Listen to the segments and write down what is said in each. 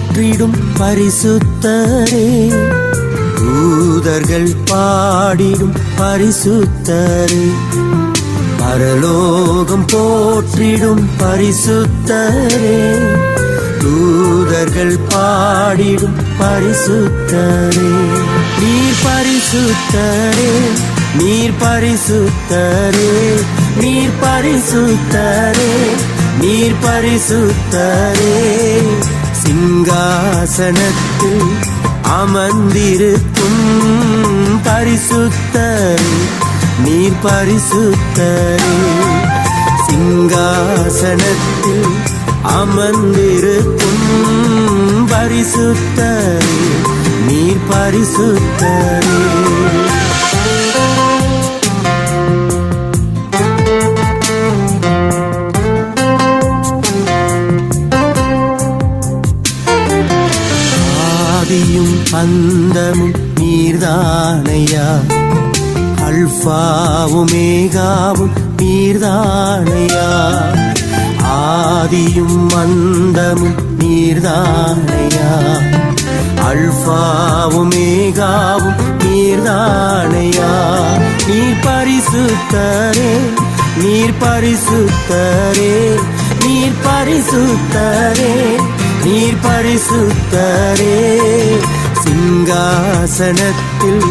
போற்றிடும் பரிசுத்தரே, தூதர்கள் பாடிடும் பரிசுத்தரே, பரலோகம் போற்றிடும் பரிசுத்தரே, தூதர்கள் பாடிடும் பரிசுத்தரே. நீர் பரிசுத்தரே, நீர் பரிசுத்தரே, நீர் பரிசுத்தரே, நீர் பரிசுத்தரே, சிங்காசனத்தில் அமர்ந்திருக்கும் பரிசுத்தரே, நீர் பரிசுத்தரே, சிங்காசனத்தில் அமர்ந்திருக்கும் பரிசுத்தரே, நீர் பரிசுத்தரே. ஆதியும் அந்தமும் நீர்தானையா, அல்பாவும் மேகாவும் நீர்தானையா, ஆதியும் அந்தமும் நீர்தானையா, அல்பாவும் மேகாவும் நீர்தானையா. நீர் பரிசுத்தரே, நீர் பரிசுத்தரே, நீர் பரிசுத்தரே, நீர் பரிசுத்தரே, சிங்காசனத்தில்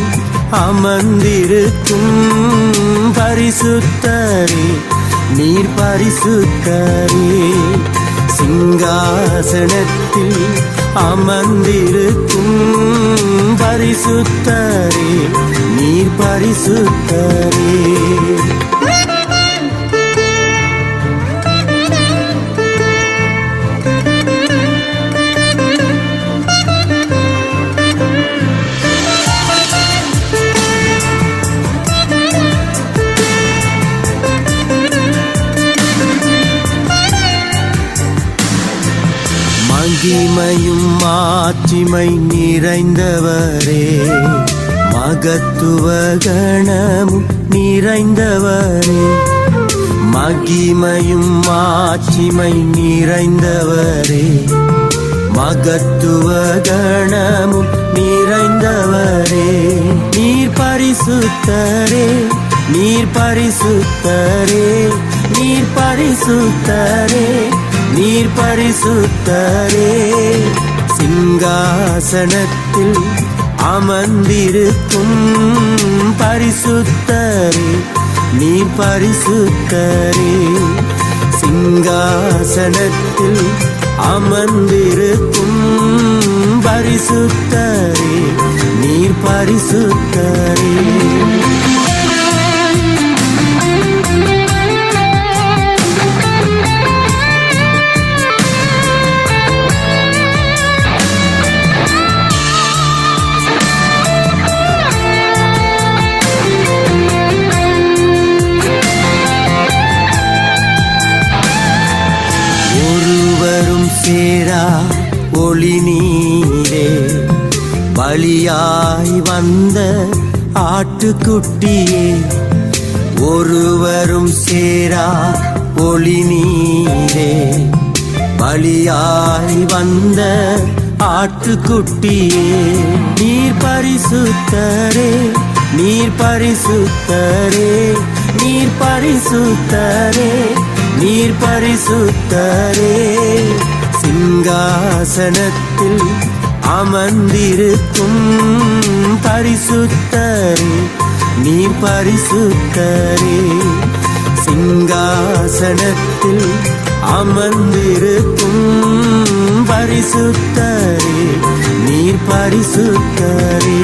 அமர்ந்திருக்கும் பரிசுத்தரே, நீர் பரிசுத்தரே, சிங்காசனத்தில் அமர்ந்திருக்கும் பரிசுத்தரே, நீர் பரிசுத்தரே. மகிமையும் மாட்சிமை நிறைந்தவரே, மகத்துவ கணமும் நிறைந்தவரே, மகிமையும் மாட்சிமை நிறைந்தவரே, மகத்துவ கணமும் நிறைந்தவரே, நீர் பரிசுத்தரே, நீர் பரிசுத்தரே, நீர் பரிசுத்தரே, நீர் பரிசுத்தரே, சிங்காசனத்தில் அமர்ந்திருக்கும் பரிசுத்தரே, நீர் பரிசுத்தரே, சிங்காசனத்தில் அமர்ந்திருக்கும் பரிசுத்தரே, நீர் பரிசுத்தரே. சேரா ஒளி நீரே, பலியாய் வந்த ஆட்டுக்குட்டியே, ஒருவரும் சேரா ஒளி நீரே, பலியாய் வந்த ஆட்டுக்குட்டியே, நீர் பரிசுத்தரே, நீர் பரிசுத்தரே, நீர் பரிசுத்தரே, நீர் பரிசுத்தரே, சிங்காசனத்தில் அமர்ந்திருக்கும் பரிசுத்தரே, நீர் பரிசுத்தரே, சிங்காசனத்தில் அமர்ந்திருக்கும் பரிசுத்தரே, நீர் பரிசுத்தரே.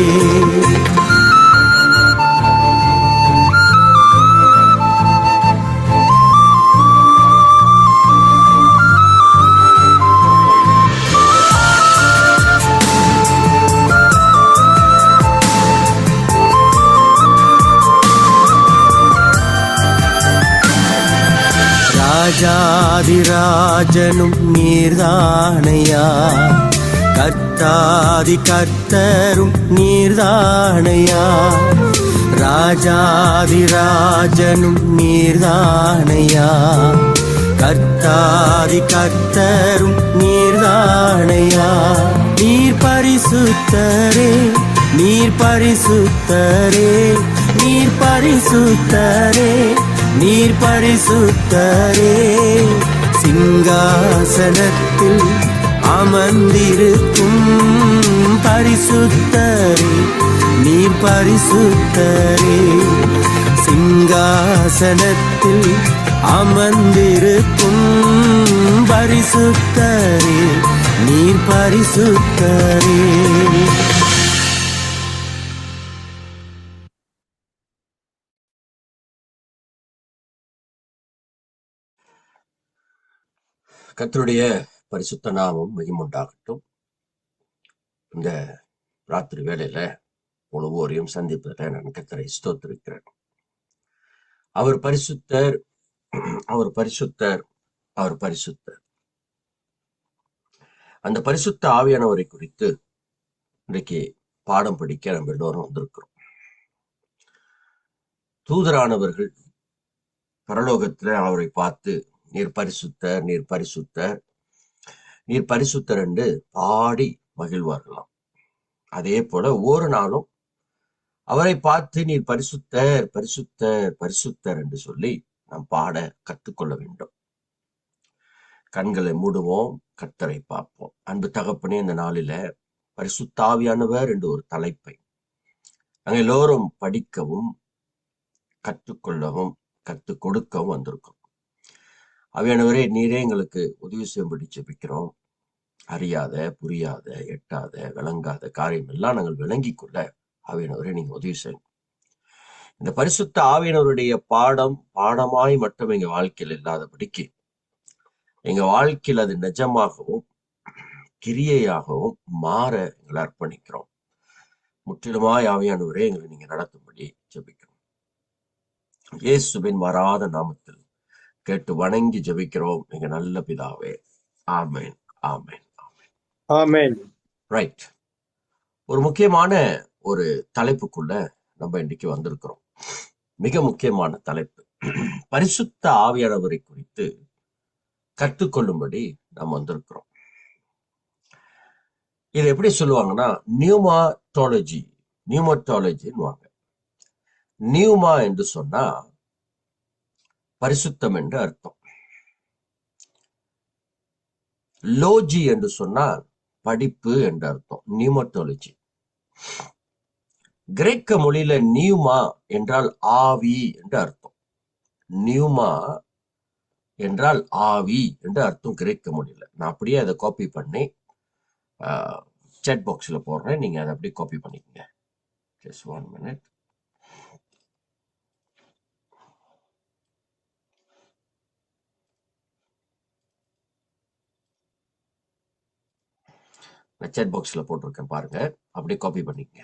ராஜாதிராஜனும் நீர்தானையா, கர்த்தாதி கர்த்தரும் நீர்தானையா, ராஜாதிராஜனும் நீர்தானையா, கர்த்தாதி கர்த்தரும் நீர்தானையா, பரிசுத்தரே, நீர் பரிசுத்தரே, நீர் பரிசுத்தரே, நீர் பரிசுத்தரே. சிங்காசனத்தில் அமர்ந்திருக்கும் பரிசுத்தரே, நீர் பரிசுத்தரே. சிங்காசனத்தில் அமர்ந்திருக்கும் பரிசுத்தரே, நீர் பரிசுத்தரே. கர்த்தருடைய பரிசுத்த நாமம் மகிமுண்டாகட்டும். இந்த ராத்திரி வேளையில ஒவ்வொருவரையும் சந்திப்பதில் நான் கர்த்தரை ஸ்தோத்திரிக்கிறேன். அவர் பரிசுத்தர், அவர் பரிசுத்தர், அவர் பரிசுத்தர். அந்த பரிசுத்த ஆவியானவரை குறித்து இன்றைக்கு பாடம் படிக்க நம்ம எல்லோரும் வந்திருக்கிறோம். தூதரானவர்கள் பரலோகத்துல அவரை பார்த்து நீர் பரிசுத்தர், நீர் பரிசுத்தர், நீர் பரிசுத்தர் என்று பாடி மகிழ்வார்களாம். அதே போல ஒவ்வொரு நாளும் அவரை பார்த்து நீர் பரிசுத்தர், பரிசுத்தர், பரிசுத்தர் என்று சொல்லி நாம் பாட கற்றுக்கொள்ள வேண்டும். கண்களை மூடுவோம், கர்த்தரை பார்ப்போம். அன்பு தகப்பனே, இந்த நாளில பரிசுத்தாவியானவர் என்று ஒரு தலைப்பை நாங்கள் எல்லோரும் படிக்கவும் கற்றுக்கொள்ளவும் கற்றுக் கொடுக்கவும் வந்திருக்கோம். ஆவியானவரே, நீரே எங்களுக்கு உதவி செய்யும்படி ஜெபிக்கிறோம். அறியாத, புரியாத, எட்டாத, விளங்காத காரியம் எல்லாம் நாங்கள் விளங்கி கொள்ள ஆவியானவரே நீங்க உதவி செய்யும். இந்த பரிசுத்த ஆவியானவருடைய பாடமாய் மட்டும் எங்க வாழ்க்கையில் இல்லாதபடிக்கு எங்க வாழ்க்கையில் அது நிஜமாகவும் கிரியையாகவும் மாற எங்களை அர்ப்பணிக்கிறோம். முற்றிலுமாய் ஆவியானவரே எங்களை நீங்க நடத்தும்படி ஜெபிக்கிறோம். இயேசுவின் மாறாத நாமத்தில் கேட்டு வணங்கி ஜெபிக்கிறோம் எங்க நல்ல பிதாவே. ஆமென், ஆமென், ஆமென், ஆமென். ரைட். ஒரு முக்கியமான ஒரு தலைப்புக்குள்ள நம்ம இன்னைக்கு வந்திருக்கிறோம். மிக முக்கியமான தலைப்பு, பரிசுத்த ஆவியானவரை குறித்து கற்றுக்கொள்ளும்படி நாம் வந்திருக்கிறோம். இது எப்படி சொல்லுவாங்கன்னா நியூமட்டாலஜின்னு. நியூமா என்று சொன்னா பரிசுத்தம் என்று அர்த்தம். லோஜி என்று சொன்னால் படிப்பு என்று அர்த்தம். நியூமட்டாலஜி. கிரேக்க மொழியில நியூமா என்றால் ஆவி என்று அர்த்தம். நியூமா என்றால் ஆவி என்று அர்த்தம் கிரேக்க மொழியில. நான் அப்படியே அதை காப்பி பண்ணி சாட் பாக்ஸ்ல போடுறேன். நீங்க அதை அப்படியே காப்பி பண்ணிக்கங்க. Just 1 minute. சாட் பாக்ஸ்ல போட்டிருக்கேன் பாருங்க, அப்படியே காப்பி பண்ணிக்கங்க.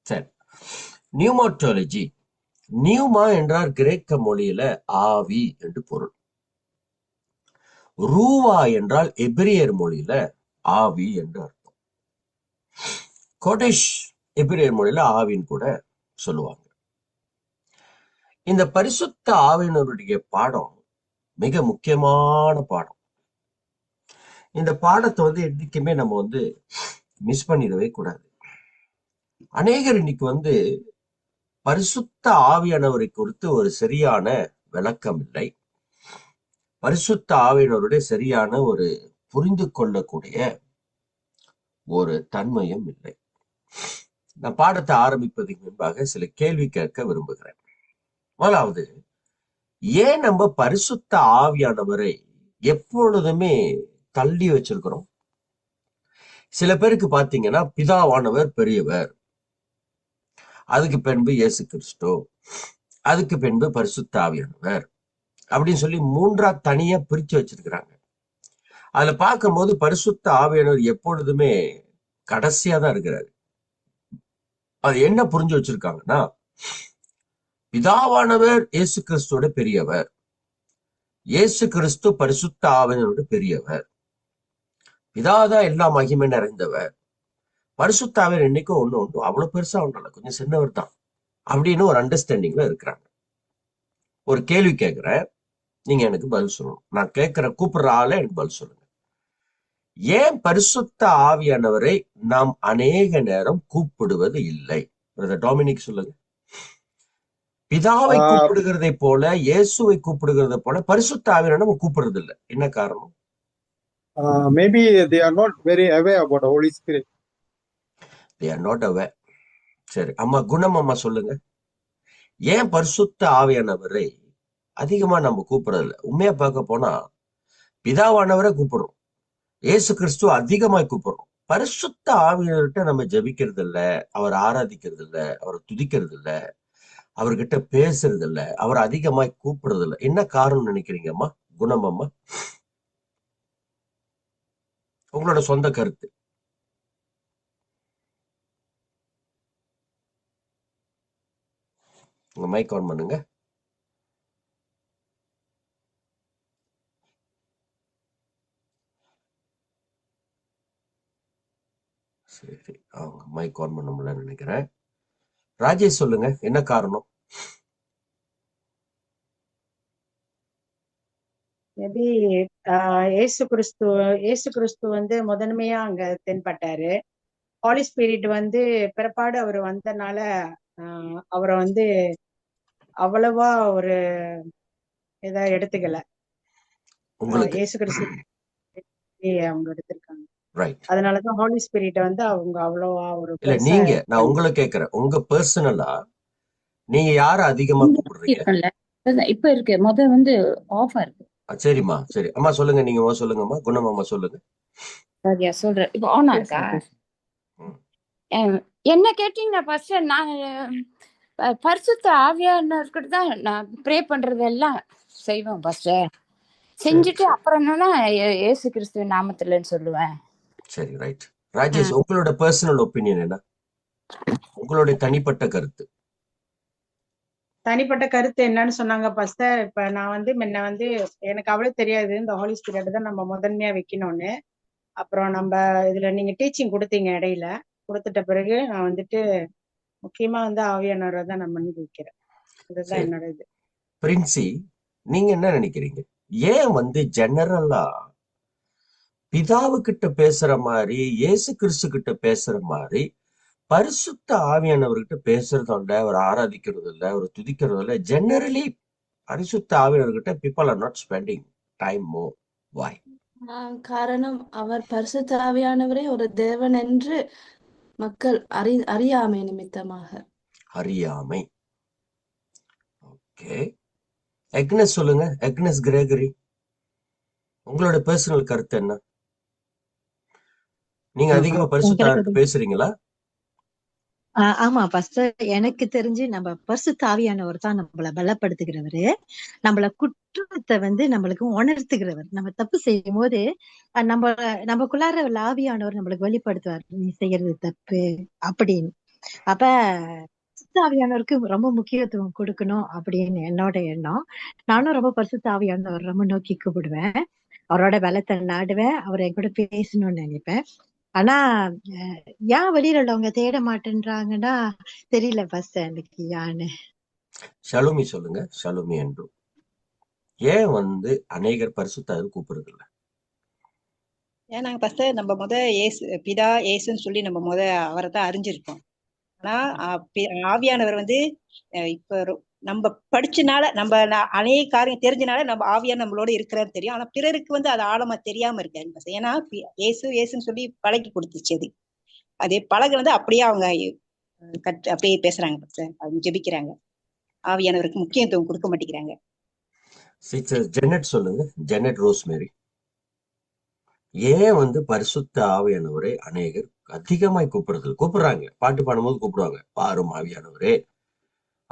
சரி, நியூமட்டாலஜி. நியூமா என்றால் கிரேக்க மொழியில ஆவி என்று பொருள். ரூவா என்றால் எபிரியர் மொழியில ஆவி என்று அர்த்தம். கோடேஷ் எபிரியர் மொழியில ஆவின்னு கூட சொல்லுவாங்க. இந்த பரிசுத்த ஆவியினருடைய பாடம் மிக முக்கியமான பாடம். இந்த பாடத்தை என்னைக்குமே நம்ம மிஸ் பண்ணிடவே கூடாது. அநேகர் இன்னைக்கு பரிசுத்த ஆவியானவரை குறித்து ஒரு சரியான விளக்கம் இல்லை. பரிசுத்த ஆவியானவருடைய சரியான ஒரு புரிந்து கொள்ளக்கூடிய ஒரு தன்மையும் இல்லை. நான் பாடத்தை ஆரம்பிப்பதற்கு முன்பாக சில கேள்வி கேட்க விரும்புகிறேன். முதலாவது, ஏன் நம்ம பரிசுத்த ஆவியானவரை எப்பொழுதுமே தள்ளி வச்சிருக்கிறோம்? சில பேருக்கு பாத்தீங்கன்னா பிதாவானவர் பெரியவர், அதுக்கு பின்பு இயேசு கிறிஸ்து, அதுக்கு பின்பு பரிசுத்த ஆவியானவர் அப்படின்னு சொல்லி மூன்றா தனியா பிரிச்சு வச்சிருக்கிறாங்க. அதுல பார்க்கும்போது பரிசுத்த ஆவியானவர் எப்பொழுதுமே கடைசியா தான் இருக்கிறாரு. அது என்ன புரிஞ்சு வச்சிருக்காங்கன்னா, பிதாவானவர் இயேசு கிறிஸ்துவோட பெரியவர், இயேசு கிறிஸ்து பரிசுத்த ஆவியானவரோட பெரியவர், பிதாதான் எல்லா மகிமை நிறைந்தவர், பரிசுத்த ஆவியானவர் என்னைக்கும் ஒண்ணு அவ்வளவு பெருசா ஒன்றல, கொஞ்சம் சின்னவர் தான் அப்படின்னு ஒரு அண்டர்ஸ்டாண்டிங்ல இருக்கிறாங்க. ஒரு கேள்வி கேட்கிறேன், நீங்க எனக்கு பதில் சொல்லணும். நான் கேட்கிற கூப்பிடுற ஆளே எனக்கு பதில் சொல்லுங்க. ஏன் பரிசுத்த ஆவியானவரை நாம் அநேக நேரம் கூப்பிடுவது இல்லை? பிரதர் டாமினிக் சொல்லுங்க. பிதாவை Uh, கூப்பிடுகிறதை போல, இயேசுவை கூப்பிடுகிறதை போல பரிசுத்த ஆவியானவரை நம்ம கூப்பிடுறது இல்லை. என்ன காரணம்? Maybe they are not very aware about the Holy Spirit. They are not aware. சரி, அம்மா குணம் அம்மா சொல்லுங்க. ஏன் பரிசுத்த ஆவியானவரை அதிகமா நம்ம கூப்பிடுறதில்ல? உண்மையா பார்க்க போனா பிதாவானவரை கூப்பிடுறோம், இயேசு கிறிஸ்து அதிகமாய் கூப்பிடுறோம். பரிசுத்த ஆவியானவர்கிட்ட நம்ம ஜெபிக்கிறது இல்ல, அவர் ஆராதிக்கிறது இல்ல, அவரை துதிக்கிறது இல்ல, அவர்கிட்ட பேசுறது இல்ல, அவர் அதிகமாய் கூப்பிடுறது இல்ல. என்ன காரணம் நினைக்கிறீங்க அம்மா? குணம் அம்மா, உங்களோட சொந்த கருத்து. உங்க மைக் ஆன் பண்ணுங்க. சரி, அவங்க மைக் ஆன் பண்ண முடியலன்னு நினைக்கிறேன். ராஜேஷ் சொல்லுங்க, என்ன காரணம்? மேபி இயேசு கிறிஸ்து வந்து முதன்மையா அங்க தென்பட்டாரு. ஹாலி ஸ்பிரிட் வந்து பிற்பாடு அவர் வந்தனால அவரை வந்து அவ்வளவா ஒரு இதா எடுத்துக்கல. உங்களுக்கு இயேசு கிறிஸ்து அவங்க எடுத்திருக்காங்க. ரைட். அதனாலதான் ஹாலி ஸ்பிரிட் வந்து அவங்க அவ்வளவா ஒரு இல்ல, பெருசா நீங்க, நான் உங்களை கேட்கிறேன், உங்க பர்சனலா நீங்க யார அதிகமா கூப்பிடுறீங்க? இருக்குல்ல இப்ப இருக்கு, முத வந்து ஆஃபா இருக்கு. சரிம்மா, சரி அம்மா சொல்லுங்க, நீங்க சொல்லுங்கம்மா. குணம் அம்மா சொல்லுங்க. சரியா சொல்றேன். இப்ப ஆனா இருக்கா? என்ன கேட்டீங்கன்னா ஃபர்ஸ்ட் நான் பரிசுத்த ஆவியானவர்கிட்ட தான் நான் ப்ரே பண்றது எல்லாம் செய்வேன். ஃபர்ஸ்ட் செஞ்சுட்டு அப்புறம் என்னன்னா இயேசு கிறிஸ்துவின் நாமத்துலன்னு சொல்லுவேன். சரி, ரைட். ராஜேஷ், உங்களோட பர்சனல் ஒப்பீனியன் என்ன? உங்களுடைய தனிப்பட்ட கருத்து. தனிப்பட்ட கருத்து என்னன்னு சொன்னாங்க பாஸ்டர். இப்ப நான் வந்து முன்ன வந்து எனக்கு அவ்வளவு தெரியாது இந்த ஹாலி ஸ்பிரிட் தான் நம்ம முதன்மையா வைக்கணும்னு. அப்புறம் நம்ம இதுல நீங்க டீச்சிங் கொடுத்தீங்க, இடையில கொடுத்துட்ட பிறகு நான் வந்துட்டு முக்கியமா வந்து ஆவியானவரை தான் நான் பண்ணி வைக்கிறேன். இதுதான் என்னோட இது. பிரின்சி, நீங்க என்ன நினைக்கிறீங்க? ஏன் வந்து ஜெனரலா பிதாவுக்கிட்ட பேசுற மாதிரி, இயேசு கிறிஸ்து கிட்ட பேசுற மாதிரி பரிசுத்த ஆவியானவர்கிட்ட பேசுறதும் இல்ல, அவர் ஆராதிக்கிறது இல்ல, அவர் துதிக்கிறது இல்ல? ஜெனரலி பரிசுத்த ஆவியானவர்கிட்ட people are not spending time more. Why? காரணம், அவர் பரிசுத்த ஆவியானவரே ஒரு தேவன் என்று மக்கள் அறியாமை நிமித்தமாக. அறியாமை. ஓகே, எக்னஸ் சொல்லுங்க. எக்னஸ் கிரேகரி, உங்களோட பர்சனல் கருத்து என்ன? நீங்க அதிகமா பரிசுத்த ஆவியானவர்கிட்ட பேசுறீங்களா? ஆமா பாஸ்டர், எனக்கு தெரிஞ்சு நம்ம பரிசுத்த ஆவியானவர் தான் நம்மளை பலப்படுத்துகிறவரு, நம்மள குற்றத்தை வந்து நம்மளுக்கு உணர்த்துகிறவர். நம்ம தப்பு செய்யும் போது நமக்குள்ளார ஆவியானவர் நம்மளுக்கு வெளிப்படுத்துவார், நீ செய்யறது தப்பு அப்படின்னு. அப்ப பரிசுத்த ஆவியானவருக்கு ரொம்ப முக்கியத்துவம் கொடுக்கணும் அப்படின்னு என்னோட எண்ணம். நானும் ரொம்ப பரிசுத்த ஆவியானவர் ரொம்ப நோக்கி கூப்பிடுவேன், அவரோட பலத்தை நாடுவேன், அவர் என் கூட பேசணும்னு நினைப்பேன். ஆனா ஏன் வெளியில உள்ளவங்க தேட மாட்டேன்றாங்கன்னா தெரியல பாஸ்டர் எனக்கு யான்னு. ஷலோமி சொல்லுங்க. ஷலோமி என்று ஏன் வந்து அநேகர் பரிசுத்த கூப்பிடுறது இல்ல? ஏன்னாங்க பாஸ்டர், நம்ம பிதா ஏசுன்னு சொல்லி நம்ம அவரை தான் அறிஞ்சிருக்கோம். ஆனா ஆவியானவர் வந்து இப்ப நம்ம படிச்சனால, நம்ம அநேக காரியம் தெரிஞ்சனால நம்ம ஆவியார் நம்மளோட இருக்கிறாரு தெரியும். ஆனா பிறருக்கு வந்து அது ஆழமா தெரியாம இருக்காரு. ஏன்னா ஏசுன்னு சொல்லி பழகி கொடுத்துச்சு. அதே பழகு வந்து அப்படியே அவங்க அப்படியே பேசுறாங்க, அவங்க ஜெபிக்கிறாங்க, ஆவியானவருக்கு முக்கியத்துவம் கொடுக்க மாட்டேங்கிறாங்க. ஜெனட் சொல்லுங்க. ஜெனட் ரோஸ்மேரி, ஏன் வந்து பரிசுத்த ஆவியானவரை அநேகர் அதிகமாய் கூப்பிடுறாங்க? பாட்டு பாடும்போது கூப்பிடுவாங்க, பாரும் ஆவியானவரே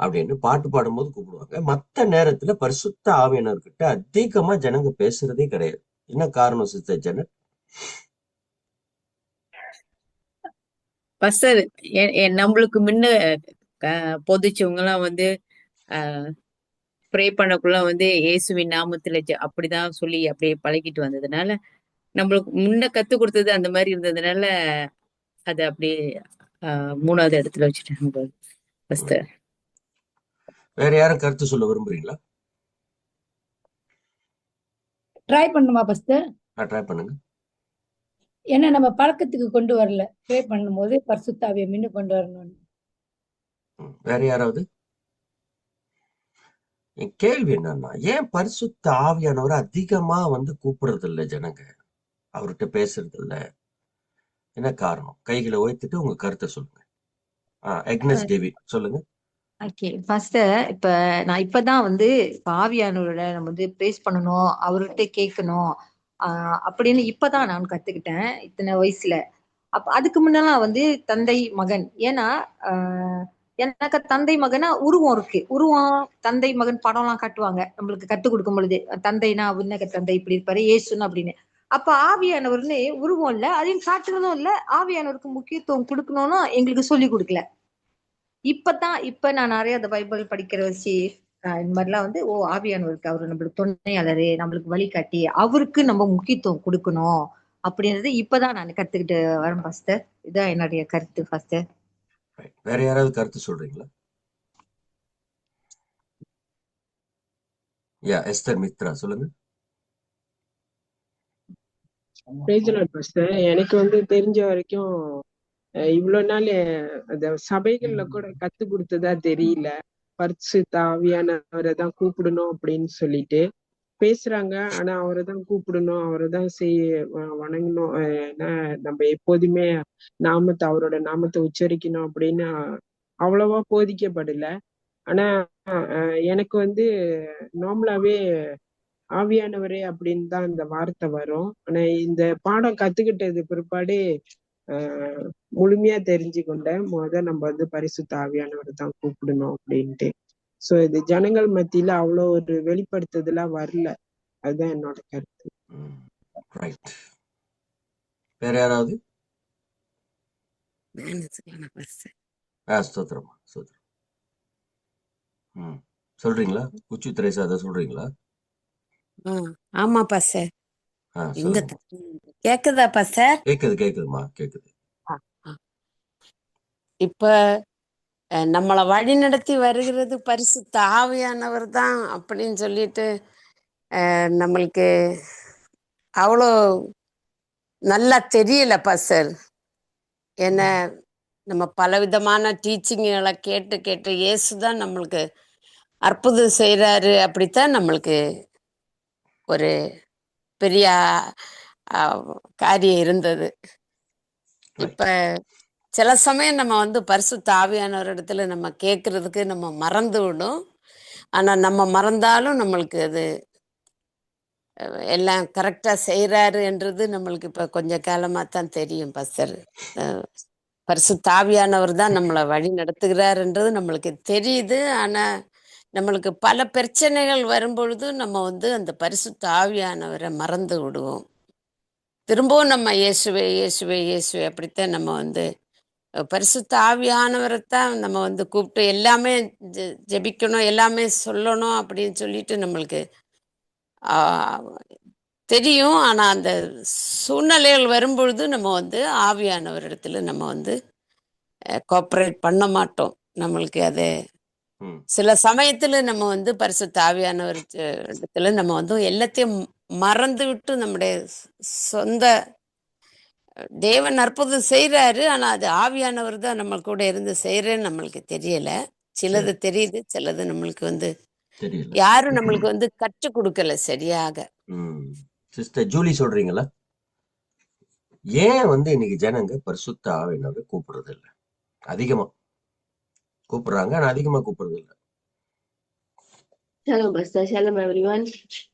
அப்படின்னு பாட்டு பாடும்போது கூப்பிடுவாங்க. மத்த நேரத்துல பரிசுத்த ஆவியானவர்கிட்ட அதிகமா ஜனங்க பேசுறதே கிடையாது. என்ன காரணம் சிஸ்டர் ஜெனட்? பாஸ்டர், நம்மளுக்கு முன்ன பொதுச்சவங்க எல்லாம் வந்து ப்ரே பண்ணக்குள்ள வந்து இயேசுவின் நாமத்துல அப்படிதான் சொல்லி அப்படியே பழகிட்டு வந்ததுனால, நம்மளுக்கு முன்ன கத்து கொடுத்தது அந்த மாதிரி இருந்ததுனால அது அப்படியே மூணாவது இடத்துல வச்சுட்டாங்க பாஸ்டர். வேற யாரும் கருத்து சொல்ல விரும்புறீங்களா? ட்ரை பண்ணுமா பாஸ்டர்? ட்ரை பண்ணுங்க. ஏன்னா நம்ம பழக்கத்துக்கு கொண்டு வரல. ப்ரே பண்ணும்போது பரிசுத்த ஆவியை மீண்டும் கொண்டு வரணும்னு. வேற யாராவது? என் கேள்வி என்னன்னா, ஏன் பரிசுத்த ஆவியானவரை அதிகமா வந்து கூப்பிடுறது இல்ல ஜனங்க? அவர்கிட்ட பேசுறது இல்ல. என்ன காரணம்? கைகளை உயர்த்திட்டு உங்க கருத்தை சொல்லுங்க. எக்னஸ் டேவிட் சொல்லுங்க. ஓகே ஃபர்ஸ்ட் இப்ப நான் இப்பதான் வந்து இப்ப ஆவியானவரோட நம்ம வந்து ப்ரேஸ் பண்ணணும், அவர்கிட்ட கேட்கணும் அப்படின்னு இப்பதான் நான் கத்துக்கிட்டேன் இத்தனை வயசுல. அதுக்கு முன்னெல்லாம் வந்து தந்தை மகன். ஏன்னா எனக்கு தந்தை மகனா உருவம் இருக்கு. உருவம் தந்தை மகன் படம்லாம் காட்டுவாங்க நம்மளுக்கு கத்துக் கொடுக்கும் பொழுது. தந்தைனா விண்ணக தந்தை இப்படி இருப்பாரு, ஏசுன்னு அப்படின்னு. அப்ப ஆவியானவர்னு உருவம் இல்ல, அதையும் காட்டுறதும் இல்ல. ஆவியானவருக்கு முக்கியத்துவம் கொடுக்கணும்னு எங்களுக்கு சொல்லி கொடுக்கல. இப்ப நான் நிறைய அந்த பைபிள் படிக்கிற வச்சு இந்த மாதிரிலாம் வந்து ஆவியானவருக்கு அவரு நம்மளுக்கு துணையாளரு, நம்மளுக்கு வழிகாட்டி, அவருக்கு நம்ம முக்கியத்துவம் கொடுக்கணும் அப்படின்றது இப்பதான் நான் கத்துக்கிட்டு வரேன் பாஸ்டர். இதான் என்னுடைய கருத்து பாஸ்டர். வேற யாராவது கருத்து சொல்றீங்களா? எஸ்தர் மித்ரா சொல்லுங்க. எனக்கு வந்து தெரிஞ்ச வரைக்கும் இவ்வளவு நாள் அந்த சபைகள்ல கூட கத்து கொடுத்ததா தெரியல. பரிசுத்த ஆவியானவரை தான் கூப்பிடணும் அப்படின்னு சொல்லிட்டு பேசுறாங்க. ஆனா அவரை தான் கூப்பிடணும், அவரை தான் வணங்கணும், நம்ம எப்போதுமே அவரோட நாமத்தை உச்சரிக்கணும் அப்படின்னு அவ்வளவா போதிக்கப்படல. ஆனா எனக்கு வந்து நார்மலாவே ஆவியானவரே அப்படின்னு தான் இந்த வார்த்தை வரும். ஆனா இந்த பாடம் கத்துக்கிட்டது பிற்பாடு முழுமையா தெரிஞ்சு கொண்டேன். நம்ம வந்து பரிசுத்த ஆவியானவரை தான் கூப்பிடணும் அப்படின்ட்டு. சோ இது ஜனங்கள் மத்தியில அவ்வளவு ஒரு வெளிப்படுத்துதலா வரல. அதுதான் என்னோட கருத்து. வேற யாராவது? ஸ்தோத்திரமா ஸ்தோத்திரம். சொல்றீங்களா? குச்சி திரேசா அதை சொல்றீங்களா? ஆமா பாஸ்டர். இங்க சொல்லுங்க. கேக்குதா பாஸ்டர்? கேக்குதுமா கேக்குது. இப்ப நம்மளை வழி நடத்தி வருகிறது பரிசுத்த ஆவியானவர் தான் அப்படின்னு சொல்லிட்டு நம்மளுக்கு அவ்வளோ நல்லா தெரியல பாஸ்டர். ஏன்னா நம்ம பலவிதமான டீச்சிங்களை கேட்டு இயேசுதான் நம்மளுக்கு அற்புதம் செய்யறாரு, அப்படித்தான் நம்மளுக்கு ஒரு பெரிய காரியம் இருந்தது. இப்ப சில சமயம் நம்ம வந்து பரிசுத்த ஆவியானவர் இடத்துல நம்ம கேட்கறதுக்கு நம்ம மறந்து விடும். ஆனா நம்ம மறந்தாலும் நம்மளுக்கு அது எல்லாம் கரெக்டா செய்யறாரு என்றது நம்மளுக்கு இப்ப கொஞ்ச காலமா தான் தெரியும் பாஸ்டர். பரிசுத்த ஆவியானவர் தான் நம்மளை வழி நடத்துகிறாருன்றது நம்மளுக்கு தெரியுது. ஆனா நம்மளுக்கு பல பிரச்சனைகள் வரும்பொழுது நம்ம வந்து அந்த பரிசுத்த ஆவியானவரை மறந்து விடுவோம். திரும்பவும் நம்ம இயேசுவே இயேசுவே இயேசுவே அப்படித்தான் நம்ம வந்து பரிசுத்த ஆவியானவரைத்தான் நம்ம வந்து கூப்பிட்டு எல்லாமே ஜெபிக்கணும், எல்லாமே சொல்லணும் அப்படின்னு சொல்லிட்டு நம்மளுக்கு தெரியும். ஆனா அந்த சூழ்நிலைகள் வரும்பொழுது நம்ம வந்து ஆவியானவர் இடத்துல நம்ம வந்து கோஆப்ரேட் பண்ண மாட்டோம். நம்மளுக்கு அது சில சமயத்துல நம்ம வந்து பரிசுத்த ஆவியானவர் இடத்துல நம்ம வந்து எல்லாத்தையும் மறந்து விட்டு நம்முடைய சொந்த தேவன் அற்புதம் செய்யறாரு. ஆனா அது ஆவியானவர் தான் நம்ம கூட இருந்து செய்யறேன்னு நம்மளுக்கு தெரியல. சிலது தெரியுது, சிலது நம்மளுக்கு வந்து யாரும் நம்மளுக்கு வந்து கற்றுக் கொடுக்கல சரியாக. சிஸ்டர் ஜூலி சொல்றீங்களா? ஏன் வந்து இன்னைக்கு ஜனங்க பரிசுத்த ஆவியானவரை கூப்பிடுறது இல்லை? அதிகமா கூப்பிடுறாங்க, ஆனா அதிகமா கூப்பிடுறது இல்லை. Shalom pastor, Shalom everyone.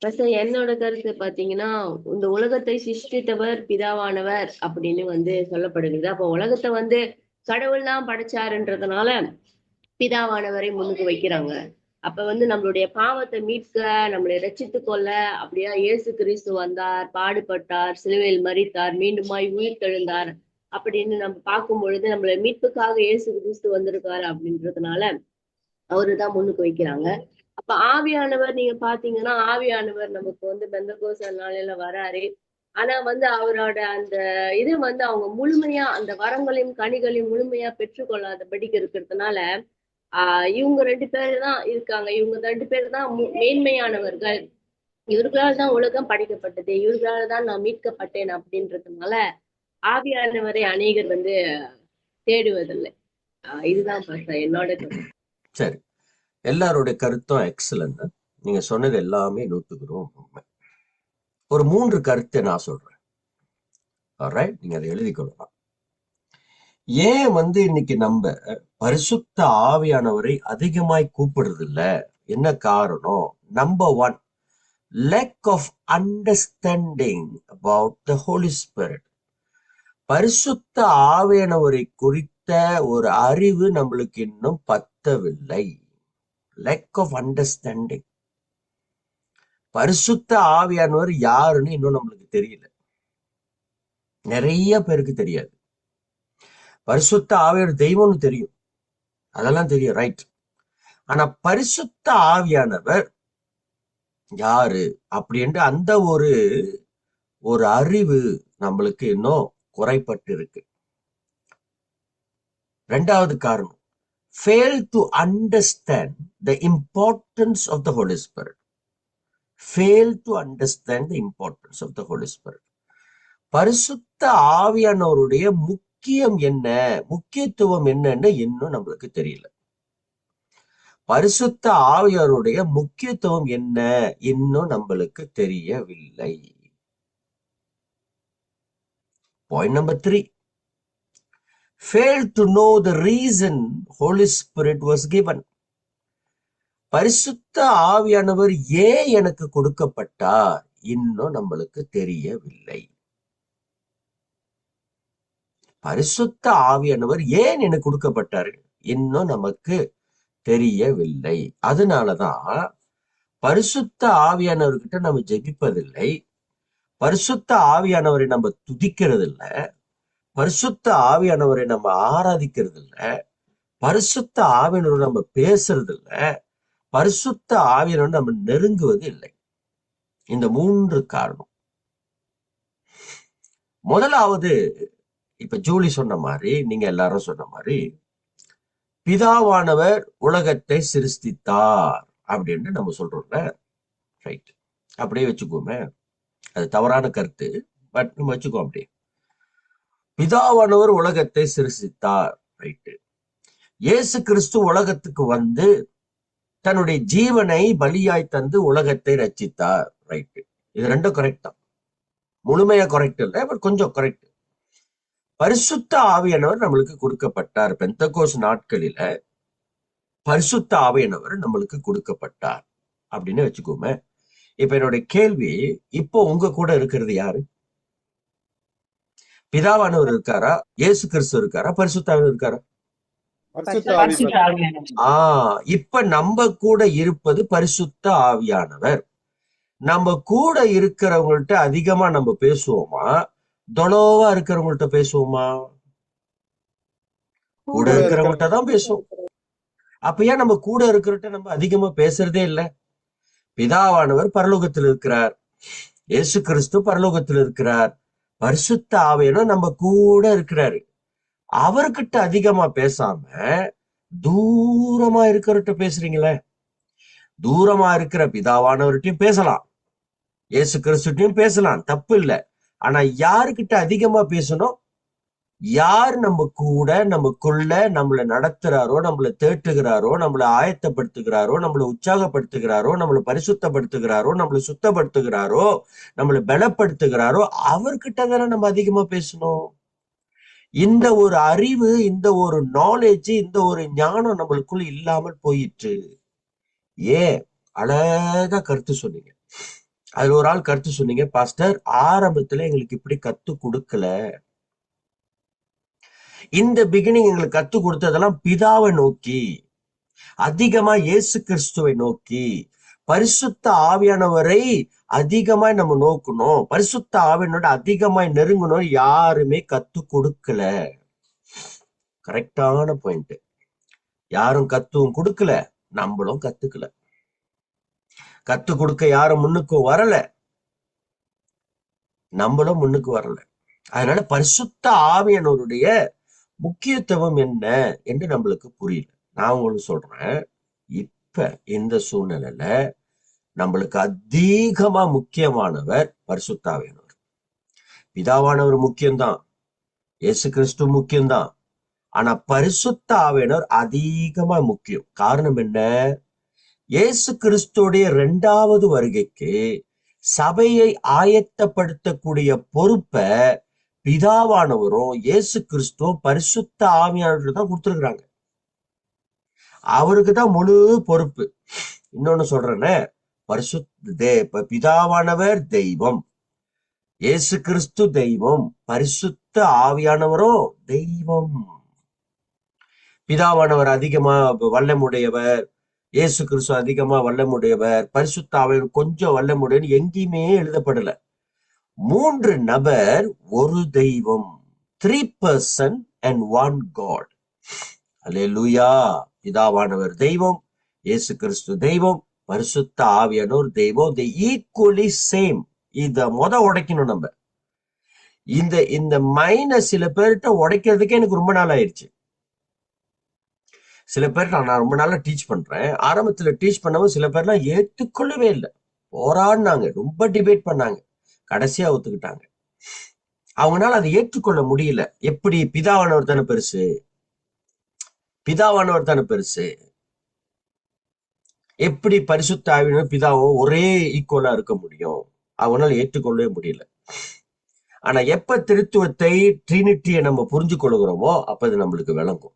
Pastor, என்னோட கருத்து பாத்தீங்கன்னா, இந்த உலகத்தை சிருஷ்டித்தவர் பிதாவானவர் அப்படின்னு வந்து சொல்லப்படுகிறது. அப்போ உலகத்தை வந்து கடவுள் தான் படைச்சாருன்றதுனால பிதாவானவரை முன்னுக்கு வைக்கிறாங்க. அப்ப வந்து நம்மளுடைய பாவத்தை மீட்க, நம்மளை ரட்சித்து கொள்ள அப்படியா இயேசு கிறிஸ்து வந்தார், பாடுபட்டார், சிலுவையில் மரித்தார், மீண்டுமாய் உயிர் தெழுந்தார் அப்படின்னு நம்ம பார்க்கும் பொழுது நம்மளை மீட்புக்காக இயேசு கிறிஸ்து வந்திருக்காரு அப்படின்றதுனால அவருதான் முன்னுக்கு வைக்கிறாங்க. அப்ப ஆவியானவர் நீங்க பாத்தீங்கன்னா, ஆவியானவர் நமக்கு வந்து பெந்தகோஸ்து நாளையில வராரு. ஆனா வந்து அவரோட அந்த இது வந்து அவங்க முழுமையா அந்த வரங்களையும் கனிகளையும் முழுமையா பெற்றுக்கொள்ளாதபடிக்கு இருக்கிறதுனால இவங்க 2 பேர் தான் இருக்காங்க. இவங்க 2 பேர் தான் மேன்மையானவர்கள். இவர்களால் தான் உலகம் படைக்கப்பட்டது, இவர்களால் தான் நான் மீட்கப்பட்டேன் அப்படின்றதுனால ஆவியானவரை அநேகர் வந்து தேடுவதில்லை. இதுதான் பாஸ்டர் என்னோட கருத்து. சரி, எல்லாருடைய கருத்தும் எக்ஸலண்ட். நீங்க சொன்னது எல்லாமே 100% உண்மை. ஒரு 3 கருத்தை நான் சொல்றேன். ஆல்ரைட், நீங்க அதை எழுதி கொள்ளலாம். ஏன் வந்து இன்னைக்கு நம்ம பரிசுத்த ஆவியானவரை அதிகமாய் கூப்பிடுறது இல்ல? என்ன காரணம்? Number 1, lack of understanding about the Holy Spirit. பரிசுத்த ஆவியானவரை குறித்த ஒரு அறிவு நம்மளுக்கு இன்னும் பத்தவில்லை. lack of understanding. பரிசுத்த ஆவியானவர் யாருன்னு இன்னும் நம்மளுக்கு தெரியல. நிறைய பேருக்கு தெரியாது. பரிசுத்த ஆவியானவர் தெய்வம்னு தெரியும், அதெல்லாம் தெரியும், ரைட். ஆனா பரிசுத்த ஆவியானவர் யாரு அப்படின்ட்டு அந்த ஒரு அறிவு நம்மளுக்கு இன்னும் குறைபட்டு இருக்கு. 2வது காரணம், fail to understand the importance of the Holy Spirit. Fail to understand the importance of the Holy Spirit. பரிசுத்த ஆவியானவருடைய முக்கியத்துவம் என்னன்னு இன்னும் நம்மளுக்கு தெரியல. பரிசுத்த ஆவியாருடைய முக்கியத்துவம் என்ன இன்னும் நம்மளுக்கு தெரியவில்லை. Point number 3, fail to know the reason Holy Spirit was given. பரிசுத்த ஆவியானவர் ஏன் எனக்கு கொடுக்கப்பட்டார் இன்னும் நம்மளுக்கு தெரியவில்லை. பரிசுத்த ஆவியானவர் ஏன் எனக்கு கொடுக்கப்பட்டாரு இன்னும் நமக்கு தெரியவில்லை. அதனாலதான் பரிசுத்த ஆவியானவர்கிட்ட நம்ம ஜெபிப்பதில்லை, பரிசுத்த ஆவியானவரை நம்ம துதிக்கிறது இல்லை, பரிசுத்த ஆவியானவரை நம்ம ஆராதிக்கிறது இல்லை, பரிசுத்த ஆவியானவரை நம்ம பேசுறது இல்லை, பரிசுத்த ஆவியானவரை நம்ம நெருங்குவது இல்லை. இந்த 3 காரணம். முதலாவது, இப்ப ஜூலி சொன்ன மாதிரி, நீங்க எல்லாரும் சொன்ன மாதிரி, பிதாவானவர் உலகத்தை சிருஷ்டித்தார் அப்படின்னு நம்ம சொல்றோம்ல, ரைட். அப்படியே வச்சுக்கோமே, அது தவறான கருத்து, பட் நம்ம வச்சுக்கோ அப்படியே. பிதாவானவர் உலகத்தை சிருஷ்டித்தார், ரைட்டு. இயேசு கிறிஸ்து உலகத்துக்கு வந்து தன்னுடைய ஜீவனை பலியாய் தந்து உலகத்தை ரட்சித்தார், ரைட்டு. இது 2ம் கரெக்ட் தான். முழுமையா கரெக்ட் இல்லை, பட் கொஞ்சம் கரெக்ட். பரிசுத்த ஆவியானவர் நம்மளுக்கு கொடுக்கப்பட்டார். பெந்தகோஸ்து நாட்களில பரிசுத்த ஆவியானவர் நம்மளுக்கு கொடுக்கப்பட்டார் அப்படின்னு வச்சுக்கோமே. இப்ப என்னுடைய கேள்வி, இப்போ உங்க கூட இருக்கிறது யாரு? பிதாவானவர் இருக்காரா, இயேசு கிறிஸ்து இருக்காரா, பரிசுத்த ஆவியானவர் இருக்காரா? இப்ப நம்ம கூட இருப்பது பரிசுத்த ஆவியானவர். நம்ம கூட இருக்கிறவங்கள்ட்ட அதிகமா நம்ம பேசுவோமா, தொலைவா இருக்கிறவங்கள்ட்ட பேசுவோமா? கூட இருக்கிறவங்கள்ட்ட தான் பேசுவோம். அப்ப ஏன் நம்ம கூட இருக்கிறவங்க நம்ம அதிகமா பேசுறதே இல்லை? பிதாவானவர் பரலோகத்தில் இருக்கிறார், இயேசு கிறிஸ்து பரலோகத்தில் இருக்கிறார், பரிசுத்த ஆவியானவர் நம்ம கூட இருக்கிறாரு. அவர்கிட்ட அதிகமா பேசாம தூரமா இருக்கிறவர்கிட்ட பேசுறீங்களே. தூரமா இருக்கிற பிதாவானவர்கிட்டயும் பேசலாம், இயேசு கிறிஸ்துட்டையும் பேசலாம், தப்பு இல்லை. ஆனா யாருக்கிட்ட அதிகமா பேசணும்? யார் நம்ம கூட நமக்குள்ள நம்மளை நடத்துறாரோ, நம்மளை தேட்டுகிறாரோ, நம்மளை ஆயத்தப்படுத்துகிறாரோ, நம்மளை உற்சாகப்படுத்துகிறாரோ, நம்மளை பரிசுத்தப்படுத்துகிறாரோ, நம்மளை சுத்தப்படுத்துகிறாரோ, நம்மளை பலப்படுத்துகிறாரோ, அவர்கிட்ட தானே நம்ம அதிகமா பேசணும். இந்த ஒரு அறிவு, இந்த ஒரு நாலேஜ், இந்த ஒரு ஞானம் நம்மளுக்குள்ள இல்லாமல் போயிற்று. ஏன்? அழகா கருத்து சொன்னீங்க. அதுல ஒரு ஆள் கருத்து சொன்னீங்க, பாஸ்டர் ஆரம்பத்துல எங்களுக்கு இப்படி கத்து கொடுக்கல. இந்த பிகினிங் எங்களுக்கு கத்து கொடுத்ததெல்லாம் பிதாவை நோக்கி, அதிகமா இயேசு கிறிஸ்துவை நோக்கி, பரிசுத்த ஆவியானவரை அதிகமாய் நம்ம நோக்கணும், பரிசுத்த ஆவியானோட அதிகமாய் நெருங்கணும், யாருமே கத்து கொடுக்கல. கரெக்டான பாயிண்ட். யாரும் கத்துவும் கொடுக்கல, நம்மளும் கத்துக்கல. கத்து கொடுக்க யாரும் முன்னுக்கும் வரல, நம்மளும் முன்னுக்கு வரல. அதனால பரிசுத்த ஆவியானவருடைய முக்கியத்துவம் என்ன என்று நம்மளுக்கு புரியல. நான் உங்களுக்கு சொல்றேன், இப்ப இந்த சூழ்நிலையில நம்மளுக்கு அதிகமா முக்கியமானவர் பரிசுத்த ஆவியானவர். பிதாவானவர் முக்கியம்தான், இயேசு கிறிஸ்து முக்கியம்தான். ஆனா பரிசுத்த ஆவியானவர் அதிகமா முக்கியம். காரணம் என்ன? இயேசு கிறிஸ்துடைய 2வது வருகைக்கு சபையை ஆயத்தப்படுத்தக்கூடிய பொறுப்பை பிதாவானவரும் இயேசு கிறிஸ்துவும் பரிசுத்த ஆவியானவர் தான் கொடுத்துருக்குறாங்க. அவருக்கு தான் முழு பொறுப்பு. இன்னொன்னு சொல்றேன்னு, பிதாவானவர் தெய்வம், இயேசு கிறிஸ்து தெய்வம், பரிசுத்த ஆவியானவரும் தெய்வம். பிதாவானவர் அதிகமா வல்லமுடையவர், இயேசு கிறிஸ்து அதிகமா வல்லமுடையவர், பரிசுத்த ஆவியானவர் கொஞ்சம் வல்லமுடையவர் எங்கேயுமே எழுதப்படல. 3 நபர் ஒரு தெய்வம். 3 person and 1 God. அல்லேலூயா. பிதாவானவர் தெய்வம், இயேசு கிறிஸ்து தெய்வம், பரிசுத்த ஆவியானவர் தெய்வம். they equally same. இத உடைக்கணும் நம்ம. இந்த மைனஸ் சில பேர்கிட்ட உடைக்கிறதுக்கே எனக்கு ரொம்ப நாள் ஆயிடுச்சு. சில பேர்கிட்ட நான் ரொம்ப நாளா டீச் பண்றேன். ஆரம்பத்துல டீச் பண்ணவும் சில பேர்லாம் ஏத்துக்கொள்ளவே இல்லை, போராடினாங்க, ரொம்ப டிபேட் பண்ணாங்க, கடைசியா ஒத்துக்கிட்டாங்க. அவங்களால அதை ஏற்றுக்கொள்ள முடியல. எப்படி? பிதாவானவர் தானே பெருசு, பிதாவானவர் தானே பெருசு. எப்படி பரிசுத்த ஆவியானவர் பிதாவும் ஒரே ஈக்குவலா இருக்க முடியும்? அவங்களால ஏற்றுக்கொள்ளவே முடியல. ஆனா எப்ப திருத்துவத்தை, ட்ரினிட்டியை நம்ம புரிஞ்சு கொள்கிறோமோ அப்ப இது நம்மளுக்கு விளங்கும்.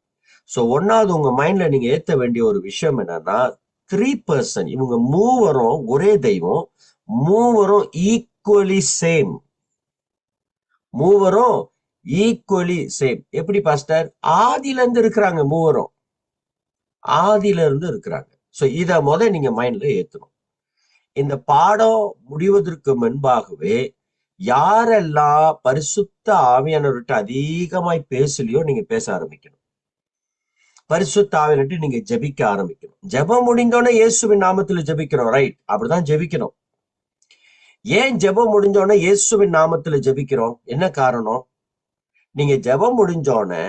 சோ 1வது உங்க மைண்ட்ல நீங்க ஏத்த வேண்டிய ஒரு விஷயம் என்னன்னா, 3 person, இவங்க மூவரும் ஒரே தெய்வம், மூவரும் ஈக்குவலி சேம், மூவரும் ஈக்குவலி சேம். எப்படி பாஸ்டர்? ஆதியில இருந்து இருக்கிறாங்க, மூவரும் ஆதியில இருந்து இருக்கிறாங்க. சோ இத நீங்க மைண்ட்ல ஏத்தணும். இந்த பாடம் முடிவதற்கு முன்பாகவே யாரெல்லாம் பரிசுத்த ஆவியானவர்கிட்ட அதிகமாய் பேசலையோ நீங்க பேச ஆரம்பிக்கணும். பரிசுத்த ஆவியானவர்கிட்ட நீங்க ஜெபிக்க ஆரம்பிக்கணும். ஜெபம் முடிந்தோடனே இயேசுவின் நாமத்துல ஜெபிக்கிறோம், ரைட்? அப்படிதான் ஜெபிக்கணும். ஏன் ஜெபம் முடிஞ்சோடனே இயேசுவின் நாமத்துல ஜெபிக்கிறோம்? என்ன காரணம்? நீங்க ஜெபம் முடிஞ்சோடனே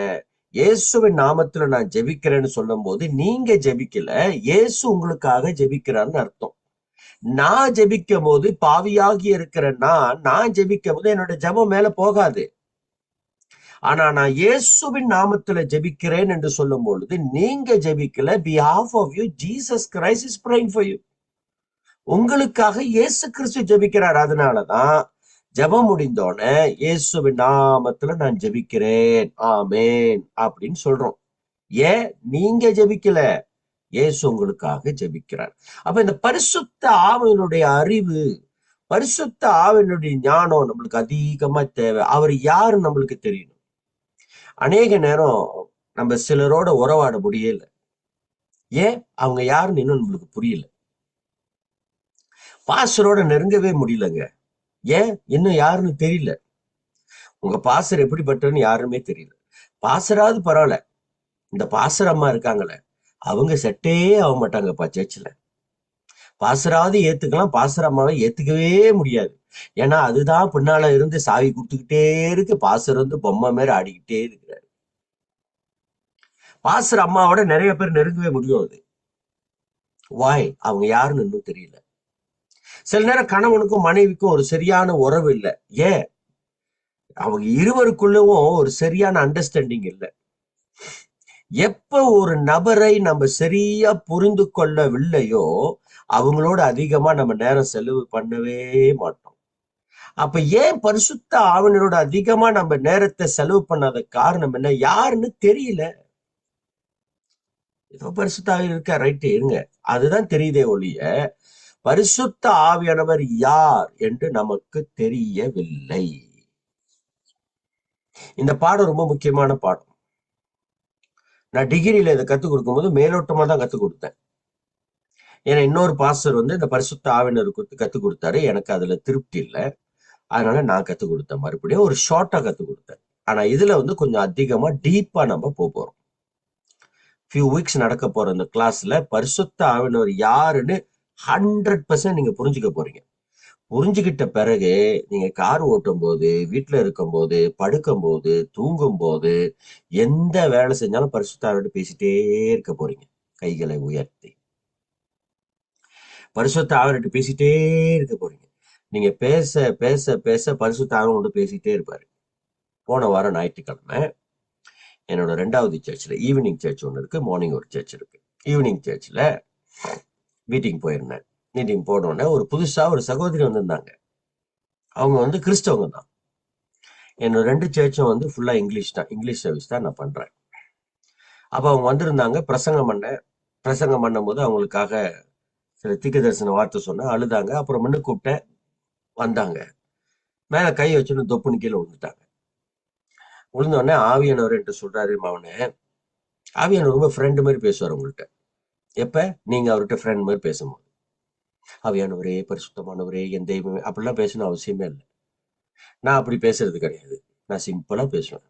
இயேசுவின் நாமத்துல நான் ஜெபிக்கிறேன்னு சொல்லும் போது நீங்க ஜெபிக்கல, இயேசு உங்களுக்காக ஜெபிக்கிறான்னு அர்த்தம். நான் ஜெபிக்கும் போது, பாவியாகி இருக்கிறேன்னா நான் ஜெபிக்கும் போது என்னோட ஜெபம் மேல போகாது. ஆனா நான் இயேசுவின் நாமத்துல ஜெபிக்கிறேன் என்று சொல்லும் பொழுது நீங்க ஜெபிக்கல, behalf of you Jesus Christ is praying for you. உங்களுக்காக இயேசு கிறிஸ்து ஜெபிக்கிறார். அதனாலதான் ஜெபம் முடிந்தோடனே இயேசுவின் நாமத்துல நான் ஜெபிக்கிறேன், ஆமேன் அப்படின்னு சொல்றோம். ஏன்? நீங்க ஜெபிக்கல, இயேசு உங்களுக்காக ஜெபிக்கிறார். அப்ப இந்த பரிசுத்த ஆவியினுடைய அறிவு, பரிசுத்த ஆவியினுடைய ஞானம் நம்மளுக்கு அதிகமா தேவை. அவர் யாரு நம்மளுக்கு தெரியணும். அநேக நேரம் நம்ம சிலரோட உறவாட முடியல. ஏன்? அவங்க யாருன்னு இன்னும் நம்மளுக்கு புரியல. பாஸ்டரோட நெருங்கவே முடியலங்க. ஏன்? இன்னும் யாருன்னு தெரியல. உங்க பாஸ்டர் எப்படிப்பட்டன்னு யாருமே தெரியல. பாஸ்டராவது பரவாயில்ல, இந்த பாஸ்டர் அம்மா இருக்காங்களே அவங்க செட்டே ஆக மாட்டாங்கப்பா சர்ச்சில். பாஸ்டராவது ஏத்துக்கலாம், பாஸ்டர் அம்மாவை ஏத்துக்கவே முடியாது. ஏன்னா அதுதான் பின்னால இருந்து சாவி கொடுத்துக்கிட்டே இருக்கு, பாஸ்டர் வந்து பொம்மை மாதிரி ஆடிக்கிட்டே இருக்கிறாரு. பாஸ்டர் அம்மாவோட நிறைய பேர் நெருங்கவே முடியாது. வாய்? அவங்க யாருன்னு இன்னும் தெரியல. சில நேரம் கணவனுக்கும் மனைவிக்கும் ஒரு சரியான உறவு இல்லை. ஏன்? அவங்க இருவருக்குள்ளவும் ஒரு சரியான அண்டர்ஸ்டாண்டிங் இல்லை. எப்ப ஒரு நபரை நம்ம சரியா புரிந்து கொள்ளவில்லையோ அவங்களோட அதிகமா நம்ம நேரம் செலவு பண்ணவே மாட்டோம். அப்ப ஏன் பரிசுத்த ஆவியானவரோட அதிகமா நம்ம நேரத்தை செலவு பண்ணாத காரணம் என்ன? யாருன்னு தெரியல. ஏதோ பரிசுத்த ஆவியானவர் இருக்கா, ரைட்டு, இருங்க, அதுதான் தெரியுதே ஒழிய பரிசுத்த ஆவியானவர் யார் என்று நமக்கு தெரியவில்லை. இந்த பாடம் ரொம்ப முக்கியமான பாடம். நான் டிகிரியில இதை கத்துக் கொடுக்கும் போது மேலோட்டமா தான் கத்துக் கொடுத்தேன். ஏன்னா இன்னொரு பாஸ்டர் வந்து இந்த பரிசுத்த ஆவியானவர் குறித்து கத்துக் கொடுத்தாரு, எனக்கு அதுல திருப்தி இல்லை. அதனால நான் கத்துக் கொடுத்தேன், மறுபடியும் ஒரு ஷார்ட்டா கத்துக் கொடுத்தேன். ஆனா இதுல வந்து கொஞ்சம் அதிகமா டீப்பா நம்ம போறோம். ஃபியூ வீக்ஸ் நடக்க போற இந்த கிளாஸ்ல பரிசுத்த ஆவியானவர் யாருன்னு 100% நீங்க புரிஞ்சுக்க போறீங்க. புரிஞ்சுக்கிட்ட பிறகு நீங்க கார் ஓட்டும் போது, வீட்டுல இருக்கும் போது, படுக்கும் போது, தூங்கும் போது, எந்த வேலை செஞ்சாலும் பரிசுத்த ஆவியானவர்கிட்ட பேசிட்டே இருக்க போறீங்க. கைகளை உயர்த்தி பரிசுத்த ஆவியானவர்கிட்ட பேசிட்டே இருக்க போறீங்க. நீங்க பேச பேச பேச பரிசுத்த ஆவியானவரோட பேசிட்டே இருப்பாரு. போன வாரம் ஞாயிற்றுக்கிழமை என்னோட 2வது சர்ச்சில் ஈவினிங் சர்ச் ஒன்று இருக்கு, மார்னிங் ஒரு சர்ச் இருக்கு. ஈவினிங் சர்ச்சில் மீட்டிங் போயிருந்தேன். மீட்டிங் போனோடனே ஒரு புதுசா ஒரு சகோதரி வந்திருந்தாங்க. அவங்க கிறிஸ்தவங்க தான். என்னோட 2 சர்ச்சும் ஃபுல்லா இங்கிலீஷ் தான், இங்கிலீஷ் சர்வீஸ் தான் நான் பண்றேன். அப்ப அவங்க வந்திருந்தாங்க. பிரசங்கம் பண்ணும்போது அவங்களுக்காக சில தீர்க்க தரிசன வார்த்தை சொன்னேன். அழுதாங்க. அப்புறம் முன்னு கூப்பிட்டேன், வந்தாங்க. மேல கை வச்சுன்னு தொப்புன்னு கீழே விழுந்துட்டாங்க. விழுந்தோடனே ஆவியானவர் என்று சொல்றாரு, அவனே ஆவியானவர் ரொம்ப ஃப்ரெண்டு மாதிரி பேசுவார் உங்கள்கிட்ட. எப்ப நீங்க அவர்கிட்ட ஃப்ரெண்ட் மாதிரி பேசும்போது, ஆவியானவரே, பரிசுத்தமானவரே, என் தெய்வமே அப்படிலாம் பேசணும் அவசியமே இல்லை. நான் அப்படி பேசுறது கிடையாது. நான் சிம்பிளா பேசுவேன்.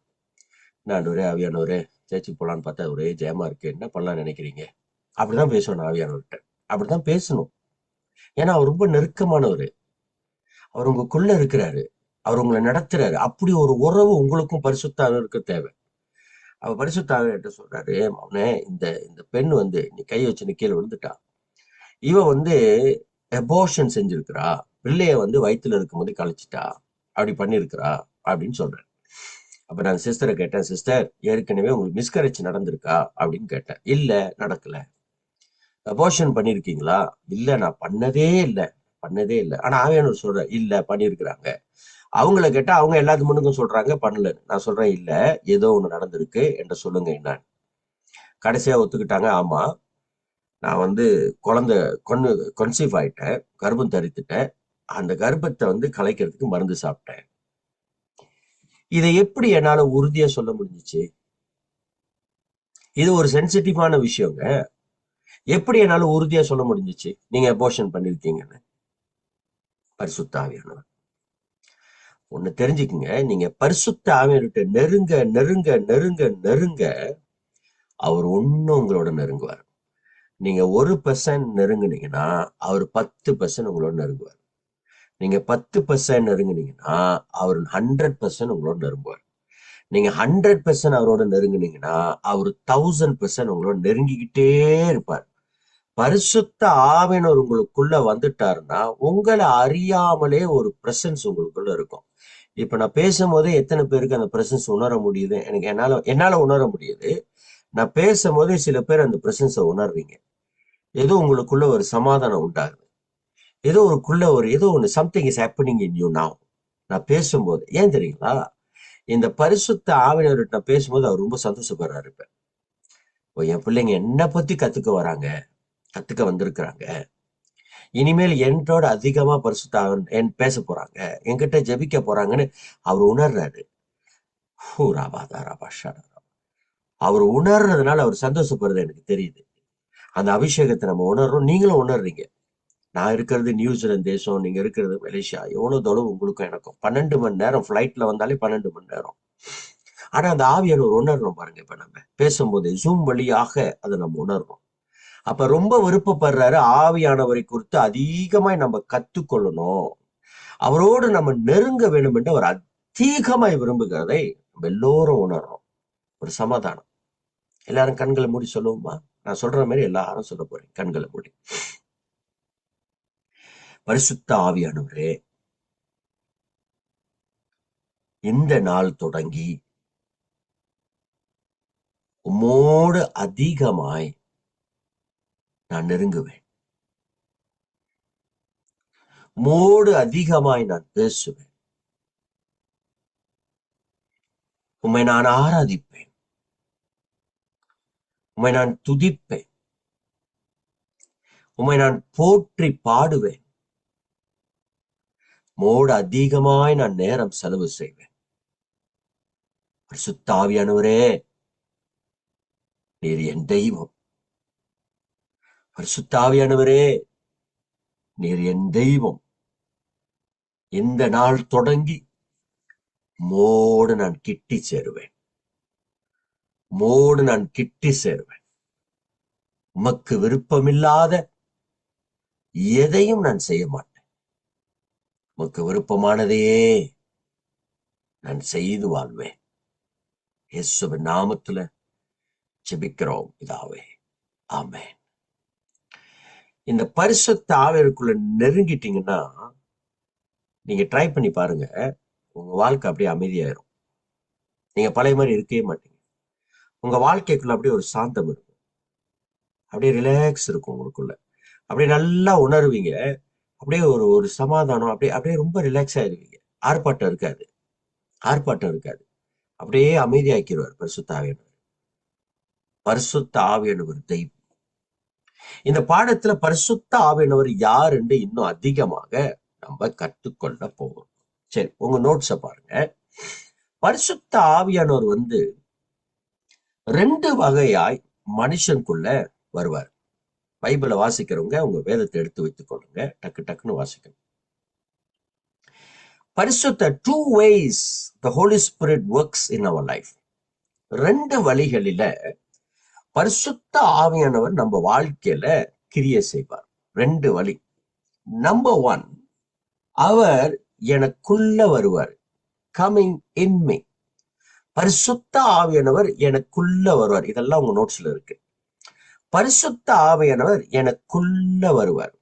நான் ஆவியானவரே சேர்ச்சுக்கு போலான்னு பார்த்தா ஒரே ஜெயமா இருக்கு, என்ன பண்ணலாம்னு நினைக்கிறீங்க? அப்படிதான் பேசுவேன் ஆவியானவர்கிட்ட. அப்படிதான் பேசணும். ஏன்னா அவர் ரொம்ப நெருக்கமானவர். அவர் உங்களுக்குள்ள இருக்கிறாரு, அவர் உங்களை நடத்துறாரு. அப்படி ஒரு உறவு உங்களுக்கும் பரிசுத்த ஆவியானவருக்கு தேவை. அவர் பரிசுத்த ஆவியானவர்கிட்ட சொல்றாரு, அவனே இந்த இந்த பெண் நீ கை வச்சு கீழே விழுந்துட்டா. இவ அபோர்ஷன் செஞ்சிருக்கிறா, பிள்ளைய வயிற்றுல இருக்கும்போது கழிச்சிட்டா, அப்படி பண்ணிருக்கிறா அப்படின்னு சொல்றேன். அப்ப நான் சிஸ்டரை கேட்டேன், சிஸ்டர் ஏற்கனவே உங்களுக்கு மிஸ்கரேஜ் நடந்திருக்கா அப்படின்னு கேட்டேன். இல்ல, நடக்கல. அபோர்ஷன் பண்ணிருக்கீங்களா? இல்ல, நான் பண்ணதே இல்லை. ஆனா ஆவியானவர் சொல்ற, இல்ல பண்ணிருக்கிறாங்க. அவங்கள கேட்டா அவங்க எல்லாத்துக்கு முன்னுக்கும் சொல்றாங்க பண்ணலன்னு. நான் சொல்றேன், இல்ல ஏதோ ஒண்ணு நடந்திருக்கு என்று சொல்லுங்க என்னன்னு. கடைசியா ஒத்துக்கிட்டாங்க. ஆமா, நான் குழந்தை கன்சீவ் ஆயிட்டேன், கர்ப்பம் தரித்துட்டேன். அந்த கர்ப்பத்தை கலைக்கிறதுக்கு மருந்து சாப்பிட்டேன். இதை எப்படி என்னால உறுதியா சொல்ல முடிஞ்சிச்சு? இது ஒரு சென்சிட்டிவான விஷயங்க. எப்படி என்னால உறுதியா சொல்ல முடிஞ்சிச்சு நீங்க அபோர்ஷன் பண்ணிருக்கீங்கன்னு? பரிசுத்த ஆவியானவர். ஒண்ணு தெரிஞ்சுக்குங்க, நீங்க பரிசுத்த ஆவியானவர்கிட்ட நெருங்க நெருங்க நெருங்க நெருங்க அவர் ஒன்னும் உங்களோட நெருங்குவார். நீங்க 1% நெருங்குனீங்கன்னா அவர் 10% உங்களோட நெருங்குவார். நீங்க 10% நெருங்குனீங்கன்னா அவர் 100% உங்களோட நெருங்குவார். நீங்க 100% அவரோட நெருங்குனீங்கன்னா அவர் 1000% உங்களோட நெருங்கிக்கிட்டே இருப்பார். பரிசுத்த ஆவியானவர் உங்களுக்குள்ள வந்துட்டாருன்னா உங்களை அறியாமலே ஒரு பிரசன்ஸ் உங்களுக்குள்ள இருக்கும். இப்ப நான் பேசும்போதே எத்தனை பேருக்கு அந்த பிரசன்ஸ் உணர முடியுது? என்னால உணர முடியுது. நான் பேசும்போதே சில பேர் அந்த பிரசன்ஸை உணர்றீங்க. ஏதோ உங்களுக்குள்ள ஒரு சமாதானம் உண்டாகுது. ஏதோ ஒன்று something is happening in you now. நான் பேசும்போது ஏன் தெரியுங்களா? இந்த பரிசுத்த ஆவியானவர்கிட்ட நான் பேசும்போது அவர் ரொம்ப சந்தோஷப்படுறாரு. இப்போ என் பிள்ளைங்க என்னை பத்தி கத்துக்க வந்திருக்கிறாங்க. இனிமேல் என்னோட அதிகமா பரிசுத்த பேச போறாங்க, என்கிட்ட ஜெபிக்க போறாங்கன்னு அவர் உணர்றாரு. அவர் உணர்றதுனால அவர் சந்தோஷப்படுறது எனக்கு தெரியுது. அந்த அபிஷேகத்தை நம்ம உணர்றோம், நீங்களும் உணர்றீங்க. நான் இருக்கிறது நியூசிலாந்து தேசம், நீங்க இருக்கிறது மலேசியா. எவ்வளவு தொலைவு உங்களுக்கும் எனக்கும்? 12 மணி நேரம் ஃபிளைட்ல வந்தாலே 12 மணி நேரம். ஆனா அந்த ஆவியானவர் உணர்றோம் பாருங்க. இப்ப நம்ம பேசும்போது ஜூம் வழியாக அதை நம்ம உணர்றோம். அப்ப ரொம்ப விருப்பப்படுறாரு, ஆவியானவரை குறித்து அதிகமாய் நம்ம கத்துக்கொள்ளணும், அவரோடு நம்ம நெருங்க வேண்டும் என்று அவர் அதிகமாய் விரும்புகிறதை நம்ம எல்லோரும் உணர்றோம். ஒரு சமாதானம். எல்லாரும் கண்களை மூடி சொல்லுவோமா? நான் சொல்ற மாதிரி எல்லாரும் சொல்ல போறேன். கண்களை மூடி. பரிசுத்த ஆவியானவரே, இந்த நாள் தொடங்கி உம்மோடு அதிகமாய் நான் நெருங்குவேன். உம்மோடு அதிகமாய் நான் பேசுவேன். உம்மை நான் ஆராதிப்பேன். உம்மை நான் துதிப்பேன். உம்மை நான் போற்றி பாடுவேன். உம்மோடு அதிகமாய் நான் நேரம் செலவு செய்வேன். பரிசுத்த ஆவியானவரே, நீர் என் தெய்வம். பரிசுத்த ஆவியானவரே, நீர் என் தெய்வம். இந்த நாள் தொடங்கி மோடு நான் கிட்டி சேருவேன். உமக்கு விருப்பமில்லாத எதையும் நான் செய்ய மாட்டேன். உமக்கு விருப்பமானதையே நான் செய்து வாழ்வேன். இயேசுவின் நாமத்துல ஜெபிக்கிறோம் பிதாவே, ஆமென். இந்த பரிசுத்த ஆவியானவருக்குள்ள நெருங்கிட்டீங்கன்னா நீங்க ட்ரை பண்ணி பாருங்க, உங்க வாழ்க்கை அப்படியே அமைதியாயிரும். நீங்க பழைய மாதிரி இருக்கவே மாட்டீங்க. உங்க வாழ்க்கைக்குள்ள அப்படியே ஒரு சாந்தம் இருக்கும், அப்படியே ரிலாக்ஸ் இருக்கும் உங்களுக்குள்ள, அப்படியே நல்லா உணர்வீங்க, அப்படியே ஒரு ஒரு சமாதானம், அப்படியே அப்படியே ரொம்ப ரிலாக்ஸ் ஆயிருவீங்க. ஆர்ப்பாட்டம் இருக்காது, ஆர்ப்பாட்டம் இருக்காது. அப்படியே அமைதியாக்கிடுவார் பரிசுத்த ஆவியானவர். பரிசுத்த ஆவியானவர் தெய்வம். இந்த பாடத்துல பரிசுத்த ஆவியானவர் யார் என்று இன்னும் அதிகமாக நம்ம கற்றுக்கொள்ள போகிறோம். சரி, உங்க நோட்ஸ பாருங்க. பரிசுத்த ஆவியானவர் 2 வகையாய் மனுஷனுக்குள்ள வருவார். பைபிளை வாசிக்கிறவங்க உங்க வேதத்தை எடுத்து வைத்துக் கொள்ளுங்க, டக்கு டக்குன்னு வாசிக்கணும். பரிசுத்த 2 ways the Holy Spirit works in our life. 2 வழிகளில பரிசுத்த ஆவியானவர் நம்ம வாழ்க்கையில கிரியை செய்வார். 2 வழி. நம்பர் 1, அவர் எனக்குள்ள வருவார். Coming in me. பரிசுத்த ஆவியானவர் எனக்குள்ள வருவார். இதெல்லாம் உங்க நோட்ஸ்ல இருக்கு. பரிசுத்த ஆவியானவர் எனக்குள்ள வருவார்.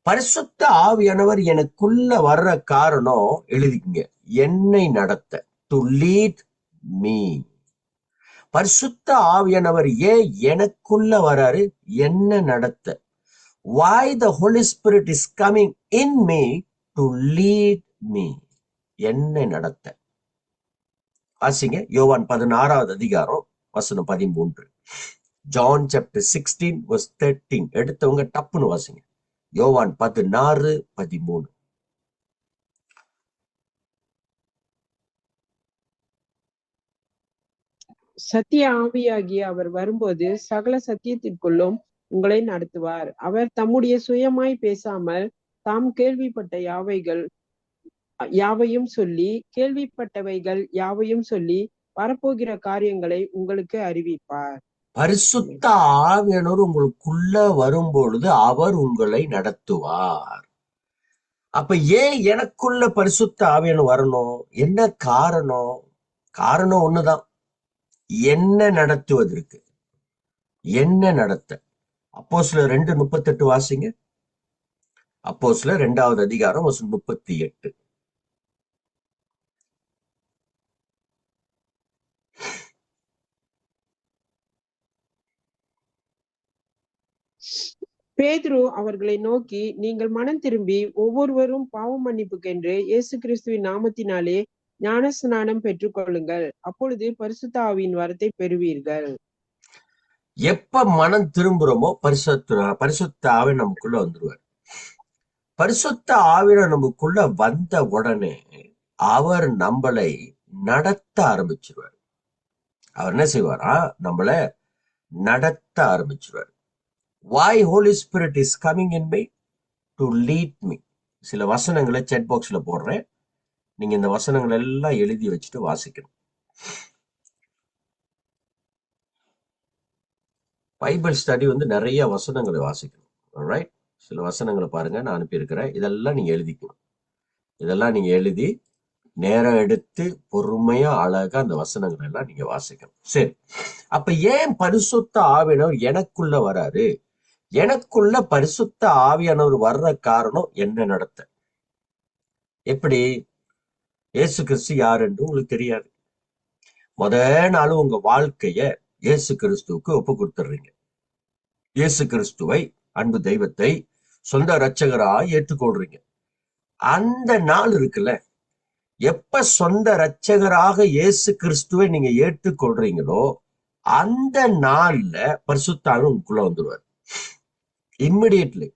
பரிசுத்த ஆவியானவர் எனக்குள்ள வர்ற காரணம் எழுதிக்கங்க, என்னை நடத்த. To lead me. பரிசுத்த ஆவியானவர் ஏன் எனக்குள்ள வராரு? என்ன நடத்த. why the Holy Spirit is coming in me to lead me. என்னை நடத்த. வாசிங்க யோவான் 16வது அதிகாரம் வசனம் 13. John chapter 16 verse 13. எடுத்தவங்க டப்புன்னு வாசிங்க. யோவான் 16:13. சத்திய ஆவியாகிய அவர் வரும்போது சகல சத்தியத்திற்குள்ளும் உங்களை நடத்துவார். அவர் தம்முடைய சுயமாய் பேசாமல் தாம் கேள்விப்பட்ட யாவையும் சொல்லி கேள்விப்பட்டவைகள் யாவையும் சொல்லி வரப்போகிற காரியங்களை உங்களுக்கு அறிவிப்பார். பரிசுத்த ஆவியானவர் உங்களுக்குள்ள வரும்பொழுது அவர் உங்களை நடத்துவார். அப்ப ஏன் எனக்குள்ள பரிசுத்த ஆவியானவர் வரணும்? என்ன காரணம்? காரணம் ஒண்ணுதான், என்ன நடத்துவதற்கு. என்ன நடத்த. அப்போஸ்தலர் 2:38 வாசிங்க. அப்போஸ்தலர் 2வது அதிகாரம் வசனம் 38. பேதுரு அவர்களை நோக்கி, நீங்கள் மனம் திரும்பி ஒவ்வொருவரும் பாவ மன்னிப்புக்கென்று இயேசு கிறிஸ்துவின் நாமத்தினாலே ஞானஸ்நானம் பெற்றுக்கொள்ளுங்கள், அப்பொழுது பரிசுத்த ஆவியின் வரத்தை பெறுவீர்கள். எப்ப மனம் திரும்புறோமோ பரிசுத்த ஆவி நமக்குள்ள வந்துருவார். பரிசுத்த ஆவியினர் நமக்குள்ள வந்த உடனே அவர் நம்மளை நடத்த ஆரம்பிச்சிருவார். அவர் என்ன செய்வாரா? நம்மள நடத்த ஆரம்பிச்சிருவார். Why Holy Spirit is coming in me? To lead me. சில வசனங்களை செட் பாக்ஸ்ல போடுறேன், நீங்க இந்த வசனங்கள் எல்லாம் எழுதி வச்சுட்டு வாசிக்கணும். பைபிள் ஸ்டடி நிறைய வசனங்களை வாசிக்கணும். ரைட், சில வசனங்களை பாருங்க, நான் அனுப்பியிருக்கிறேன். இதெல்லாம் நீங்க எழுதிக்கணும். இதெல்லாம் நீங்க எழுதி நேரம் எடுத்து பொறுமையா அழகா அந்த வசனங்கள் எல்லாம் நீங்க வாசிக்கணும். சரி, அப்ப ஏன் பரிசுத்த ஆவியானவர் எனக்குள்ள வராரு? எனக்குள்ள பரிசுத்த ஆவியானவர் வர்ற காரணம் என்ன நடத்த. எப்படி? இயேசு கிறிஸ்து யார் என்று உங்களுக்கு தெரியாது. நாள் உங்க வாழ்க்கைய இயேசு கிறிஸ்துவுக்கு ஒப்பு கொடுத்துடுறீங்க. இயேசு கிறிஸ்துவை, அன்பு தெய்வத்தை சொந்த இரட்சகரா ஏற்றுக்கொள்றீங்க. அந்த நாள் இருக்குல்ல, எப்ப சொந்த இரட்சகராக இயேசு கிறிஸ்துவை நீங்க ஏற்றுக்கொள்றீங்களோ அந்த நாள்ல பரிசுத்த ஆவி உங்களுக்குள்ள வந்துருவார். இம்மிடியட்லி.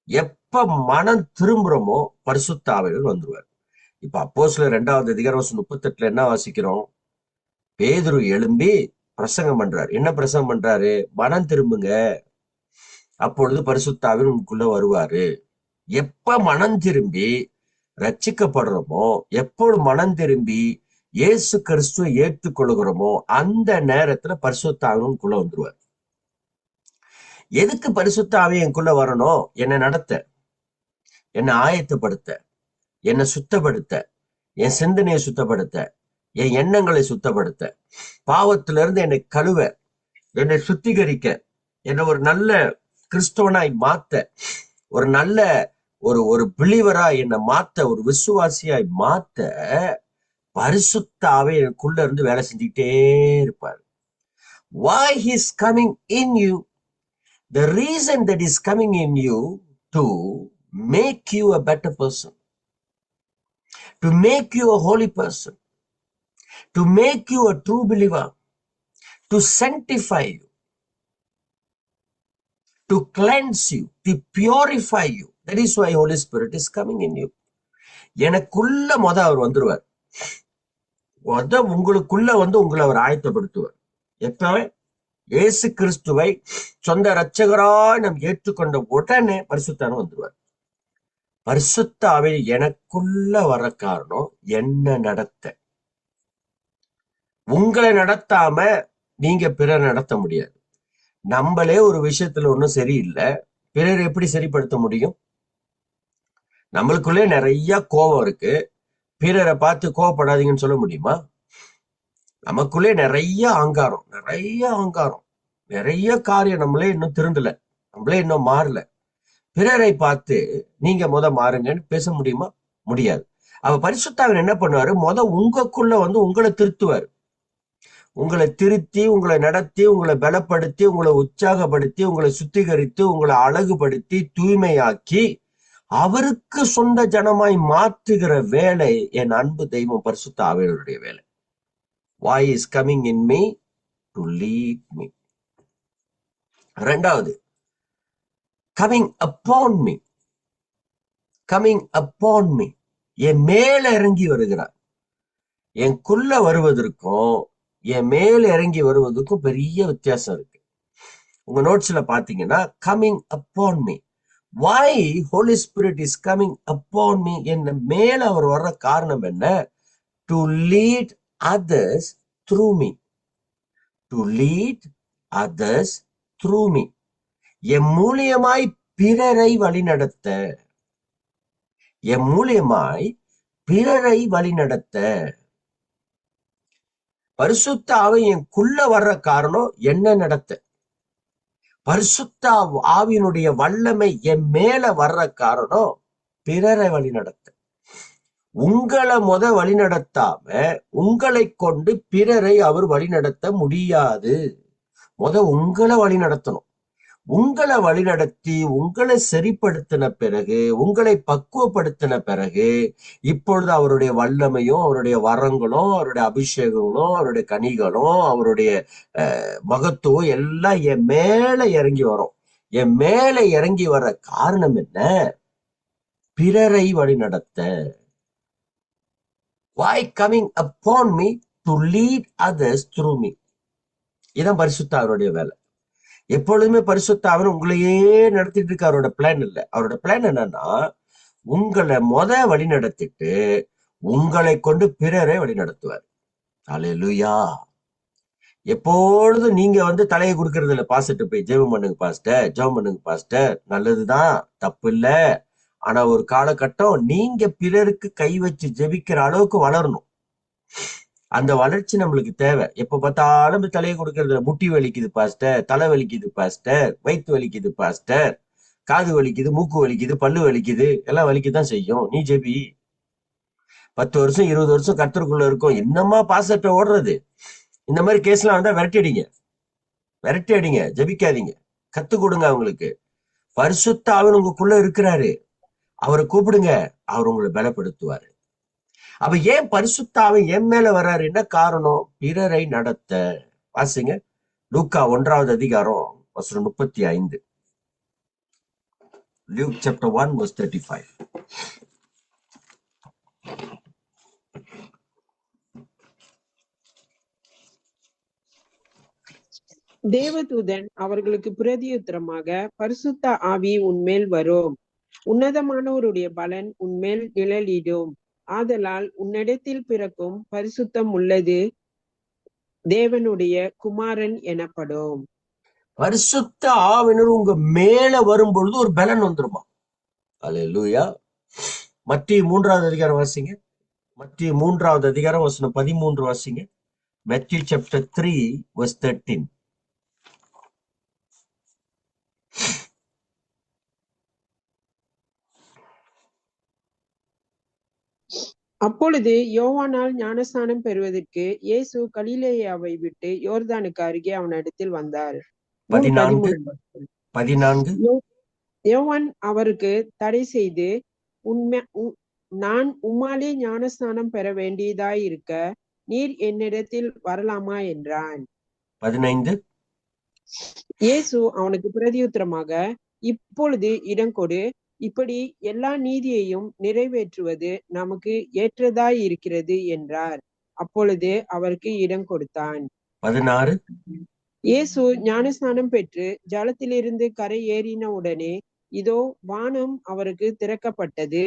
எப்ப மனம் திரும்புறோமோ பரிசுத்த ஆவியானவர் வந்துருவார். இப்ப அப்போஸ்தலர் 2வது அதிகாரம் 38 என்ன வாசிக்கிறோம்? பேதுரு எழும்பி பிரசங்கம் பண்றாரு. என்ன பிரசங்கம் பண்றாரு? மனம் திரும்புங்க, அப்பொழுது பரிசுத்த ஆவியானவர் உங்களுக்குள்ள வருவாரு. எப்ப மனம் திரும்பி ரட்சிக்கப்படுறோமோ, எப்பொழுது மனம் திரும்பி இயேசு கிறிஸ்துவை ஏற்றுக்கொள்கிறோமோ அந்த நேரத்துல பரிசுத்த ஆவியானவர் உங்களுக்குள்ள வந்துருவார். எதுக்கு பரிசுத்த ஆவி எனக்குள்ள வரணும்? என்னை நடத்த, என்னை ஆயத்தப்படுத்த, என்னை சுத்தப்படுத்த, என் சிந்தனையை சுத்தப்படுத்த, என் எண்ணங்களை சுத்தப்படுத்த, பாவத்திலிருந்து என்னை கழுவ, என்னை சுத்திகரிக்க, என்னை ஒரு நல்ல கிறிஸ்தவனாய் மாத்த, ஒரு நல்ல ஒரு பிலீவரா என்னை மாத்த, ஒரு விசுவாசியாய் மாத்த பரிசுத்த ஆவி எனக்குள்ள இருந்து வேலை செஞ்சுக்கிட்டே இருப்பார். Why he's coming in you? The reason that is coming in you to make you a better person, to make you a holy person, to make you a true believer, to sanctify you, to cleanse you, to purify you. That is why Holy Spirit is coming in you. எனக்குள்ள அவர் வந்துருவார். உங்களுக்குள்ள உங்களை அவர் ஆயத்தப்படுத்துவார். எப்ப இயேசு கிறிஸ்துவை சொந்த இரட்சகராய் நாம் ஏற்றுக்கொண்ட உடனே பரிசுத்தான வந்துருவார். பரிசுத்த ஆவி எனக்குள்ள வர காரணம் என்ன நடத்த. உங்களை நடத்தாம நீங்க பிறர் நடத்த முடியாது. நம்மளே ஒரு விஷயத்துல ஒன்றும் சரியில்லை, பிறர் எப்படி சரிப்படுத்த முடியும்? நம்மளுக்குள்ளே நிறைய கோபம் இருக்கு, பிறரை பார்த்து கோவப்படாதீங்கன்னு சொல்ல முடியுமா? நமக்குள்ளே நிறைய அகங்காரம், நிறைய காரியம் நம்மளே இன்னும் திருந்தல, நம்மளே இன்னும் மாறல. பிறரை பார்த்து நீங்க மாறுங்கன்னு பேச முடியுமா? முடியாது. அவ பரிசுத்தாவின் என்ன பண்ணுவாரு? உங்களுக்குள்ள உங்களை திருத்துவார். உங்களை திருத்தி, உங்களை நடத்தி, உங்களை பலப்படுத்தி, உங்களை உற்சாகப்படுத்தி, உங்களை சுத்திகரித்து, உங்களை அழகுபடுத்தி, தூய்மையாக்கி அவருக்கு சொந்த ஜனமாய் மாற்றுகிற வேலை என் அன்பு தெய்வம் பரிசுத்த ஆவியானவருடைய வேலை. Why is coming in me? To lead me. இரண்டாவது, coming upon me. coming upon me. என் மேல இறங்கி வருகிறார். எனக்குள்ள வருவதற்கும் என் மேல இறங்கி வருவதற்கும் பெரிய வித்தியாசம் இருக்கு. உங்க நோட்ஸ்ல பாத்தீங்கன்னா coming upon me. Why Holy Spirit is coming upon me? என்ன மேல அவர் வர்ற காரணம் என்ன? To lead others through me. To lead others through me. என் மூலியமாய் பிறரை வழிநடத்த. என் மூலியமாய் பிறரை வழிநடத்த. பரிசுத்த ஆவி எனக்குள்ள வர்ற காரணம் என்ன நடத்த. பரிசுத்த ஆவியினுடைய வல்லமை என் மேல வர்ற காரணம் பிறரை வழிநடத்த. உங்களை வழிநடத்தாம உங்களை கொண்டு பிறரை அவர் வழிநடத்த முடியாது. உங்களை வழிநடத்தணும். உங்களை வழிநடத்தி உங்களை சரிப்படுத்தின பிறகு, உங்களை பக்குவப்படுத்தின பிறகு, இப்பொழுது அவருடைய வல்லமையும் அவருடைய வரங்களும் அவருடைய அபிஷேகங்களும் அவருடைய கனிகளும் அவருடைய மகத்துவம் எல்லாம் என் மேல இறங்கி வரும். என் மேல இறங்கி வர காரணம் என்ன? பிறரை வழிநடத்த. Why coming upon me? To lead others through me. இதான் பரிசுத்த அவருடைய வேலை. எப்பொழுதுமே பரிசுத்த அவர் உங்களையே நடத்திட்டு இருக்க அவரோட பிளான் இல்லை. அவரோட பிளான் என்னன்னா, உங்களை வழி நடத்திட்டு உங்களை கொண்டு பிறரை வழி நடத்துவார். அல்லேலூயா. எப்பொழுதும் நீங்க தலையை கொடுக்கறது இல்லை. பாஸ்டர் போய் ஜெபம் பண்ணுங்க பாஸ்டர், ஜெபம் பண்ணுங்க பாஸ்டர், நல்லதுதான், தப்பு இல்ல. ஆனா ஒரு காலகட்டம் நீங்க பிறருக்கு கை வச்சு ஜெபிக்கிற அளவுக்கு வளரணும். அந்த வளர்ச்சி நம்மளுக்கு தேவை. எப்ப பார்த்தாலும் தலையை கொடுக்கறதுல முட்டி வலிக்குது பாஸ்டர், தலை வலிக்குது பாஸ்டர், வயிற்று வலிக்குது பாஸ்டர், காது வலிக்குது, மூக்கு வலிக்குது, பல்லு வலிக்குது, எல்லாம் வலிக்குதான் செய்யும். நீ ஜெபி. 10 வருஷம் 20 வருஷம் கர்த்தருக்குள்ள இருக்கும். என்னமா பாஸ்டர்ட்ட ஓடுறது? இந்த மாதிரி கேஸ்லாம் வந்தா விரட்டி அடிங்க, ஜெபிக்காதீங்க, கத்து கொடுங்க அவங்களுக்கு. பரிசுத்த ஆவியானவர் உங்களுக்குள்ள இருக்கிறாரு. அவரை கூப்பிடுங்க, அவர் உங்களை பலப்படுத்துவாரு. அப்ப ஏன் பரிசுத்த ஆவியானவர் என் மேல வர்றாரு? என்ன காரணம்? பிறரை நடத்த. வாசிங்க லூக்கா 1வது அதிகாரம் வசனம் 35. Luke chapter 1 verse 35. தேவதூதன் அவர்களுக்கு பிரதியுத்தரமாக, பரிசுத்த ஆவி உன்மேல் வரும், உன்னதமானவருடைய பலன் உன்மேல் நிழலிடும், ஆதலால் உன்னிடத்தில் பிறக்கும் பரிசுத்தம் உள்ளது தேவனுடைய குமாரன் எனப்படும். பரிசுத்த ஆவியானவர் உங்க மேல வரும் பொழுது ஒரு பலன் வந்துருமா? அல்லேலூயா. மத்திய 3வது அதிகாரம் வாசிங்க. மத்திய 3வது அதிகாரம் வசனம் 13 வாசிங்க. Matthew chapter 3 verse 13. அப்பொழுது யோவானால் ஞானஸ்நானம் பெறுவதற்கு இயேசு கலிலேயாவை விட்டு யோர்தானுக்கு அருகே அவனிடத்தில் வந்தார். 14 யோவான் அவருக்கு தடை செய்து, நான் உம்மாலே ஞானஸ்நானம் பெற வேண்டியதாயிருக்க நீர் என்னிடத்தில் வரலாமா என்றான். 15 இயேசு அவனுக்கு பிரதியுத்தரமாக, இப்பொழுது இடங்கொடு, இப்படி எல்லா நீதியையும் நிறைவேற்றுவது நமக்கு ஏற்றதாய் இருக்கிறது என்றார். அப்பொழுது அவருக்கு இடம் கொடுத்தான். 16 இயேசு ஞானஸ்நானம் பெற்று ஜலத்திலிருந்து கரை ஏறின உடனே இதோ வானம் அவருக்கு திறக்கப்பட்டது.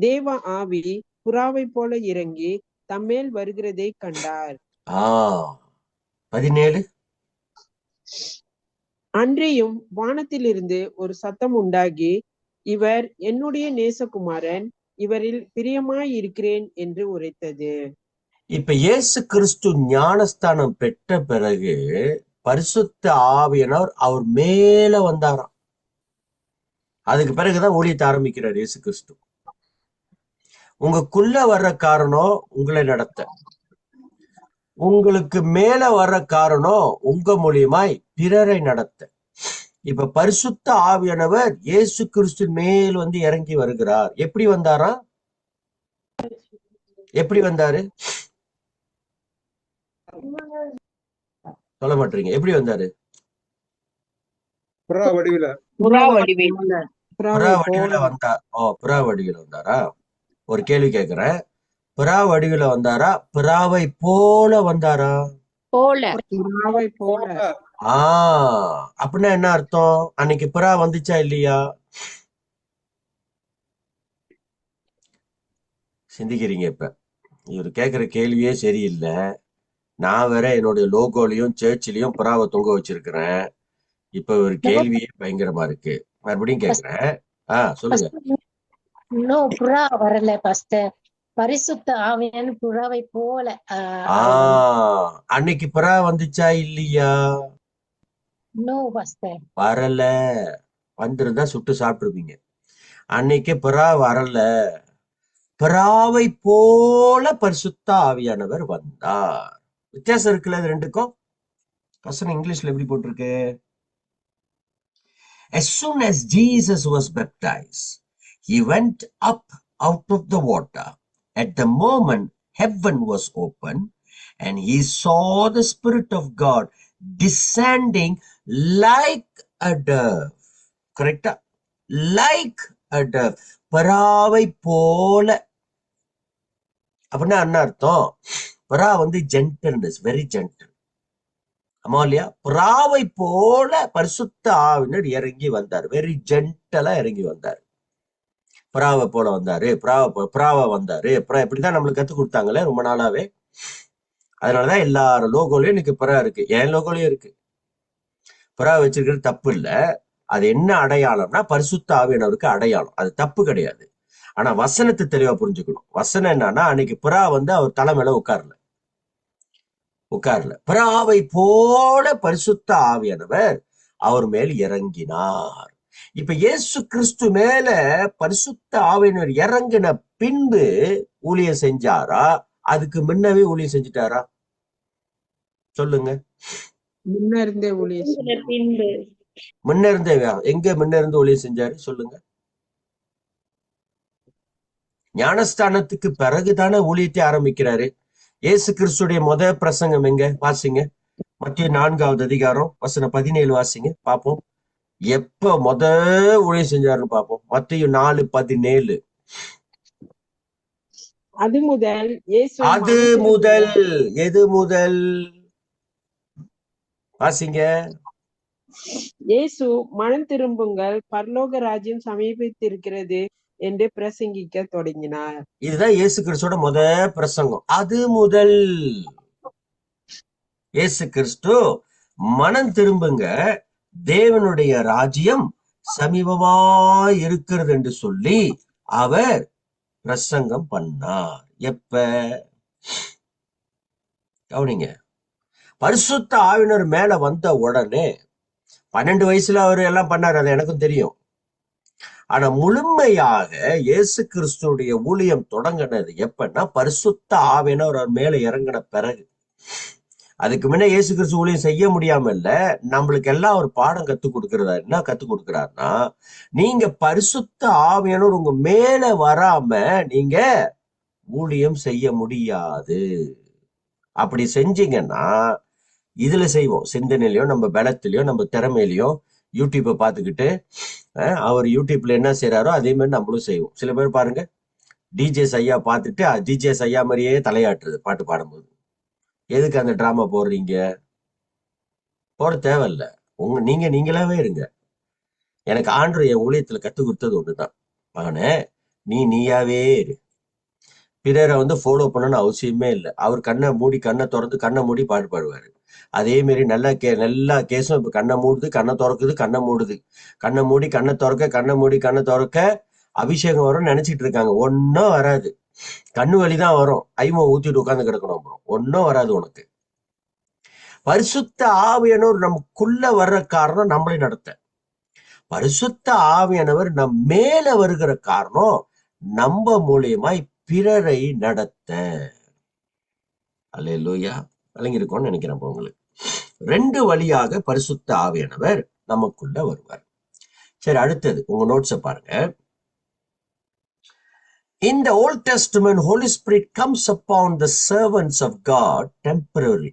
தேவ ஆவி புறாவை போல இறங்கி தம்மேல் வருகிறதை கண்டார். 17 அன்றியும் வானத்திலிருந்து ஒரு சத்தம் உண்டாகி, இவர் என்னுடைய நேசகுமாரன், இவரில் பிரியமாய் இருக்கிறேன் என்று உரைத்தது. இப்ப இயேசு கிறிஸ்து ஞானஸ்தானம் பெற்ற பிறகு பரிசுத்த ஆவியானவர் அவர் மேல வந்தாராம். அதுக்கு பிறகுதான் ஊழியத்தை ஆரம்பிக்கிறார் இயேசு கிறிஸ்து. உங்களுக்குள்ள வர்ற காரணம் உங்களை நடத்த, உங்களுக்கு மேல வர்ற காரணம் உங்க மூலியமாய் பிறரை நடத்த. இப்ப பரிசுத்த ஆவியானவர் இயேசு கிறிஸ்து மேல் வந்து இறங்கி வருகிறார். எப்படி வந்தாரா? எப்படி வந்தாரு? சொல்ல மாட்டீங்க. எப்படி வந்தாரு? புறா வடிவில புறா வடிவில வந்தார். புறா வடிவில வந்தாரா? ஒரு கேள்வி கேக்குறேன். புறா வடிவில வந்தாரா? புறாவை போல வந்தாரா? அப்படின்னா என்ன அர்த்தம்? அன்னைக்கு புறா வந்துச்சா இல்லையா? சிந்திக்கிறீங்க? இப்ப இவர் கேக்குற கேள்வியே சரியில்லை. நான் வேற என்னுடைய லோகோலையும் சர்ச்சிலையும் புறாவை தொங்க வச்சிருக்கிறேன். இப்ப ஒரு கேள்வியே பயங்கரமா இருக்கு. மறுபடியும் கேக்குறேன். சொல்லுங்க. புறா வரல பாஸ்டர், பரிசுத்த ஆவியான புறாவை போல. அன்னைக்கு புறா வந்துச்சா இல்லையா? வரல. வந்திருந்தா சுட்டு சாப்பிட்டுருப்பீங்க. அன்னைக்கு புறா வரல. புறாவை போல பரிசுத்த ஆவியானவர் வந்தார். வித்தியாசம் இருக்குல்ல இது ரெண்டுக்கும்? வசனம் இங்கிலீஷ்ல எப்படி போட்டிருக்கு? As soon as Jesus was baptized, he went up out of the water. At the moment, heaven was open, and he saw the Spirit of God descending like a dove. Correct? Like a dove. பராவை போல. அப்படின்னா என்ன அர்த்தம்? புறா வந்து gentleness, very gentle. ஆமா இல்லையா? புறாவை போல பரிசுத்த ஆவினர் இறங்கி வந்தார். வெரி ஜென்டலா இறங்கி வந்தார். புறாவை போல வந்தாரு, புறாவை வந்தாரு. புறா இப்படிதான் நம்மளுக்கு கத்து கொடுத்தாங்களே ரொம்ப நாளாவே. அதனாலதான் எல்லாரும் லோகோலயும் இன்னைக்கு புறா இருக்கு. என் லோகோலயும் இருக்கு. புறா வச்சிருக்கிறது தப்பு இல்ல. அது என்ன அடையாளம்னா பரிசுத்த ஆவியானவருக்கு அடையாளம். அது தப்பு கிடையாது. ஆனா வசனத்தை தெளிவா புரிஞ்சுக்கணும். வசனம் என்னன்னா, அன்னைக்கு புறா வந்து அவர் தலைமையில உட்காரல. புறாவை போல பரிசுத்த ஆவியானவர் அவர் மேல் இறங்கினார். இப்ப இயேசு கிறிஸ்து மேல பரிசுத்த ஆவியானவர் இறங்கின பின்பு ஊழியம் செஞ்சாரா? அதுக்கு முன்னவே ஊழியம் செஞ்சுட்டாரா? சொல்லுங்க. முன்ன இருந்தே ஊழியம். முன்ன இருந்தே எங்க முன்ன இருந்து ஊழியம் செஞ்சாரு? சொல்லுங்க. ஞானஸ்தானத்துக்கு பிறகுதானே ஊழியத்தை ஆரம்பிக்கிறாரு. இயேசு கிறிஸ்துடைய முதல் பிரசங்கம் எங்க? வாசிங்க. மத்திய 4வது அதிகாரம் வசனம் 17 வாசிங்க பாப்போம். எப்ப ஊழியம் செஞ்சாருன்னு பாப்போம். மத்திய 4:17. அது முதல் எது முதல்? வாசிங்க. இயேசு மனம் திரும்புங்கள், பரலோக ராஜ்யம் சமீபித்திருக்கிறது என்று பிரசங்கிக்க தொடங்கினார். இதுதான் இயேசு கிறிஸ்துவோட முதல் பிரசங்கம். அது முதல் இயேசு கிறிஸ்து மனம் திரும்புங்க, தேவனுடைய ராஜ்யம் சமீபமாய் இருக்கிறது என்று சொல்லி அவர் பிரசங்கம் பண்ணார். எப்ப? கவனிங்க. பரிசுத்த ஆவினர் மேல வந்த உடனே 12 வயசுல அவர் எல்லாம் பண்ணாரு. அது எனக்கும் தெரியும். ஆனா முழுமையாக இயேசு கிறிஸ்துடைய ஊழியம் தொடங்கினது எப்பன்னா பரிசுத்த ஆவியானவர் அவர் மேல இறங்கின பிறகு. அதுக்கு முன்ன இயேசு கிறிஸ்து ஊழியம் செய்ய முடியாம இல்ல, நம்மளுக்கு எல்லாம் ஒரு பாடம் கத்துக் கொடுக்கிறாரு. என்ன கத்துக் கொடுக்கிறாருன்னா, நீங்க பரிசுத்த ஆவியானவர் உங்க மேல வராம நீங்க ஊழியம் செய்ய முடியாது. அப்படி செஞ்சீங்கன்னா இதுல செய்வோம், சிந்தனையிலயோ நம்ம பலத்திலயோ நம்ம திறமையிலயோ யூடியூப்பை பார்த்துக்கிட்டு அவர் யூடியூப்ல என்ன செய்யறாரோ அதே மாதிரி நம்மளும் செய்வோம். சில பேர் பாருங்க, டிஜேஸ் ஐயா பார்த்துட்டு டிஜேஸ் ஐயா மாதிரியே தலையாட்டுறது பாட்டு பாடும்போது. எதுக்கு அந்த டிராமா போடுறீங்க? போட தேவையில்ல. நீங்களாவே இருங்க. எனக்கு ஆண்டு என் ஊழியத்துல கத்துக் கொடுத்தது ஒண்ணுதான், மகனே நீயாவே இரு. பிறரை ஃபாலோ பண்ணணும்னு அவசியமே இல்லை. அவர் கண்ணை மூடி கண்ணை திறந்து கண்ணை மூடி பாட்டு பாடுவாரு. அதே மாதிரி எல்லா கேஸும் இப்ப கண்ணை மூடுது, கண்ணை திறக்குது, கண்ணை மூடுது, கண்ணை மூடி கண்ணை திறக்க, கண்ணை மூடி கண்ணை திறக்க அபிஷேகம் வரும்னு நினைச்சிட்டு இருக்காங்க. ஒன்னும் வராது. கண்ணு வலிதான் வரும். ஐமோ ஊத்திட்டு உட்காந்து கிடக்கணும். அப்புறம் ஒன்னும் வராது உனக்கு. பரிசுத்த ஆவியானவர் நமக்குள்ள வர்ற காரணம் நம்மளை நடத்த. பரிசுத்த ஆவியானவர் நம் மேல வருகிற காரணம் நம்ம மூலியமாய் பிறரை நடத்த. அல்லேலூயா. விளங்கிருக்கும்னு நினைக்கிறேன். உங்களுக்கு 2 வழியாக பரிசுத்த ஆவியானவர் நமக்குள்ள வருவார். சரி, அடுத்தது உங்க நோட்ஸை பாருங்க. In the Old Testament, Holy Spirit comes upon the servants of God temporarily.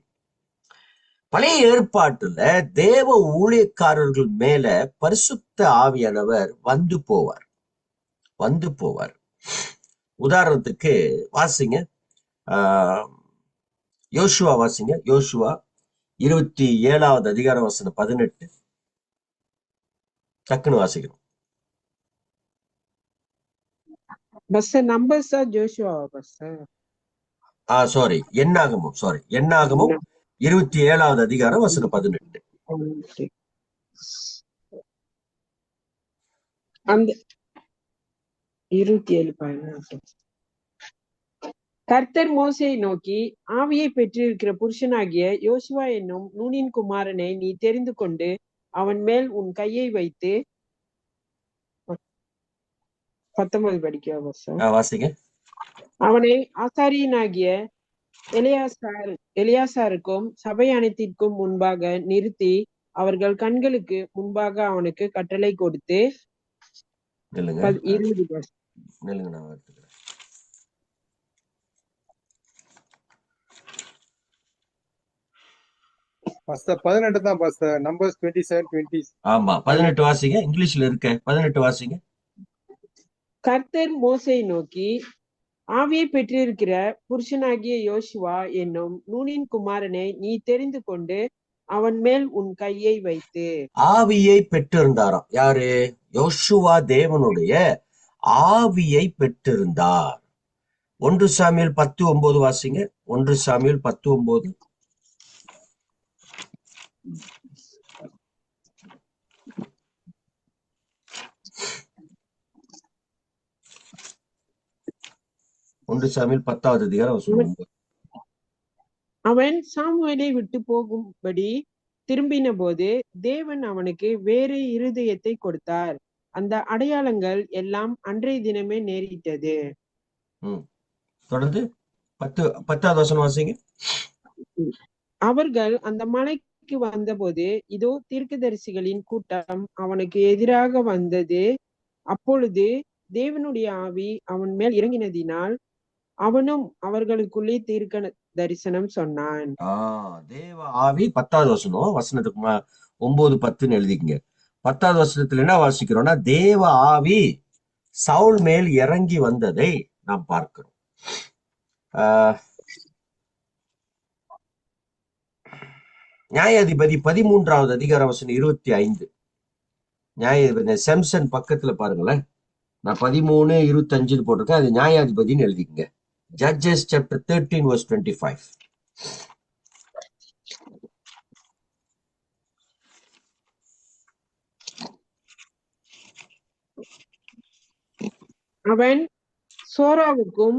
பழைய ஏற்பாட்டுல தேவ ஊழியக்காரர்கள் மேல பரிசுத்த ஆவியானவர் வந்து போவார். உதாரணத்துக்கு வாசிங்க, யோசுவா வாசிங்க. யோசுவா 27வது அதிகாரம் வசனம் 18. டக்குன்னு வாசிக்கணும். சாரி, என்னாகமும் 27வது அதிகாரம் வசனம் 18. அந்த 27. கர்த்தர் மோசேயை நோக்கி, ஆவியை பெற்றிருக்கிற புருஷனாகிய யோசுவா என்னும் நூனின் குமாரனை நீ தெரிந்து கொண்டு அவன் மேல் உன் கையை வைத்து 19 படிக்க அவனை ஆசாரியனாகிய எலியாசாருக்கும் சபை அனைத்திற்கும் முன்பாக நிறுத்தி அவர்கள் கண்களுக்கு முன்பாக அவனுக்கு கட்டளை கொடுத்து 20 18 தான் பாஸ்டர். நம்பர்ஸ் 27, 20. ஆமா, 18 வாசிங்க. இங்கிலீஷ்ல இருக்க 18 வாசிங்க. கர்த்தர் மோசேயை நோக்கி, ஆவியை பெற்றிருக்கிற புருஷனாகிய யோசுவா என்னும் நூனின் குமாரனை நீ தெரிந்து கொண்டு அவன் மேல் உன் கையை வைத்து. ஆவியை பெற்றிருந்தாராம். யாரு? யோசுவா தேவனுடைய ஆவியை பெற்றிருந்தார். 1 சாமுவேல் 10:9 வாசிங்க. 1 சாமுவேல் 10:9. சாமுவேல் 10வது அதிகாரம் வசனம் 9. அவன் சாமுவேலை விட்டு போகும்படி திரும்பின போது தேவன் அவனுக்கு வேறு இருதயத்தை கொடுத்தார். அந்த அடையாளங்கள் எல்லாம் அன்றைய தினமே நேரிட்டது. தொடர்ந்து 10வது வசனம் வாசிங்க. அவர்கள் அந்த மலைக்கு வந்தபோது இதோ தீர்க்கதரிசிகளின் கூட்டம் அவனுக்கு எதிராக வந்தது. அப்பொழுது தேவனுடைய ஆவி அவன் மேல் இறங்கினதினால் அவனும் அவர்களுக்குள்ளே தீர்க்க தரிசனம் சொன்னான். தேவ ஆவி 10வது வசனத்துக்கு 9, 10 எழுதிக்கங்க. 10வது வசனத்துல என்ன வாசிக்கிறோம்னா, தேவ ஆவி சவுல் மேல் இறங்கி வந்ததை நாம் பார்க்கிறோம். நியாயாதிபதி 13வது அதிகாரம் வசனம் 25. நியாயாதிபதி செம்சன் பக்கத்துல பாருங்களேன். நான் 13:25 போட்டிருக்கேன். அது நியாயாதிபதினு எழுதிக்கங்க. Judges chapter 13 verse 25. அவன் சோராவுக்கும்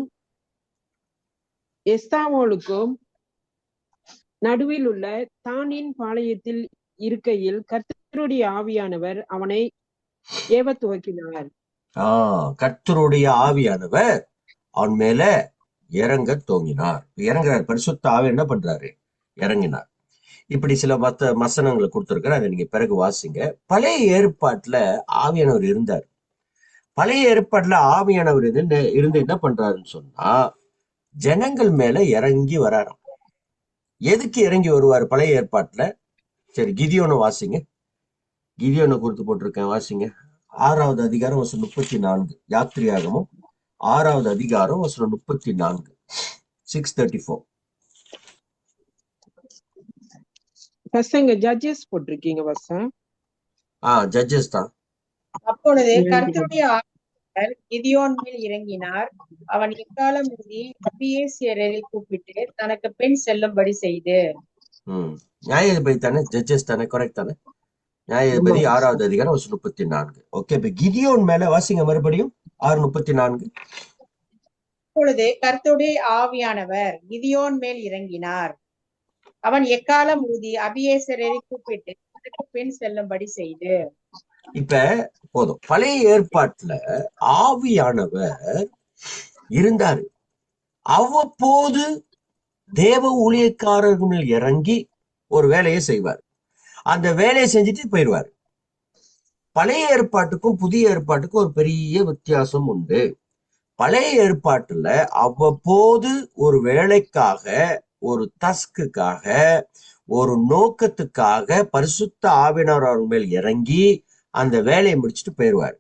எஸ்தாமோலுக்கும் நடுவில் உள்ள தானின் பாளையத்தில் இருக்கையில் கர்த்தருடைய ஆவியானவர் அவனை ஏவ துவக்கினார். கர்த்தருடைய ஆவியானவர் அவன் மேல இறங்க தோங்கினார். இறங்குறார். பரிசுத்த ஆவி என்ன பண்றாரு? இறங்கினார். இப்படி சில வசனங்களை கொடுத்திருக்கிற, அதை நீங்க பிறகு வாசிங்க. பழைய ஏற்பாட்டுல ஆவியானவர் இருந்தார். பழைய ஏற்பாட்டுல ஆவியானவர் இருந்து என்ன பண்றாருன்னு சொன்னா, ஜனங்கள் மேல இறங்கி வராராம். எதுக்கு இறங்கி வருவார் பழைய ஏற்பாட்டுல? சரி, கிதியோனை வாசிங்க. கிதியோனை கொடுத்து போட்டிருக்கேன், வாசிங்க. 6வது அதிகாரம் வசனம் 34. யாத்திரையாகமும் 6வது அதிகாரம் வசனம் 34. 6:34. பசங்க ஜட்ஜஸ் போட்டிருக்கீங்க பசங்க. ஜட்ஜஸ் தான். அப்பொழுது கர்த்தருடைய ஆவியானவர் கிதியோன் மேல் இறங்கினார். அவன் எக்காலம் ஊதி அபியேசியரை கூப்பிட்டு தனக்கு பின் செல்லும்படி செய்து. நியாயாதிபதி தானே? ஜட்ஜஸ் தானே? கரெக்ட் தானே? நியாயாதிபதி 6வது அதிகாரம் வசனம் 34. ஓகே, இப்ப கிதியோன் மேல வாசிங்க மறுபடியும் 6:34. அப்பொழுது கர்த்தருடைய ஆவியானவர் கிதியோன் மேல் இறங்கினார். அவன் எக்காலம் ஊதி அபியேசரை கூப்பிட்டு தனக்கு பின் செல்லும்படி செய்து. இப்ப போதும். பழைய ஏற்பாட்டுல ஆவியானவர் இருந்தாரு. அவ்வப்போது தேவ ஊழியக்காரர்கள் மேல் இறங்கி ஒரு வேலையை செய்வார். அந்த வேலையை செஞ்சுட்டு போயிடுவார். பழைய ஏற்பாட்டுக்கும் புதிய ஏற்பாட்டுக்கும் ஒரு பெரிய வித்தியாசம் உண்டு. பழைய ஏற்பாட்டுல அவ்வப்போது ஒரு வேலைக்காக, ஒரு டஸ்க்குக்காக, ஒரு நோக்கத்துக்காக பரிசுத்த ஆவியானவர் அவர் மேல் இறங்கி அந்த வேலையை முடிச்சுட்டு போயிடுவார்.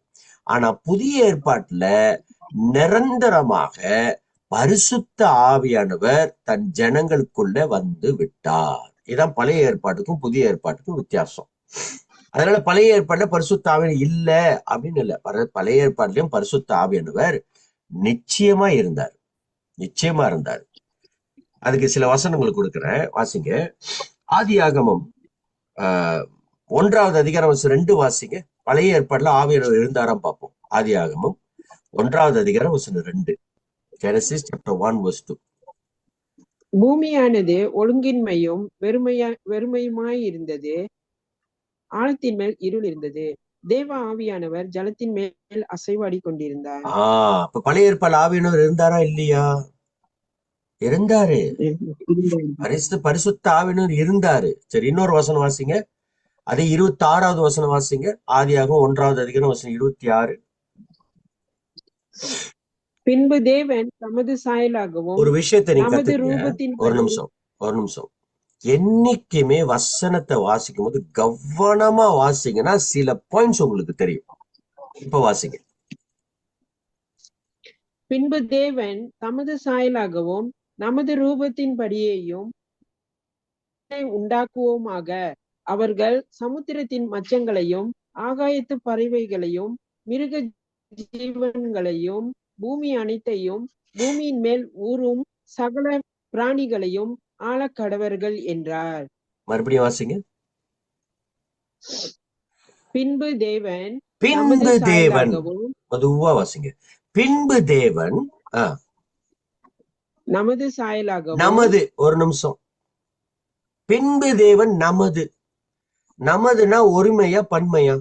ஆனா புதிய ஏற்பாட்டுல நிரந்தரமாக பரிசுத்த ஆவியானவர் தன் ஜனங்களுக்குள்ள வந்து விட்டார். இதான் பழைய ஏற்பாட்டுக்கும் புதிய ஏற்பாட்டுக்கும் வித்தியாசம். அதனால பழைய ஏற்பாடுல பரிசுத்த ஆவியானவர் இல்ல அப்படின்னு இல்லை. பழைய ஏற்பாட்டிலையும் பரிசுத்த ஆவியானவர் நிச்சயமா இருந்தார். நிச்சயமா இருந்தார். அதுக்கு சில வசனங்கள் கொடுக்குறேன், வாசிங்க. ஆதியாகமம் 1வது அதிகாரம் 2 வாசிங்க. பழைய ஏற்பாடுல ஆவியானவர் இருந்தாராம் பார்ப்போம். ஆதியாகமம் 1வது அதிகாரம் 2. Genesis chapter 1 verse 2. பூமியானது ஒழுங்கின்மையும் வெறுமையுமாய் இருந்தது. ஆழத்தின் மேல் இருள் இருந்தது. தேவ ஆவியானவர் ஜலத்தின் மேல் அசைவாடி கொண்டிருந்தார். இப்ப பழைய ஏற்பாடு ஆவியானவர் இருந்தாரா இல்லையா? இருந்தாரு. பரிசுத்த ஆவியானவர் இருந்தாரு. சரி, இன்னொரு வசனம் வாசிங்க. அதே 26வது வசனம் வாசிங்க. ஆதியாகமம் 1வது அதிகாரம் வசனம் 26. பின்பு தேவன் தமது சாயலாகவும் ஒரு விஷயத்தை நீங்க கத்துக்கங்க. ஒரு நிமிஷம். என்னைக்குமே வசனத்தை வாசிக்கும் போது கவனமா வாசிங்கன்னா சில பாயிண்ட்ஸ் உங்களுக்கு தெரியும். இப்ப வாசிங்க. பின்பு தேவன் தமது சாயலாகவும் நமது ரூபத்தின் படியேயும் உண்டாக்குவோமாக. அவர்கள் சமுத்திரத்தின் மச்சங்களையும் ஆகாயத்து பறவைகளையும் மிருக ஜீவன்களையும் பூமி அனைத்தையும் பூமியின் மேல் ஊறும் சகல பிராணிகளையும் ஆளக்கடவர்கள் என்றார். மறுபடியும் வாசிங்க. பின்பு தேவன் பொதுவா வாசிங்க. பின்பு தேவன் நமது சாயலாகவும். நமது, ஒரு நிமிஷம். பின்பு தேவன் நமது. நமதுனா ஒருமையா பன்மையா?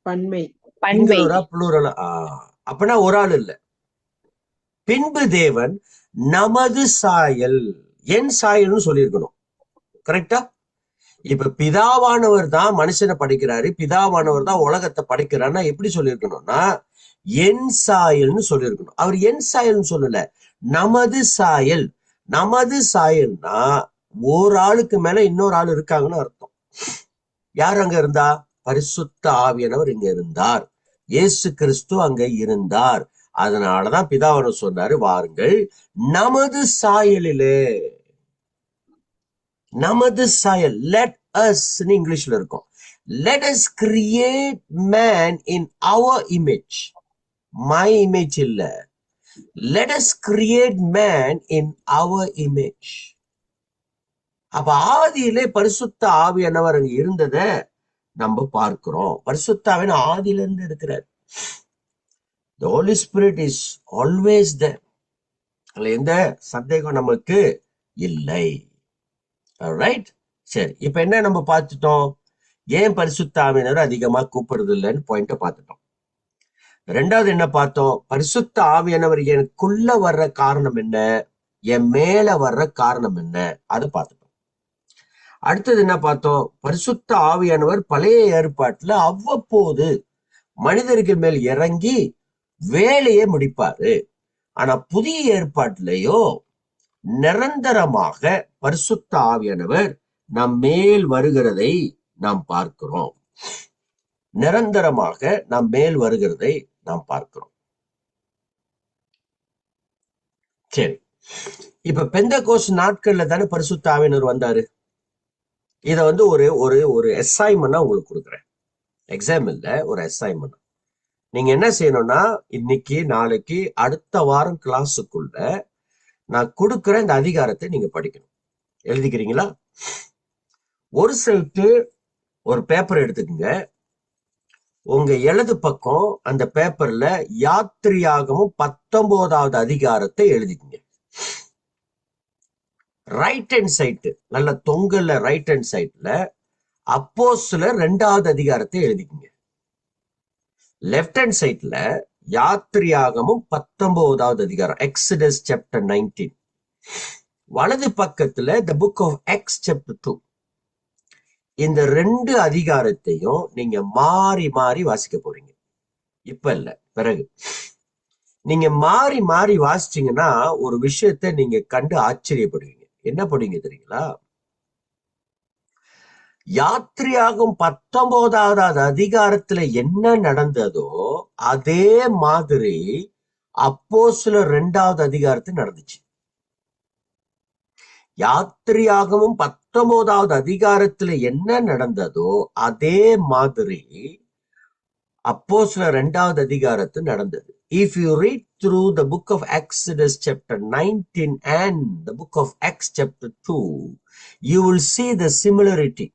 பன்மை. புளூரலா? அப்பனா ஒரு ஆள் இல்ல. பின்பு தேவன் நமது சாயல், என் சாயல்னு சொல்லியிருக்கணும். கரெக்டா? இப்ப பிதாவானவர் தான் மனுஷனை படைக்கிறாரு, பிதாவானவர் தான் உலகத்தை படைக்கிறாருன்னா எப்படி சொல்லியிருக்கணும்னா என் சாயல்னு சொல்லியிருக்கணும். அவர் என் சாயல்னு சொல்லல, நமது சாயல். நமது சாயல்னா ஒரு ஆளுக்கு மேல இன்னொரு ஆள் இருக்காங்கன்னு அர்த்தம். யார் அங்க இருந்தா? பரிசுத்த ஆவியானவர் இங்க இருந்தார். இயேசு கிறிஸ்து அங்க இருந்தார். அதனாலதான் பிதாவானவர் சொன்னாரு, வாருங்கள் நமது சாயலிலே. நமது சாயல், லெட் அஸ் இங்கிலீஷ்ல இருக்கும். Let us create man in our image. My image இல்ல. Let us create man in our image. அப்ப ஆதியிலே பரிசுத்த ஆவியானவர் அங்க இருந்தத நம்ம பார்க்கிறோம். பரிசுத்த ஆவியான ஆதியில இருந்து இருக்கிறார். The Holy Spirit is always there. அதுல எந்த சந்தேகம் நமக்கு இல்லை. ரைட்? சரி, இப்ப என்ன நம்ம பார்த்துட்டோம்? ஏன் பரிசுத்த ஆவியானவர் அதிகமா கூப்பிடுறது இல்லைன்னு பாயிண்ட பார்த்துட்டோம். ரெண்டாவது என்ன பார்த்தோம்? பரிசுத்த ஆவியானவர் எனக்குள்ள வர்ற காரணம் என்ன, என் மேல வர்ற காரணம் என்ன, அதை பார்த்துட்டோம். அடுத்தது என்ன பார்த்தோம்? பரிசுத்த ஆவியானவர் பழைய ஏற்பாட்டுல அவ்வப்போது மனிதர்கள் மேல் இறங்கி வேலையை முடிப்பாரு. ஆனா புதிய ஏற்பாட்டிலேயோ நிரந்தரமாக பரிசுத்த ஆவியானவர் நம் மேல் வருகிறதை நாம் பார்க்கிறோம். நிரந்தரமாக நம் மேல் வருகிறதை நாம் பார்க்கிறோம். சரி, இப்ப பெந்தகோஸ்து நாட்கள்ல தானே பரிசுத்த ஆவியானவர் வந்தாரு. இத ஒரு ஒரு ஒரு அசைன்மெண்டா உங்களுக்கு கொடுக்குறேன். எக்ஸாம் இல்ல, ஒரு அசைன்மெண்ட். நீங்க என்ன செய்யணும்னா, இன்னைக்கு நாளைக்கு அடுத்த வாரம் கிளாஸுக்குள்ள நான் கொடுக்குற இந்த அதிகாரத்தை நீங்க படிக்கணும். எழுதிக்கிறீங்களா? ஒரு செல்ட்டு ஒரு பேப்பர் எடுத்துக்கங்க. உங்க இடது பக்கம் அந்த பேப்பர்ல யாத்திரியாகமும் 19வது அதிகாரத்தை எழுதிக்கங்க. ரைட் ஹேண்ட் சைடு, நல்ல தொங்கல்ல ரைட் ஹேண்ட் சைட்ல அப்போஸ்தலர் 2வது அதிகாரத்தை எழுதிக்கங்க. லெஃப்ட் ஹேண்ட் சைட்ல யாத்திரியாகமும் 19வது அதிகாரம், எக்ஸடஸ் சாப்டர் 19. வலது பக்கத்துல the book of X chapter 2. இந்த 2 அதிகாரத்தையும் நீங்க மாறி மாறி வாசிக்க போறீங்க. இப்ப இல்ல, பிறகு. நீங்க மாறி மாறி வாசிச்சீங்கன்னா ஒரு விஷயத்த நீங்க கண்டு ஆச்சரியப்படுவீங்க. என்ன பண்ணுவீங்க தெரியுங்களா? யாத்திரையாகும் 19வது அதிகாரத்துல என்ன நடந்ததோ அதே மாதிரி அப்போஸ்தலர் 2வது அதிகாரத்தில் நடந்துச்சு. யாத்திரையாகமும் 19வது அதிகாரத்துல என்ன நடந்ததோ அதே மாதிரி அப்போஸ்தலர் 2வது அதிகாரத்தில் நடந்தது. If you read through the book of Exodus chapter 19 and the book of Acts chapter 2, you will see the similarity.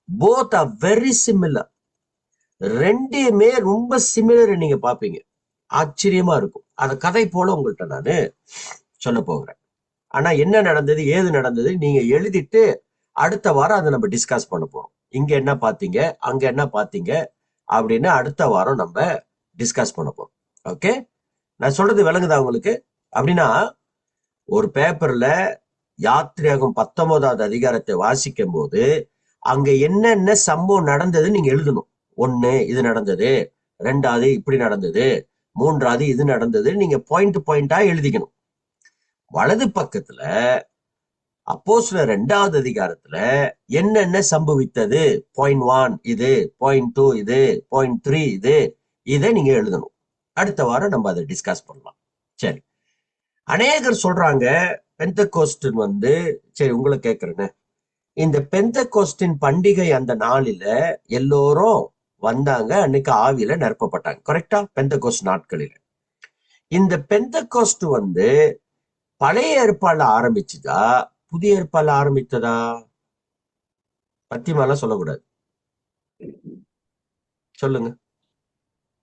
Both are very similar. ரெண்டுமே ரொம்ப சிமிலர் நீங்க பாப்பீங்க. ஆச்சரியமா இருக்கும். அந்த கதை போல உங்கள்கிட்ட நானு சொல்ல போகிறேன். ஆனா என்ன நடந்தது, ஏது நடந்தது நீங்க எழுதிட்டு அடுத்த வாரம் அதை நம்ம டிஸ்கஸ் பண்ண போறோம். இங்க என்ன பாத்தீங்க, அங்க என்ன பாத்தீங்க அப்படின்னு அடுத்த வாரம் நம்ம டிஸ்கஸ் பண்ண போறோம். ஓகே, நான் சொல்றது விளங்குதா உங்களுக்கு? அப்படின்னா ஒரு பேப்பர்ல யாத்திரையாகும் 19வது அதிகாரத்தை வாசிக்கும் போது அங்க என்னென்ன சம்பவம் நடந்தது நீங்க எழுதணும். 1 இது நடந்தது, 2வது இப்படி நடந்தது, 3வது இது நடந்தது, நீங்க பாயிண்ட் பாயிண்டா எழுதிக்கணும். வலது பக்கத்துல அப்போஸ்தலர் 2வது அதிகாரத்துல என்னென்ன சம்பவித்தது, பாயிண்ட் 1 இது, பாயிண்ட் 2 இது, பாயிண்ட் 3 இது, இதை நீங்க எழுதணும். அடுத்த வாரம் நம்ம அதை டிஸ்கஸ் பண்ணலாம். சரி, அநேகர் சொல்றாங்க பெந்தகோஸ்ட் சரி உங்களை கேட்கறேன்னு, இந்த பெந்தகோஸ்டின் பண்டிகை அந்த நாளில எல்லோரும் வந்தாங்க, அன்னைக்கு ஆவியில நிரப்பப்பட்டாங்க. கரெக்டா? பெந்தகோஸ்ட் நாட்களில இந்த பெந்தகோஸ்ட் பழைய ஏற்பாடுல ஆரம்பிச்சுதா, புதிய ஏற்பாடுல ஆரம்பித்ததா? பத்திமாலாம் சொல்லக்கூடாது, சொல்லுங்க.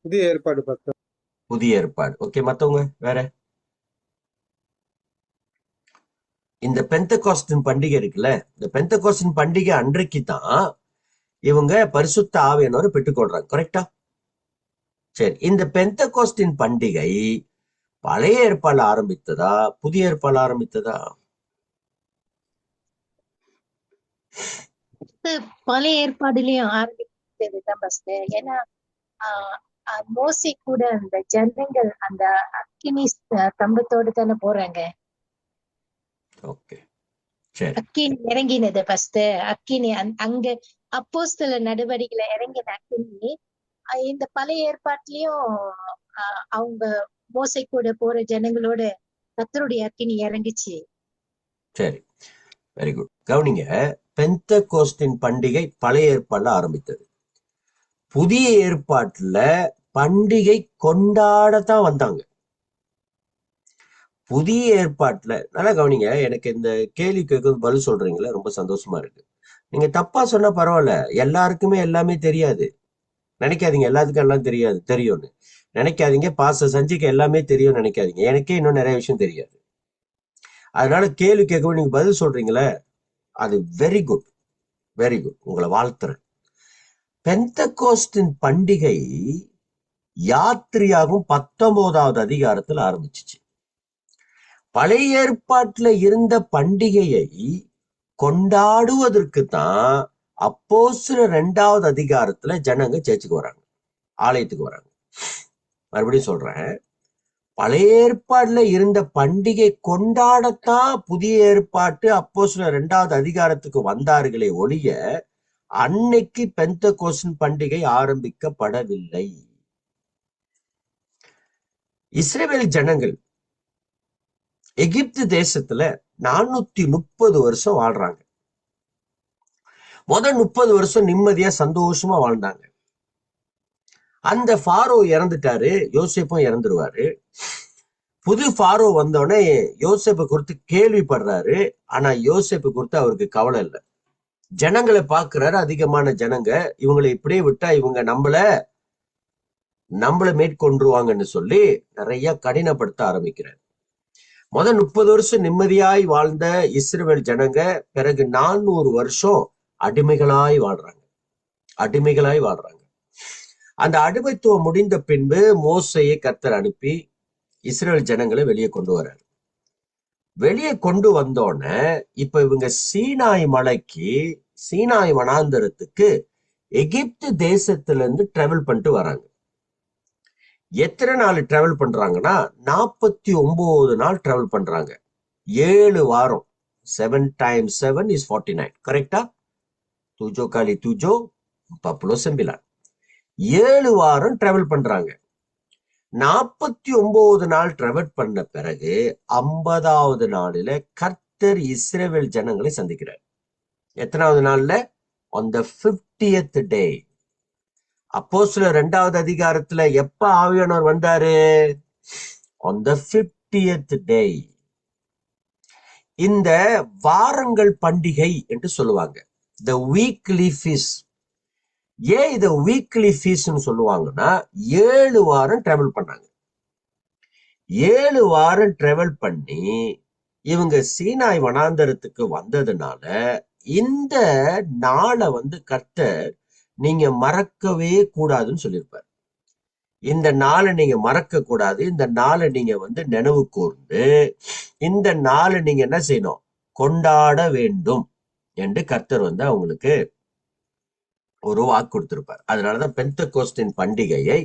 புதிய ஏற்பாடு பார்த்தா. புதிய ஏற்பாடு. ஓகே, மத்தவங்க வேற? இந்த பெந்தகோஸ்டின் பண்டிகை இருக்குல்ல, இந்த பெந்தகோஸ்டின் பண்டிகை அன்றைக்கு தான் இவங்க பரிசுத்த ஆவியானவரை பெற்றுக்கொள்றாங்க. கரெக்டா? சரி, இந்த பெந்தகோஸ்டின் பண்டிகை பழைய ஏற்பாடுல ஆரம்பித்ததா, புதிய ஏற்பாடுல ஆரம்பித்ததா? பழைய ஏற்பாடுலயும் ஆரம்பித்ததுதான் பாஸ்டர். ஏன்னா மோசே கூட அந்த ஜனங்கள் அந்த அக்கினி தம்பத்தோடு தானே போறாங்க. ஓகே, சரி. அக்கினி இறங்கினது பாஸ்டர். அக்கினி அங்க அப்போஸ்தலர் நடவடிக்கையில இறங்கின அக்கினி இந்த பழைய ஏற்பாட்டிலயும் அவங்க மோசை கூட போற ஜனங்களோட கர்த்தருடைய அக்கினி இறங்குச்சு. சரி, வெரி குட். கவனிங்க, பெந்தகோஸ்டின் பண்டிகை பழைய ஏற்பாடுல ஆரம்பித்தது. புதிய ஏற்பாட்டுல பண்டிகை கொண்டாடத்தான் வந்தாங்க. புதிய ஏற்பாட்டுல நல்லா கவனிங்க, எனக்கு இந்த கேள்வி கேட்கறது பதில் சொல்றீங்களா, ரொம்ப சந்தோஷமா இருக்கு. நீங்க தப்பா சொன்னா பரவாயில்ல, எல்லாருக்குமே எல்லாமே தெரியாது நினைக்காதீங்க. எல்லாத்துக்கும் எல்லாம் தெரியும்னு நினைக்காதீங்க. சஞ்சிக்கு எல்லாமே தெரியும் நினைக்காதீங்க. எனக்கே இன்னும் நிறைய விஷயம் தெரியாது. அதனால கேள்வி கேட்கவும் நீங்க பதில் சொல்றீங்களே, அது வெரி குட், வெரி குட். உங்களை வாழ்த்துறேன். பெந்தகோஸ்டின் பண்டிகை யாத்திரையாகும் 19வது அதிகாரத்துல ஆரம்பிச்சிச்சு. பழைய ஏற்பாட்டுல இருந்த பண்டிகையை கொண்டாடுவதற்கு தான் அப்போஸ்தலர் 2வது அதிகாரத்துல ஜனங்க சேர்ச்சுக்கு வராங்க, ஆலயத்துக்கு வராங்க. மறுபடியும் சொல்றேன், பழைய ஏற்பாடுல இருந்த பண்டிகை கொண்டாடத்தான் புதிய ஏற்பாட்டு அப்போஸ்தலர் 2வது அதிகாரத்துக்கு வந்தார்களே ஒழிய அன்னைக்கு பெந்தெகோஸ்து பண்டிகை ஆரம்பிக்கப்படவில்லை. இஸ்ரவேல் ஜனங்கள் எகிப்து தேசத்துல 430 வருஷம் வாழ்றாங்க. முதல் 30 வருஷம் நிம்மதியா சந்தோஷமா வாழ்ந்தாங்க. அந்த ஃபாரோ இறந்துட்டாரு, யோசேப்பும் இறந்துருவாரு. புது ஃபாரோ வந்தோடனே யோசேப்பை குறித்து கேள்விப்படுறாரு. ஆனா யோசேப்பை குறித்து அவருக்கு கவலை இல்லை. ஜனங்களை பார்க்கிறாரு, அதிகமான ஜனங்க, இவங்களை இப்படியே விட்டா இவங்க நம்மள மேற்கொண்டுருவாங்கன்னு சொல்லி நிறைய கடினப்படுத்த ஆரம்பிக்கிறார். முதல் 30 வருஷம் நிம்மதியாய் வாழ்ந்த இஸ்ரவேல் ஜனங்க பிறகு 400 வருஷம் அடிமைகளாய் வாழ்றாங்க. அந்த அடிமைத்துவம் முடிந்த பின்பு மோசேயை கர்த்தர் அனுப்பி இஸ்ரவேல் ஜனங்களை வெளியே கொண்டு வர்றாரு. வெளியே கொண்டு வந்தோடனே இப்ப இவங்க சீனாய் மலைக்கு, சீனாய் வனாந்தரத்துக்கு எகிப்து தேசத்துல இருந்து டிராவல் பண்ணிட்டு வராங்க. எத்தனை நாள் டிராவல் பண்றாங்கன்னா 49 நாள் டிராவல் பண்றாங்க. 7 வாரம். 7 times 7 is 49. கரெக்டா? 7 kali 7 49. 7 வாரம் டிராவல் பண்றாங்க. 49 நாள் டிராவல் பண்ண பிறகு 50வது நாளில கர்த்தர் இஸ்ரவேல் ஜனங்களை சந்திக்கிறார். எத்தனாவது நாள்ல? on the 50th day. அப்போஸ்தலர் 2வது அதிகாரத்துல எப்ப ஆவியானவர் வந்தாரு? on the 50th day. இந்த வாரங்கள் பண்டிகை என்று சொல்லுவாங்க, the weekly feast. ஏன் இத வீக்லி ஃபீஸ்ட்னு சொல்லுவாங்கன்னா 7 வாரம் டிராவல் பண்ணாங்க. 7 வாரம் டிராவல் பண்ணி இவங்க சீனாய் வனாந்தரத்துக்கு வந்ததுனால இந்த நாளை கர்த்தர் நீங்க மறக்கவே கூடாதுன்னு சொல்லியிருப்பார். இந்த நாளை நீங்க மறக்க கூடாது, இந்த நாளை நீங்க நினைவு கூர்ந்து இந்த நாளை நீங்க என்ன செய்யணும்? கொண்டாட வேண்டும் என்று கர்த்தர் அவங்களுக்கு ஒரு வாக்கு கொடுத்திருப்பார். அதனாலதான் பெந்தெகோஸ்தின் பண்டிகையை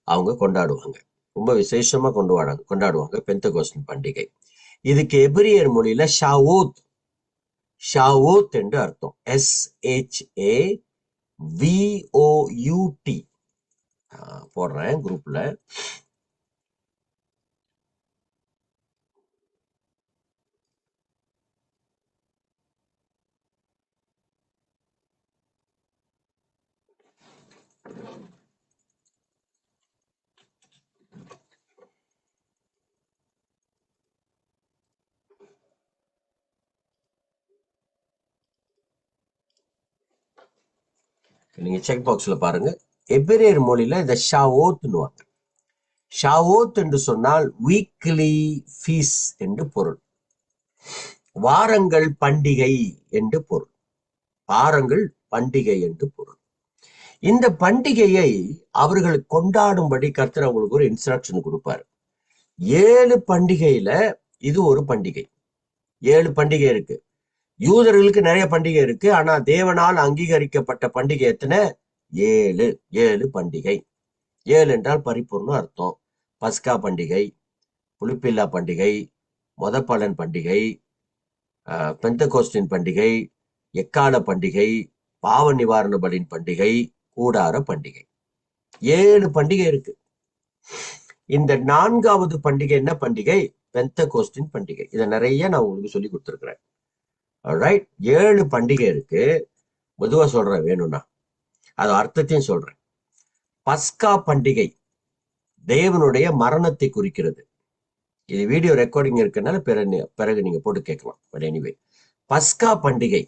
அவங்க கொண்டாடுவாங்க. ரொம்ப விசேஷமா கொண்டாடுவாங்க பெந்தெகோஸ்தின் பண்டிகை. இதுக்கு எபிரியர் மொழியில ஷாவோத் என்று அர்த்தம். SHAVOUT. போடுறேன் குரூப்ல. நீங்க செக் பாக்ஸ்ல பாருங்க. எபிரேயர் மொழியில இதை ஷாவோத்னுவாங்க. ஷாவோத் என்று சொன்னால் வீக்லி ஃபீஸ் என்று பொருள். வாரங்கள் பண்டிகை என்று பொருள். வாரங்கள் பண்டிகை என்று பொருள். இந்த பண்டிகையை அவர்கள் கொண்டாடும்படி கர்த்தர் அவங்களுக்கு ஒரு இன்ஸ்ட்ரக்ஷன் கொடுப்பாரு. 7 பண்டிகையில இது ஒரு பண்டிகை. 7 பண்டிகை இருக்கு. யூதர்களுக்கு நிறைய பண்டிகை இருக்கு. ஆனா தேவனால் அங்கீகரிக்கப்பட்ட பண்டிகை எத்தனை? 7 பண்டிகை. 7 என்றால் பரிபூர்ணம் அர்த்தம். பஸ்கா பண்டிகை, புளிப்பில்லா பண்டிகை, முதப்பலன் பண்டிகை, பெந்தெகோஸ்தின் பண்டிகை, எக்கால பண்டிகை, பாவ நிவாரண பலியின் பண்டிகை, கூடார பண்டிகை. 7 பண்டிகை இருக்கு. இந்த 4வது பண்டிகை என்ன பண்டிகை? பெந்தெகோஸ்தின் பண்டிகை. இதை நிறைய நான் உங்களுக்கு சொல்லி கொடுத்துருக்கிறேன். ரைட், 7 பண்டிகை இருக்கு. பொதுவா சொல்றேன், வேணும்னா அது அர்த்தத்தையும் சொல்றேன். பஸ்கா பண்டிகை தேவனுடைய மரணத்தை குறிக்கிறது. இது வீடியோ ரெக்கார்டிங் இருக்கனால பிறகு நீங்க போட்டு கேட்கலாம். பட் எனிவே, பஸ்கா பண்டிகை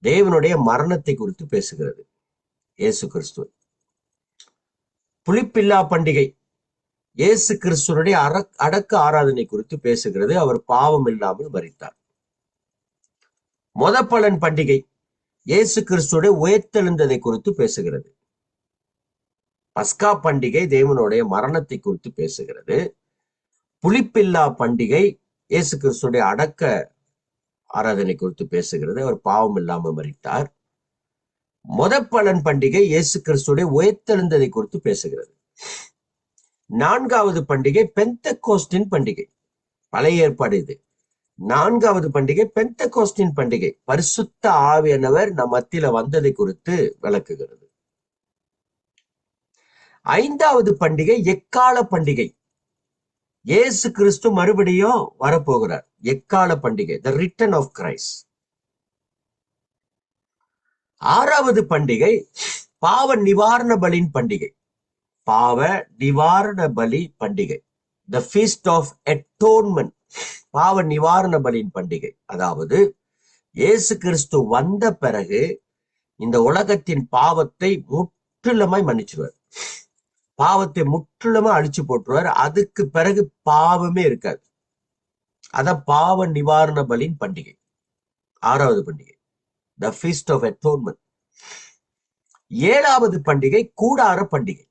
தேவனுடைய மரணத்தை குறித்து பேசுகிறது, இயேசு கிறிஸ்துவ. புளிப்பில்லா பண்டிகை இயேசு கிறிஸ்துவனுடைய அடக்க ஆராதனை குறித்து பேசுகிறது. அவர் பாவம் இல்லாமல் மரித்தார். முதப்பலன் பண்டிகை இயேசு கிறிஸ்துவோட உயர்த்தெழுந்ததை குறித்து பேசுகிறது. பஸ்கா பண்டிகை தேவனுடைய மரணத்தை குறித்து பேசுகிறது. புளிப்பில்லா பண்டிகை இயேசு கிறிஸ்துடைய அடக்க ஆராதனை குறித்து பேசுகிறது. அவர் பாவம் இல்லாம மரித்தார். முதற்பலன் பண்டிகை இயேசு கிறிஸ்துடைய உயிர்த்தெழுந்ததை குறித்து பேசுகிறது. 4வது பண்டிகை பெந்தெக்கோஸ்தின் பண்டிகை. பழைய ஏற்பாடு இது. 4வது பண்டிகை பெந்தெக்கோஸ்தின் பண்டிகை. பரிசுத்த ஆவியானவர் நம் மத்தியில வந்ததை குறித்து விளக்குகிறது. 5வது பண்டிகை எக்கால பண்டிகை. இயேசு கிறிஸ்து மறுபடியும் வரப்போகிறார். எக்கால பண்டிகை, த ரிட்டர்ன் ஆஃப் கிரைஸ்ட். 6வது பண்டிகை பாவ நிவாரண பலியின் பண்டிகை. பாவ நிவாரண பலி பண்டிகை, த ஃபீஸ்ட் ஆஃப் அட்டோன்மென்ட். பாவ நிவாரண பலியின் பண்டிகை. அதாவது இயேசு கிறிஸ்து வந்த பிறகு இந்த உலகத்தின் பாவத்தை முற்றிலுமாய் மன்னிச்சிருவார். பாவத்தை முற்றிலுமா அழிச்சு போட்டுருவார். அதுக்கு பிறகு பாவமே இருக்காது. அதான் பாவ நிவாரண பலியின் பண்டிகை, 6வது பண்டிகை, த ஃபீஸ்ட் ஆஃப் அட்டோன்மென்ட். 7வது பண்டிகை கூடார பண்டிகை.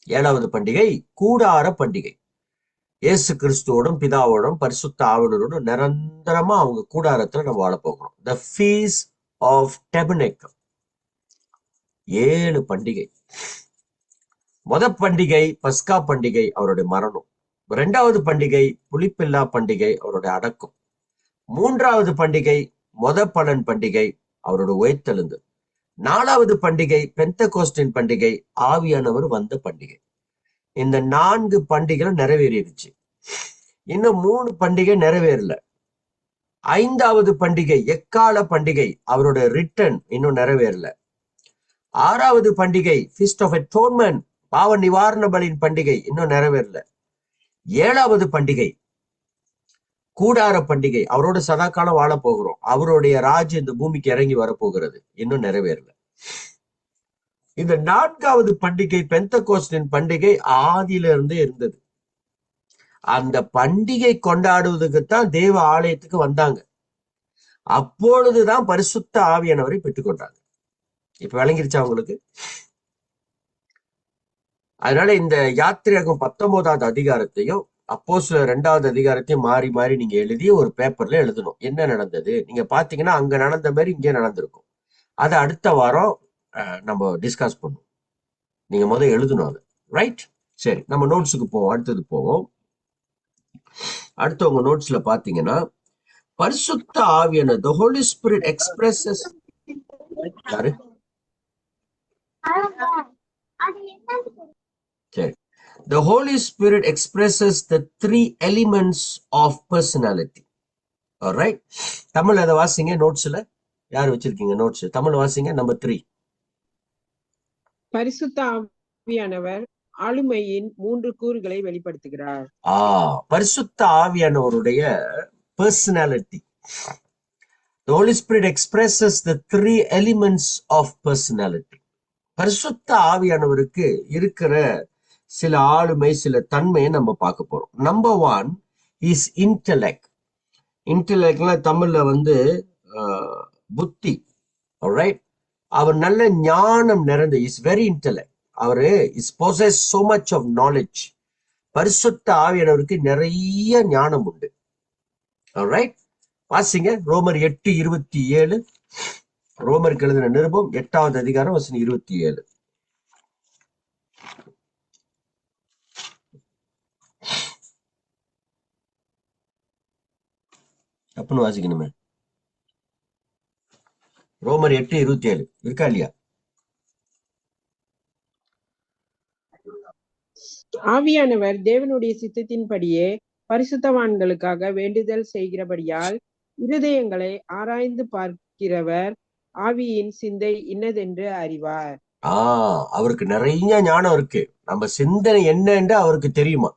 7வது பண்டிகை கூடார பண்டிகை. இயேசு கிறிஸ்துவோடும் பிதாவோடும் பரிசுத்த ஆவியானவரோடும் நிரந்தரமா அவங்க கூடாரத்துல நம்ம வாழ போகிறோம். த ஃபீஸ்ட் ஆஃப் டெபர்னேக்கிள். 7 பண்டிகை. முதல் பண்டிகை பஸ்கா பண்டிகை, அவருடைய மரணம். 2வது பண்டிகை புளிப்பில்லா பண்டிகை, அவருடைய அடக்கம். 3வது பண்டிகை முதற்பலன் பண்டிகை, அவருடைய உயிர்த்தெழுந்தல். 4வது பண்டிகை பெந்தெக்கோஸ்தின் பண்டிகை, ஆவியானவர் வந்த பண்டிகை. இந்த 4 பண்டிகைகளும் நிறைவேறிடுச்சு. இன்னும் 3 பண்டிகை நிறைவேறல. 5வது பண்டிகை எக்கால பண்டிகை, அவருடைய ரிட்டர்ன் இன்னும் நிறைவேறல. 6வது பண்டிகை ஃபீஸ்ட் ஆஃப் அட்டோன்மென்ட், பாவ நிவாரண பலியின் பண்டிகை, இன்னும் நிறைவேறல. 7வது பண்டிகை கூடார பண்டிகை, அவரோட சதாகாலம் வாழ போகிறோம். அவருடைய ராஜ்யம் இந்த பூமிக்கு இறங்கி வரப்போகிறது, இன்னும் நிறைவேறல. இந்த 4வது பண்டிகை பெந்தெக்கோஸ்தின் பண்டிகை ஆதியில இருந்தே இருந்தது. அந்த பண்டிகை கொண்டாடுவதுக்குத்தான் தேவ ஆலயத்துக்கு வந்தாங்க. அப்பொழுதுதான் பரிசுத்த ஆவியானவரை பெற்றுக்கொண்டாங்க. இப்ப விளங்கிருச்சா உங்களுக்கு? அதனால இந்த யாத்திரையாகும் 19வது அதிகாரத்தையும் அப்போஸ்தலர் 2வது அதிகாரத்தையும் மாறி மாறி நீங்க எழுதி ஒரு பேப்பர்ல எழுதணும். என்ன நடந்தது நீங்க பாத்தீங்கன்னா அங்க நடந்த மாதிரி இங்கே நடந்திருக்கும். அதை அடுத்த வாரம் நம்ம டிஸ்கஸ் பண்ணுவோம். நீங்க முதல் எழுதணும் அது. ரைட்? சரி, நம்ம நோட்ஸுக்கு போவோம். அடுத்தது போவோம். அடுத்து உங்க நோட்ஸ்ல பாத்தீங்கன்னா பரிசுத்த ஆவியான the Holy Spirit expresses. யாரு? சரி. The Holy Spirit expresses the 3 elements of personality. Alright? Tamil அதை வாசிங்க நோட்ஸ்ல. யார் வச்சிருக்கீங்க நோட்ஸ்? தமிழ் வாசிங்க. நம்பர் 3. பரிசுத்த ஆவியானவர் ஆளுமையின் 3 கூறுகளை வெளிப்படுத்துகிறார். பரிசுத்த ஆவியானவருடைய personality. The Holy Spirit expresses the 3 elements of personality. பரிசுத்த ஆவியானவருக்கு இருக்கிற சில ஆளுமை, சில தன்மையை நம்ம பார்க்க போறோம். Number 1 is intellect. இன்டெலெக்ட்ல தமிழ்ல புத்தி. alright? அவர் நல்ல ஞானம் நிறைந்த, இஸ் வெரி இன்டெலெக்ட். அவரு is possess so much of knowledge. பரிசுத்த ஆவியானவருக்கு நிறைய ஞானம் உண்டு. alright? வாசிங்க ரோமர் 8:27. ரோமருக்கு எழுதின நிருபம் 8வது அதிகாரம் வசனம் 27. அப்படின்னு வாசிக்கணுமே. ரோமர் 8:27 இருக்கா இல்லையா? ஆவியானவர் தேவனுடைய சித்தத்தின்படியே பரிசுத்தவான்களுக்காக வேண்டுதல் செய்கிறபடியால் இருதயங்களை ஆராய்ந்து பார்க்கிறவர் ஆவியின் சிந்தை இன்னதென்று அறிவார். அவருக்கு நிறைய ஞானம் இருக்கு. நம்ம சிந்தனை என்னன்னு அவருக்கு தெரியுமா?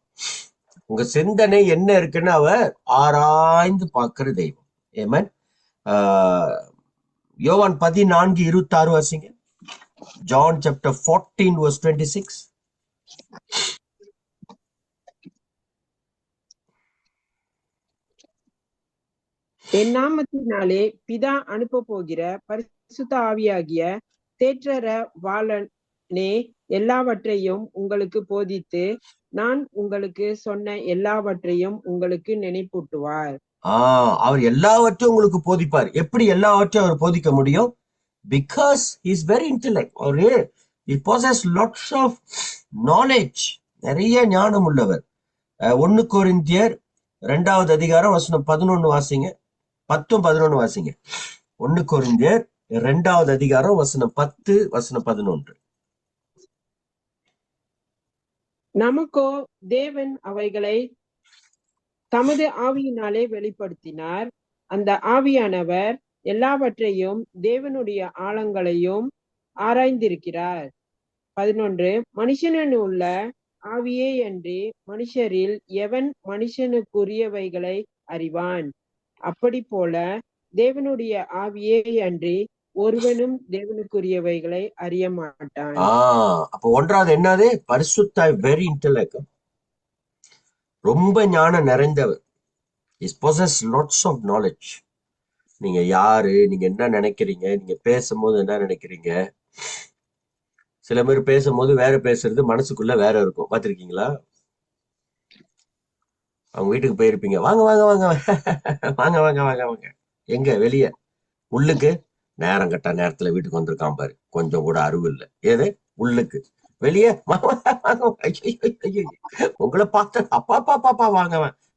உங்க சிந்தனை என்ன இருக்குன்னு அவர் ஆராய்ந்து பார்க்கிற தெய்வம். ஏமன். யோவான் 14:26 வாசிங்க. John chapter 14 verse 26. என் நாமத்தினாலே பிதா அனுப்ப போகிற பரிசுத்த ஆவியாகிய தேற்றர வாளனே எல்லாவற்றையும் உங்களுக்கு போதித்து நான் உங்களுக்கு சொன்ன எல்லாவற்றையும் உங்களுக்கு நினைப்பூட்டுவார். அவர் எல்லாவற்றையும் உங்களுக்கு போதிப்பார். எப்படி எல்லாவற்றையும் அவர் போதிக்க முடியும்? Because is very intellect. அவரு he possess lots of knowledge. நிறைய ஞானம் உள்ளவர். 1 கொரிந்தியர் 2வது அதிகாரம் வசனம் 11 வாசிங்க. 10-11 வாசிங்க. 1 கொரிந்தியர் 2வது அதிகாரம் வசனம் 10 வசனம் 11. நமக்கோ தேவன் அவைகளை தமது ஆவியினாலே வெளிப்படுத்தினார். அந்த ஆவியானவர் எல்லாவற்றையும் தேவனுடைய ஆழங்களையும் ஆராய்ந்திருக்கிறார். 11 மனுஷனில் உள்ள ஆவியே அன்றி மனுஷரில் எவன் மனுஷனுக்குரியவைகளை அறிவான்? அப்படி போல தேவனுடைய ஆவியே அன்றி ஒருவனும் தேவனுக்குரியவைகளை அறிய மாட்டான். அப்ப 1வது என்னது? பரிசுத்த வெரி இன்டெலெக்ட், ரொம்ப ஞானம் நிறைந்தவர். Is possess lots of knowledge. நீங்க யாரு, நீங்க என்ன நினைக்கிறீங்க, நீங்க பேசும்போது என்ன நினைக்கிறீங்க? சில பேர் பேசும்போது வேற பேசுறது மனசுக்குள்ள வேற இருக்கும். பாத்திருக்கீங்களா? அவங்க வீட்டுக்கு போயிருப்பீங்க, வாங்க வாங்க வாங்க வாங்க வாங்க வாங்க வாங்க, எங்க வெளியே, உள்ளுக்கு நேரம் கட்ட நேரத்துல வீட்டுக்கு வந்திருக்கான் பாரு, கொஞ்சம் கூட அறிவு இல்லை. ஏது உள்ளுக்கு, வெளியே உங்களை பார்த்த அப்பா பாப்பா வாங்க,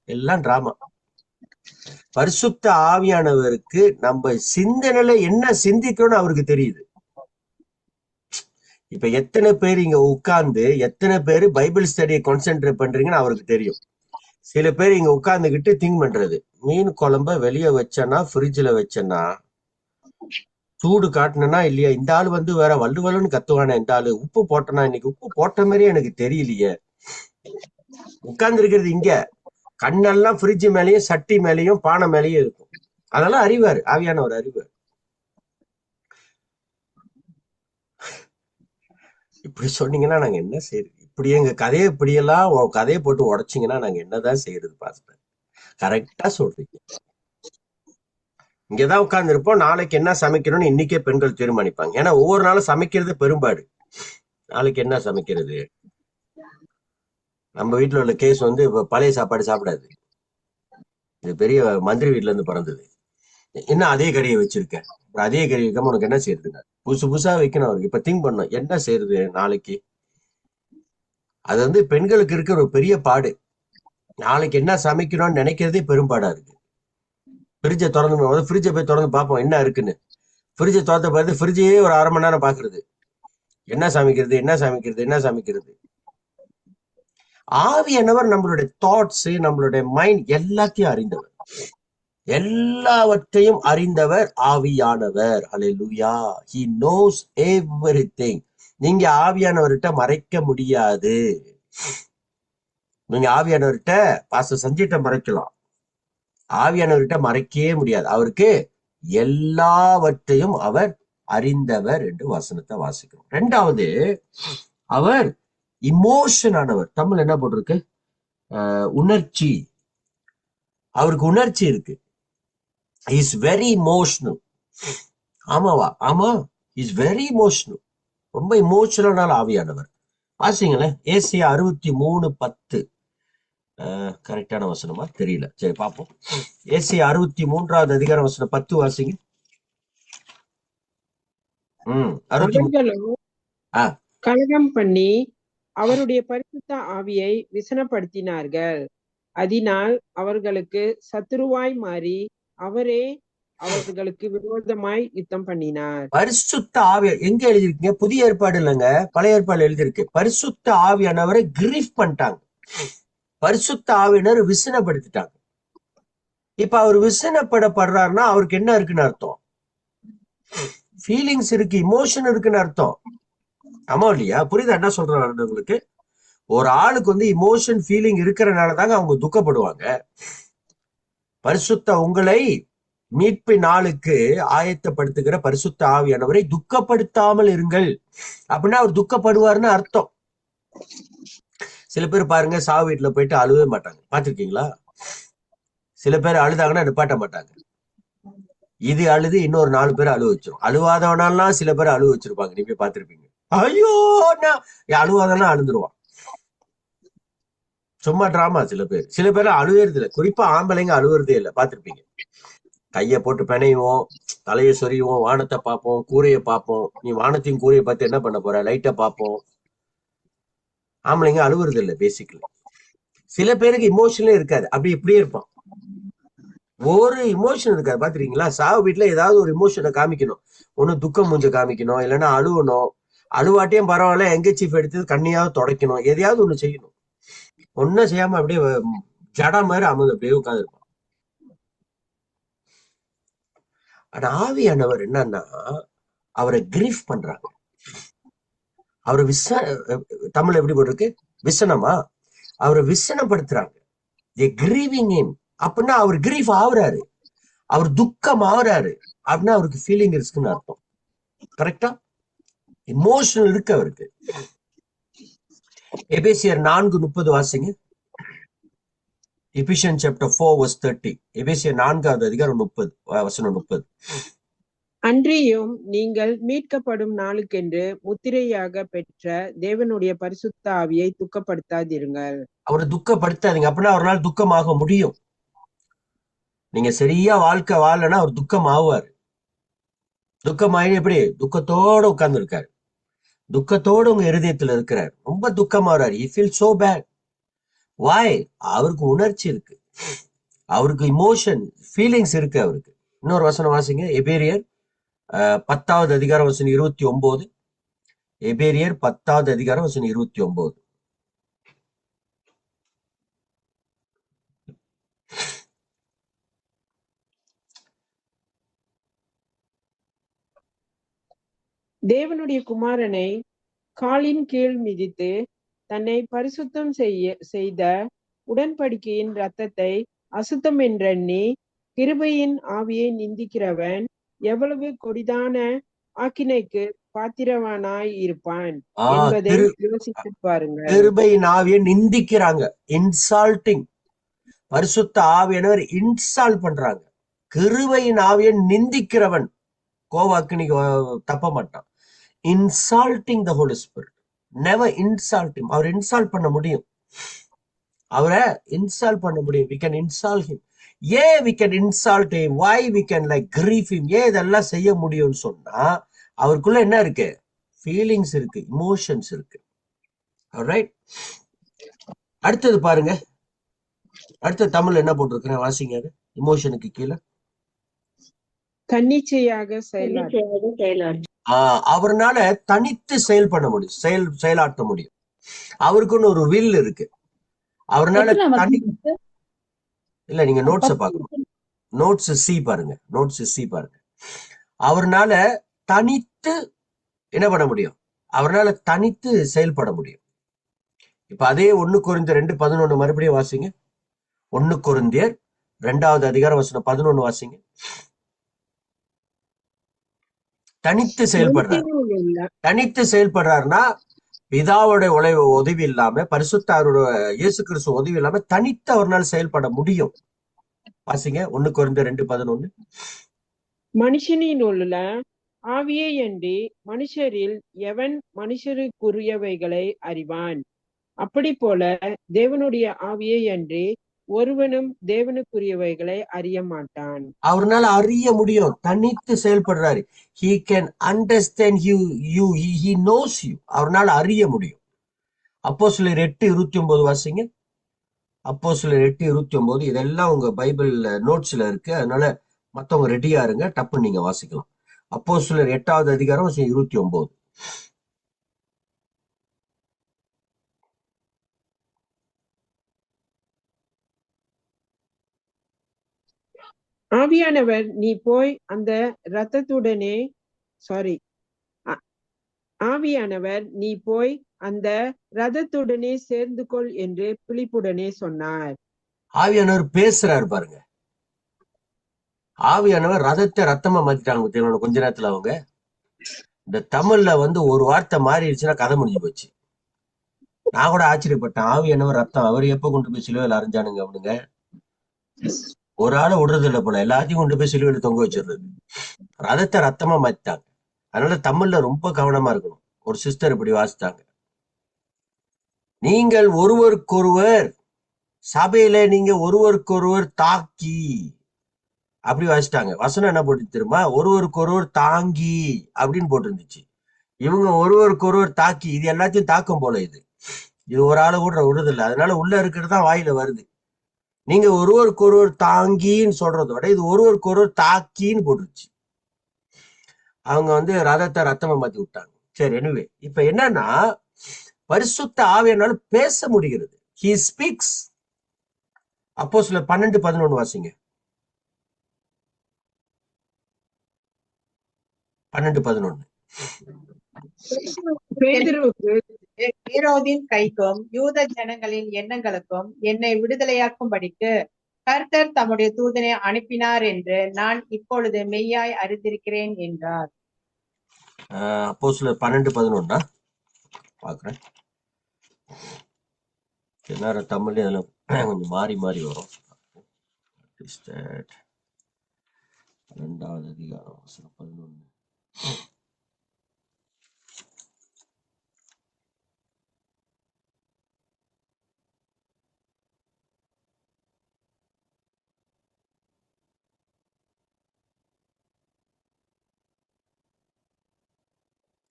எல்லாம் டிராமா. பரிசுத்த ஆவியானவருக்கு நம்ம சிந்தனையில என்ன சிந்திக்கணும்னு அவருக்கு தெரியுது. இப்ப எத்தனை பேர் இங்க உட்கார்ந்து எத்தனை பேர் பைபிள் ஸ்டடியை கான்சென்ட்ரேட் பண்றீங்கன்னு அவருக்கு தெரியும். சில பேர் இங்க உட்கார்ந்துகிட்டு திங்க் பண்றது, மீன் குழம்ப வெளியே வச்சேன்னா ஃப்ரிட்ஜ்ல வச்சேன்னா சூடு காட்டினா இல்லையா, இந்த ஆள் வந்து வேற வள்ளுவலுன்னு கத்துவானே, இந்த ஆளு உப்பு போட்டனா, இன்னைக்கு உப்பு போட்ட மாதிரியே எனக்கு தெரியலையே. உட்கார்ந்து இருக்கிறது இங்க, கண்ணெல்லாம் ஃப்ரிட்ஜ் மேலேயும் சட்டி மேலேயும் பானை மேலேயும் இருக்கும். அதெல்லாம் அறிவாரு, ஆவியானவர் அறிவார். இப்படி சொன்னீங்கன்னா நாங்க என்ன செய்யறது? இப்படி எங்க கதையை இப்படியெல்லாம் கதையை போட்டு உடைச்சிங்கன்னா நாங்க என்னதான் செய்யறது? பாஸ்டர் கரெக்டா சொல்றீங்க. இங்கதான் உட்கார்ந்து இருப்போம். நாளைக்கு என்ன சமைக்கணும்னு இன்னைக்கே பெண்கள் தீர்மானிப்பாங்க. ஏன்னா ஒவ்வொரு நாளும் சமைக்கிறது பெரும்பாடு. நாளைக்கு என்ன சமைக்கிறது? நம்ம வீட்டுல உள்ள கேஸ் வந்து இப்ப பழைய சாப்பாடு சாப்பிடாது. இது பெரிய மந்திரி வீட்டுல இருந்து பிறந்தது. என்ன அதே கறியை வச்சிருக்கேன், அதே கறி வைக்காம உனக்கு என்ன செய்யறதுங்க? புதுசு புதுசா வைக்கணும் அவருக்கு. இப்ப திங்க் பண்ணும் என்ன செய்யறது நாளைக்கு. அது வந்து பெண்களுக்கு இருக்கிற ஒரு பெரிய பாடு. நாளைக்கு என்ன சமைக்கணும்னு நினைக்கிறதே பெரும்பாடா இருக்கு. ஃப்ரிட்ஜை திறந்து ஃப்ரிட்ஜை போய் திறந்து பார்ப்போம் என்ன இருக்குன்னு. ஃப்ரிட்ஜை திறந்த பார்த்து ஃப்ரிட்ஜையே ஒரு 1/2 மணி நேரம் பாக்குறது, என்ன சமைக்கிறது என்ன சமைக்கிறது என்ன சமைக்கிறது. ஆவியானவர் நம்மளுடைய தாட்ஸ், நம்மளுடைய மைண்ட் எல்லாத்தையும் அறிந்தவர். எல்லாவற்றையும் அறிந்தவர் ஆவியானவர். ஹல்லேலூயா. He knows everything. நீங்க ஆவியானவர்கிட்ட மறைக்க முடியாது. நீங்க ஆவியானவர்கிட்ட பாஸ்டர் சஞ்சிட்ட மறைக்கலாம், ஆவியானவர்கிட்ட மறைக்கவே முடியாது. அவருக்கு எல்லாவற்றையும் அவர் அறிந்தவர் என்று வசனத்தை வாசிக்கிறோம். 2வது, அவர் இமோஷன் ஆனவர். தமிழ் என்ன போட்டிருக்கு? உணர்ச்சி. அவருக்கு உணர்ச்சி இருக்கு. Is very emotional. ஆமாவா? ஆமா, இஸ் வெரி இமோஷனல். ரொம்ப இமோஷனல் ஆவியானவர். வாசிங்களேன், ஏசியா 63:10. கரெக்டான வசனமா தெரியல, சரி பார்ப்போம். ஏசியா 63வது அதிகாரம் வசனம் 10 வாசிங்க. அவர்களோ கலகம் பண்ணி அவருடைய பரிசுத்த ஆவியை விசனப்படுத்தினார்கள். அதனால் அவர்களுக்கு சத்துருவாய் மாறி அவரே அவர்களுக்கு விரோதமாய் யுத்தம் பண்ணினார். பரிசுத்த ஆவியா எங்க எழுதிருக்கீங்க? புதிய ஏற்பாடு இல்லைங்க, பழைய ஏற்பாடு எழுதியிருக்கு. பரிசுத்த ஆவியானவரை கிரீஃப் பண்ணிட்டாங்க. பரிசுத்த ஆவியினர் விசனப்படுத்திட்டாங்க. இப்ப அவர் விசனப்படப்படுறாருன்னா அவருக்கு என்ன இருக்குன்னு அர்த்தம்? ஃபீலிங்ஸ் இருக்கு, இமோஷன் இருக்குன்னு அர்த்தம். ஆமா இல்லையா? புரியுதா என்ன சொல்றாரு உங்களுக்கு? ஒரு ஆளுக்கு வந்து இமோஷன் ஃபீலிங் இருக்கிறனால தாங்க அவங்க துக்கப்படுவாங்க. பரிசுத்த உங்களை மீட்பு நாளுக்கு ஆயத்தப்படுத்துகிற பரிசுத்த ஆவியானவரை துக்கப்படுத்தாமல் இருங்கள் அப்படின்னா அவர் துக்கப்படுவார்னு அர்த்தம். சில பேர் பாருங்க, சாவு வீட்டுல போயிட்டு அழுவே மாட்டாங்க, பாத்திருக்கீங்களா? சில பேர் அழுதாங்கன்னா நிப்பாட்ட மாட்டாங்க. இது அழுது இன்னொரு 4 பேர் அழுவ வச்சிரும். அழுவாதவனாலாம் சில பேர் அழுவ வச்சிருப்பாங்க, நீங்க பாத்திருப்பீங்க. ஐயோ நான் அழுவாதானே அழுந்துருவான். சும்மா டிராமா. சில பேர் அழுகிறது இல்லை, குறிப்பா ஆம்பளைங்க அழுவுறதே இல்லை, பார்த்திருப்பீங்க. கையை போட்டு பிணையுவோம், தலையை சொறிவோம், வானத்தை பார்ப்போம், கூரையை பார்ப்போம். நீ வானத்தையும் கூரையை பார்த்து என்ன பண்ண போற? லைட்டை பார்ப்போம். ஆம்பளைங்க அழுவுறது இல்லை பேசிக்கலி. சில பேருக்கு இமோஷனே இருக்காது, அப்படி இப்படியே இருப்பான், ஒரு இமோஷன் இருக்காது. பாத்துருக்கீங்களா? சாவு வீட்டுல ஏதாவது ஒரு இமோஷனை காமிக்கணும். ஒண்ணு துக்கம் மூஞ்ச காமிக்கணும், இல்லைன்னா அழுவணும். அழுவாட்டியும் பரவாயில்ல, எங்க சீஃப் எடுத்து கண்ணியாவது துடைக்கணும், எதையாவது ஒண்ணு செய்யணும். ஒன்னும் செய்யாம அப்படியே ஜடா மாதிரி அமர்ந்து அப்படியே உட்காந்து இருப்பான். ஆனா ஆவியானவர் என்னன்னா அவரை கிரீஃப் பண்றாங்க. அவரை தமிழ் எப்படி போட்டிருக்கு? விசனமா? அவரை விசனப்படுத்துறாங்க. Grieving him. அப்படின்னா அவர் கிரீஃப் ஆகுறாரு, அவர் துக்கம் ஆகுறாரு அப்படின்னா அவருக்கு ஃபீலிங் இருக்குன்னு அர்த்தம். கரெக்டா? இமோஷனல் இருக்கு அவருக்கு. எபேசியர் 4:30 வாசிங்க. Efficient chapter 4:30. எபேசியர் 4:30. அன்றியும் நீங்கள் மீட்கப்படும் நாளுக்கென்று முத்திரையாக பெற்ற தேவனுடைய பரிசுத்த ஆவியை துக்கப்படுத்தாதிருங்கள். அவரை துக்கப்படுத்தாதீங்க. அப்படின்னா அவரால் துக்கமாக முடியும். நீங்க சரியா வாழ்க்கை வாழலன்னா அவர் துக்கம் ஆவார். துக்கமாயி எப்படி? துக்கத்தோட உட்கார்ந்து இருக்காரு, துக்கத்தோட உங்க இருதயத்துல இருக்கிறார், ரொம்ப துக்கமாறாரு. he feels so bad. why? அவருக்கு உணர்ச்சி இருக்கு, அவருக்கு இமோஷன், ஃபீலிங்ஸ் இருக்கு அவருக்கு. இன்னொரு வசனம் வாசிங்க. எபேரியர் 10:29. எபேரியர் 10:29. தேவனுடைய குமாரனை காலின் கீழ் மிதித்து தன்னை பரிசுத்தம் செய்த உடன்படிக்கையின் இரத்தத்தை அசுத்தம் என்றெண்ணி கிருபையின் ஆவியை நிந்திக்கிறவன் எவ்வளவு கொடிதான ஆக்கினைக்கு பாத்திரவானாய் இருப்பான் என்பதை யோசித்து பாருங்க. கிருபையின் ஆவியை நிந்திக்கிறாங்க, இன்சால்ட்டிங். பரிசுத்த ஆவியானவர் இன்சால்ட் பண்றாங்க. கிருபையின் ஆவியை நிந்திக்கிறவன் கோவாக்கினிக்கு தப்ப மாட்டான். Insulting the holy spirit. Never insult him. அவர் இன்சால்ட் பண்ண முடியும், அவரை இன்சால்ட் பண்ண முடியும். we can insult him. ஏன் we can insult him? why we can like grieve him? ஏன் இதெல்லாம் செய்ய முடியும்னு சொன்னா அவருக்குள்ள என்ன இருக்கு? ஃபீலிங்ஸ் இருக்கு, இமோஷன்ஸ் இருக்கு. alright, அடுத்தது பாருங்க. அடுத்த தமிழ் என்ன போட்டிருக்கிறேன் வாசிங்க. அது இமோஷனுக்கு கீழே தன்னிச்சையாக செயலாற்ற. அவர்னால தனித்து செயல் பண்ண முடியும், செயலாற்ற முடியும். அவருக்குன்னு ஒரு வில் இருக்கு. அவர்னால இல்ல, நீங்க நோட்ஸ பாக்கணும். நோட்ஸ் சி பாருங்க, நோட்ஸ் சி பாருங்க. அவர்னால தனித்து என்ன பண்ண முடியும்? அவர்னால தனித்து செயல்பட முடியும். இப்ப அதே 1 கொரிந்தியர் 2:11 மறுபடியும் வாசிங்க. 1 கொரிந்தியர் 2:11 வாசிங்க. தனித்து செயல்படுறாரு. தனித்து செயல்படுறாருன்னா பிதாவுடைய உதவி இல்லாம, பரிசுத்தாரோட இயேசு கிறிஸ்து உதவி இல்லாம தனித்து அவர்னால் செயல்பட முடியும். வாசிங்க 1 கொரிந்தியர் 2:11. மனுஷனின் உள்ள ஆவியை அன்றி மனுஷரில் எவன் மனுஷருக்குரியவைகளை அறிவான்? அப்படி போல தேவனுடைய ஆவியை அன்றி ஒருவனும் தேவனுக்குரியவைகளை அறிய மாட்டான். அவர்னால அறிய முடியும், தனித்து செயல்படுறாரு. he can understand you, he knows you. அவர்னால அறிய முடியும். அப்போஸ்தலர் 8:29 வாசிங்க. அப்போஸ்தலர் 8:29. இதெல்லாம் உங்க பைபிள் நோட்ஸ்ல இருக்கு, அதனால மத்தவங்க ரெடியா இருங்க, டப்புன்னு நீங்க வாசிக்கலாம். அப்போஸ்தலர் 8வது அதிகாரம் 29. ஆவியானவர் நீ போய் அந்த இரத்தத்துடனே ஆவியானவர் நீ போய் அந்த ரதத்துடனே சேர்ந்து கொள் என்று பிலிப்புடனே சொன்னார். ஆவியானவர் பேசுறாரு பாருங்க. ஆவியானவர் ரதத்தை ரத்தமா மாத்திட்டாங்க கொஞ்ச நேரத்துல. அவங்க இந்த தமிழ்ல ஒரு வார்த்தை மாறிடுச்சுன்னா கதை முடிஞ்சு போச்சு. நான் கூட ஆச்சரியப்பட்டேன். ஆவியானவர் ரத்தம், அவர் எப்ப கொண்டு போய் சிலுவையில் அரைஞ்சானுங்க அவனுங்க? ஒரு ஆளை விடுறது இல்லை போல, எல்லாத்தையும் கொண்டு போய் சிலுவையில தொங்க வச்சிடுறது. ரதத்தை ரத்தமா மாத்திட்டாங்க. அதனால தமிழ்ல ரொம்ப கவனமா இருக்கணும். ஒரு சிஸ்டர் இப்படி வாசித்தாங்க, நீங்கள் ஒருவருக்கொருவர் சபையில நீங்க ஒருவருக்கொருவர் தாக்கி, அப்படி வாசிட்டாங்க. வசனம் என்ன போட்டு தெரியுமா? ஒருவருக்கொருவர் தாங்கி அப்படின்னு போட்டிருந்துச்சு. இவங்க ஒருவருக்கொருவர் தாக்கி, இது எல்லாத்தையும் தாக்கும் போல இது ஒரு ஆளை கூட விடுறதில்லை. அதனால உள்ள இருக்கிறது தான் வாயில வருது. நீங்க ஒருவருக்கொருவர் தாங்கின்னு சொல்றத விட இது ஒருவருக்கொருவர் தாக்கின்னு போட்டுருச்சு. அவங்க வந்து ரதத்தை ரத்தமா மாத்தி விட்டாங்க. சரி, எனிவே இப்ப என்னன்னா, பரிசுத்த ஆவியானவரால் பேச முடிகிறது. He speaks. அப்போஸ்தலர் 12:11 வாசிங்க. 12:11. பேதுருவுக்கு ஏரோதின் கைக்கும் யூத ஜனங்களின் எண்ணங்களுக்கும் என்னை விடுதலையாக்கும்படிக்கு கர்த்தர் தம்முடைய தூதனை அனுப்பினார் என்று நான் இப்பொழுது மெய்யாய் அறிந்திருக்கிறேன் என்றார். அப்போஸ்தலர் 12:11 பாக்குறேன். நேரம் தமிழ் அதுல கொஞ்சம் மாறி மாறி வரும். 2வது அதிகாரம் 11.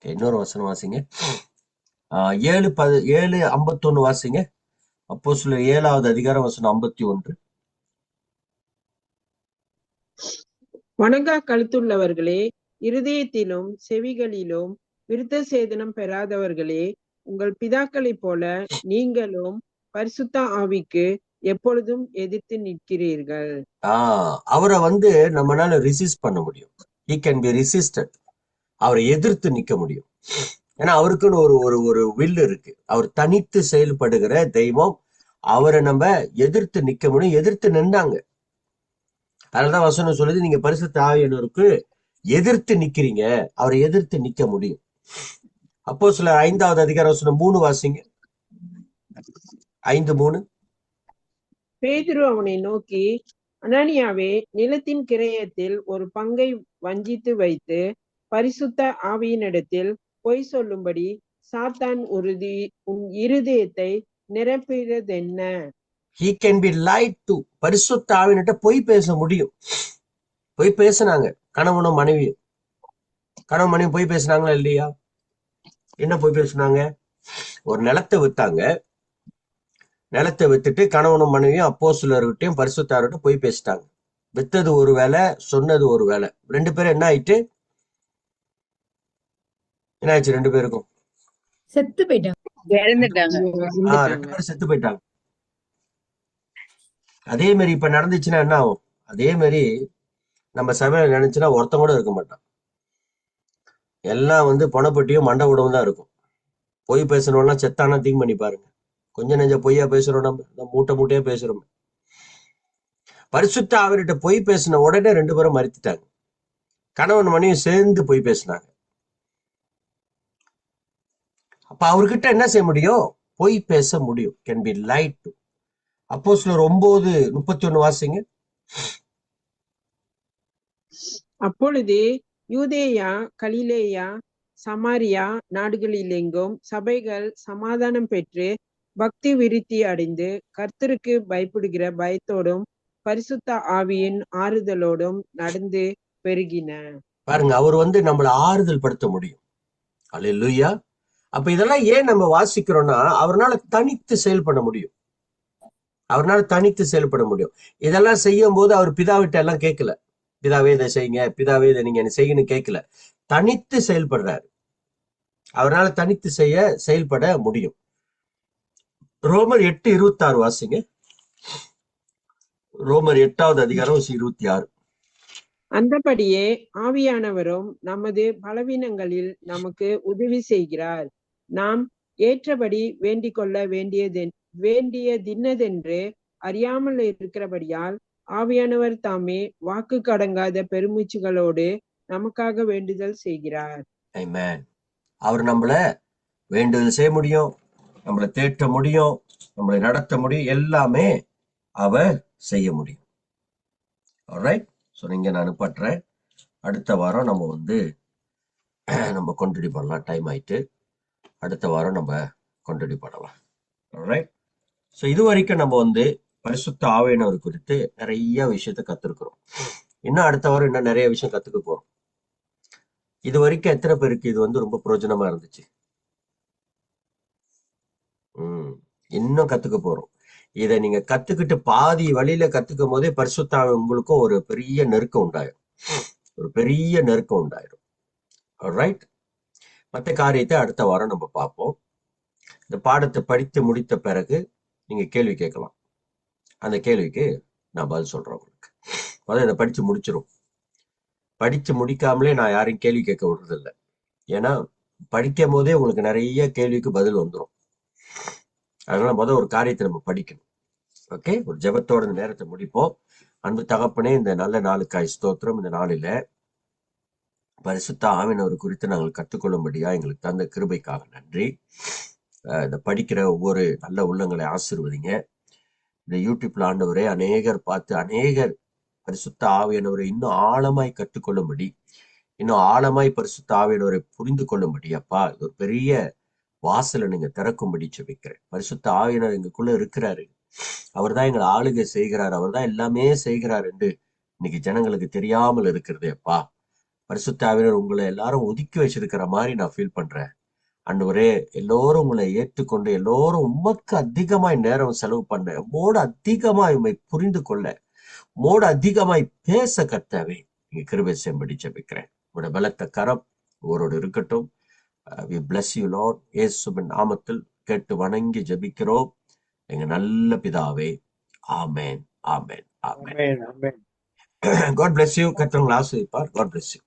இன்னொரு வசனம் வாசிங்க. 7:51 வாசிங்க. அப்போஸ்தலர் 7வது அதிகாரம் வசனம் 51. வணங்கா கழுத்துள்ளவர்களே, இருதயத்திலும் செவிகளிலும் விருத்த சேதனம் பெறாதவர்களே, உங்கள் பிதாக்களைப் போல நீங்களும் பரிசுத்த ஆவிக்கு எப்பொழுதும் எதிர்த்து நிற்கிறீர்கள். அவரை வந்து நம்மளால ரெசிஸ்ட் பண்ண முடியும். He can be resisted. அவரை எதிர்த்து நிக்க முடியும். ஏன்னா அவருக்குன்னு ஒரு ஒரு ஒரு வில் இருக்கு. அவர் தனித்து செயல்படுகிற தெய்வம். அவரை நம்ம எதிர்த்து நிக்க முடியும். எதிர்த்து நின்றாங்க. அதனாலதான் வசனம் சொல்லுது, நீங்க பரிசுத்த ஆவியானவருக்கு எதிர்த்து நிக்கிறீங்க. அவரை எதிர்த்து நிக்க முடியும். அப்போஸ்தலர் 5வது அதிகாரம் வசனம் 3 வாசிங்க. 5:3. பேதுரு அவனை நோக்கி, அனனியாவே, நிலத்தின் கிரயத்தில் ஒரு பங்கை வஞ்சித்து வைத்து பரிசுத்த ஆவியினிடத்தில் பொய் சொல்லும்படி சாத்தான் உன் இருதயத்தை நிரப்புகிறதென்ன? He can be lied to. பரிசுத்த ஆவியினிட்ட பொய் பேச முடியும். பொய் பேசினாங்க கணவனும் மனைவியும். கணவன் மனைவி பொய் பேசினாங்களா இல்லையா? என்ன பொய் பேசினாங்க? ஒரு நிலத்தை வித்தாங்க. நிலத்தை வித்துட்டு கணவனும் மனைவியும் அப்போஸ்தலர்கிட்டையும் பரிசுத்தார்கிட்ட பொய் பேசிட்டாங்க. வித்தது ஒரு வேலை, சொன்னது ஒரு வேலை. ரெண்டு பேரும் என்ன ஆயிட்டு? என்ன ஆயிடுச்சு? ரெண்டு பேருக்கும் செத்து போயிட்டாங்க. இறந்துட்டாங்க. 2 பேரும் செத்து போயிட்டாங்க. அதே மாதிரி இப்ப நடந்துச்சுன்னா என்ன ஆகும்? அதே மாதிரி நம்ம சபையில நினைச்சுன்னா ஒருத்தன் கூட இருக்க மாட்டான். எல்லாம் வந்து பணப்பட்டியும் மண்டை உடவும் தான் இருக்கும். பொய் பேசணும்லாம் செத்தானா திங்க் பண்ணி பாருங்க. கொஞ்சம் நெஞ்ச பொய்யா பேசுறோம், நம்ம மூட்டை மூட்டையா பேசுறோம். பரிசுத்த ஆவியிட்ட பொய் பேசின உடனே 2 பேரும் மறித்துட்டாங்க. கணவன் மனைவியும் சேர்ந்து பொய் பேசினாங்க. அப்ப அவர்கிட்ட என்ன செய்ய முடியும்? பொய் பேச முடியும். Can be light to. அப்போஸ்தலர் 9:31 வாசிங்க. அப்பொழுது யூதேயா, கலிலேயா, சமாரியா நாடுகளிலெங்கும் சபைகள் சமாதானம் பெற்று பக்தி விருத்தி அடைந்து கர்த்தருக்கு பயப்படுகிற பயத்தோடும் பரிசுத்த ஆவியின் ஆறுதலோடும் நடந்து பெருகின. பாருங்க, அவர் வந்து நம்மளை ஆறுதல் படுத்த முடியும். அல்லேலூயா. அப்ப இதெல்லாம் ஏன் நம்ம வாசிக்கிறோம்னா, அவர்னால தனித்து செயல்பட முடியும். அவர்னால தனித்து செயல்பட முடியும். இதெல்லாம் செய்யும் போது அவர் பிதாவிட்ட எல்லாம் கேட்கல. பிதாவே இதை செய்யுங்க, பிதாவே இதை நீங்க என்ன செய்யணும்னு கேட்கல. தனித்து செயல்படுறாரு. அவரால தனித்து செயல்பட முடியும். ரோமர் 8:26 வாசிங்க. ரோமர் 8வது அதிகாரம் 26. அந்தபடியே ஆவியானவரும் நமது பலவீனங்களில் நமக்கு உதவி செய்கிறார். நாம் ஏற்றபடி வேண்டிக் கொள்ள வேண்டியதின்னதென்று அறியாமல் இருக்கிறபடியால் ஆவியானவர் தாமே வாக்கு கடங்காத பெருமூச்சுகளோடு நமக்காக வேண்டுதல் செய்கிறார். ஆமென். அவர் நம்மள வேண்டுதல் செய்ய முடியும், நம்மளை தேற்ற முடியும், நம்மளை நடத்த முடியும். எல்லாமே அவர் செய்ய முடியும். ஆல்ரைட். ஸோ நீங்க நான் அனுப்பற்றேன். அடுத்த வாரம் நம்ம வந்து நம்ம கண்டினியூ பண்ணலாம். டைம் ஆயிட்டு. அடுத்த வாரம் நம்ம கண்டினியூ பண்ணலாம். ரைட். ஸோ இது வரைக்கும் நம்ம வந்து பரிசுத்த ஆவியானவர் குறித்து நிறைய விஷயத்த கத்துருக்குறோம். இன்னும் அடுத்த வாரம் இன்னும் நிறைய விஷயம் கத்துக்க போறோம். இது வரைக்கும் எத்தனை பேருக்கு இது வந்து ரொம்ப பிரயோஜனமா இருந்துச்சு? இன்னும் கத்துக்க போறோம். இதை நீங்க கத்துக்கிட்டு பாதி வழியில கத்துக்கும் போதே பரிசுத்த ஆவி உங்களுக்கும் ஒரு பெரிய நெருக்கம் உண்டாயிரும். ஒரு பெரிய நெருக்கம் உண்டாயிரும். ரைட். மற்ற காரியத்தை அடுத்த வாரம் நம்ம பார்ப்போம். இந்த பாடத்தை படித்து முடித்த பிறகு நீங்க கேள்வி கேட்கலாம். அந்த கேள்விக்கு நான் பதில் சொல்றேன் உங்களுக்கு. முதல்ல இதை படிச்சு முடிச்சிடும். படிச்சு முடிக்காமலே நான் யாரையும் கேள்வி கேட்க விடுறதில்லை. ஏன்னா படிக்கும் போதே உங்களுக்கு நிறைய கேள்விக்கு பதில் வந்துடும். அதனால முதல் ஒரு காரியத்தை நம்ம படிக்கணும். ஓகே, ஒரு ஜெபத்தோட இந்த நேரத்தை முடிப்போம். அன்பு தகப்பனே, இந்த நல்ல நாளுக்காய் ஸ்தோத்திரம். இந்த நாளில பரிசுத்த ஆவியானவர் குறித்து நாங்கள் கற்றுக்கொள்ளும்படியா எங்களுக்கு தந்த கிருபைக்காக நன்றி. இந்த படிக்கிற ஒவ்வொரு நல்ல உள்ளங்களை ஆசீர்வதிங்க. இந்த யூடியூப்ல ஆண்டவரே அநேகர் பார்த்து அநேகர் பரிசுத்த ஆவியானவரை இன்னும் ஆழமாய் கற்றுக்கொள்ளும்படி, இன்னும் ஆழமாய் பரிசுத்த ஆவியானவரை புரிந்து கொள்ளும்படி அப்பா இது ஒரு பெரிய வாசலை நீங்க திறக்கும்படி ஜெபிக்கிறேன். பரிசுத்த ஆவியானவர் எங்களுக்குள்ள இருக்கிறாரு. அவர் தான் எங்களை ஆளுகை செய்கிறார். அவர் தான் எல்லாமே செய்கிறார் என்று இன்னைக்கு ஜனங்களுக்கு தெரியாமல் இருக்கிறது அப்பா. பரிசுத்த ஆவியானவர் உங்களை எல்லாரும் ஒதுக்கி வச்சிருக்கிற மாதிரி நான் ஃபீல் பண்றேன். ஆண்டவரே, எல்லோரும் உங்களை ஏற்றுக்கொண்டு எல்லோரும் உமக்கு அதிகமாய் நேரம் செலவு பண்ண, உம்மோடு அதிகமாய் உண்மை புரிந்து கொள்ள, உம்மோடு அதிகமாய் பேச கர்த்தாவே நீங்க கிருபை செய்யும்படி ஜெபிக்கிறேன். உங்களோட பலத்த கரம் ஒருவரோடு இருக்கட்டும். We bless you Lord. இயேசுவின் நாமத்தில் கேட்டு வணங்கி ஜெபிக்கிறோம் எங்க நல்ல பிதாவே. ஆமென், ஆமென், ஆமென். Amen. Amen. God bless you. கர்த்தர் உங்களை ஆசீர்வதிப்பார். God bless you.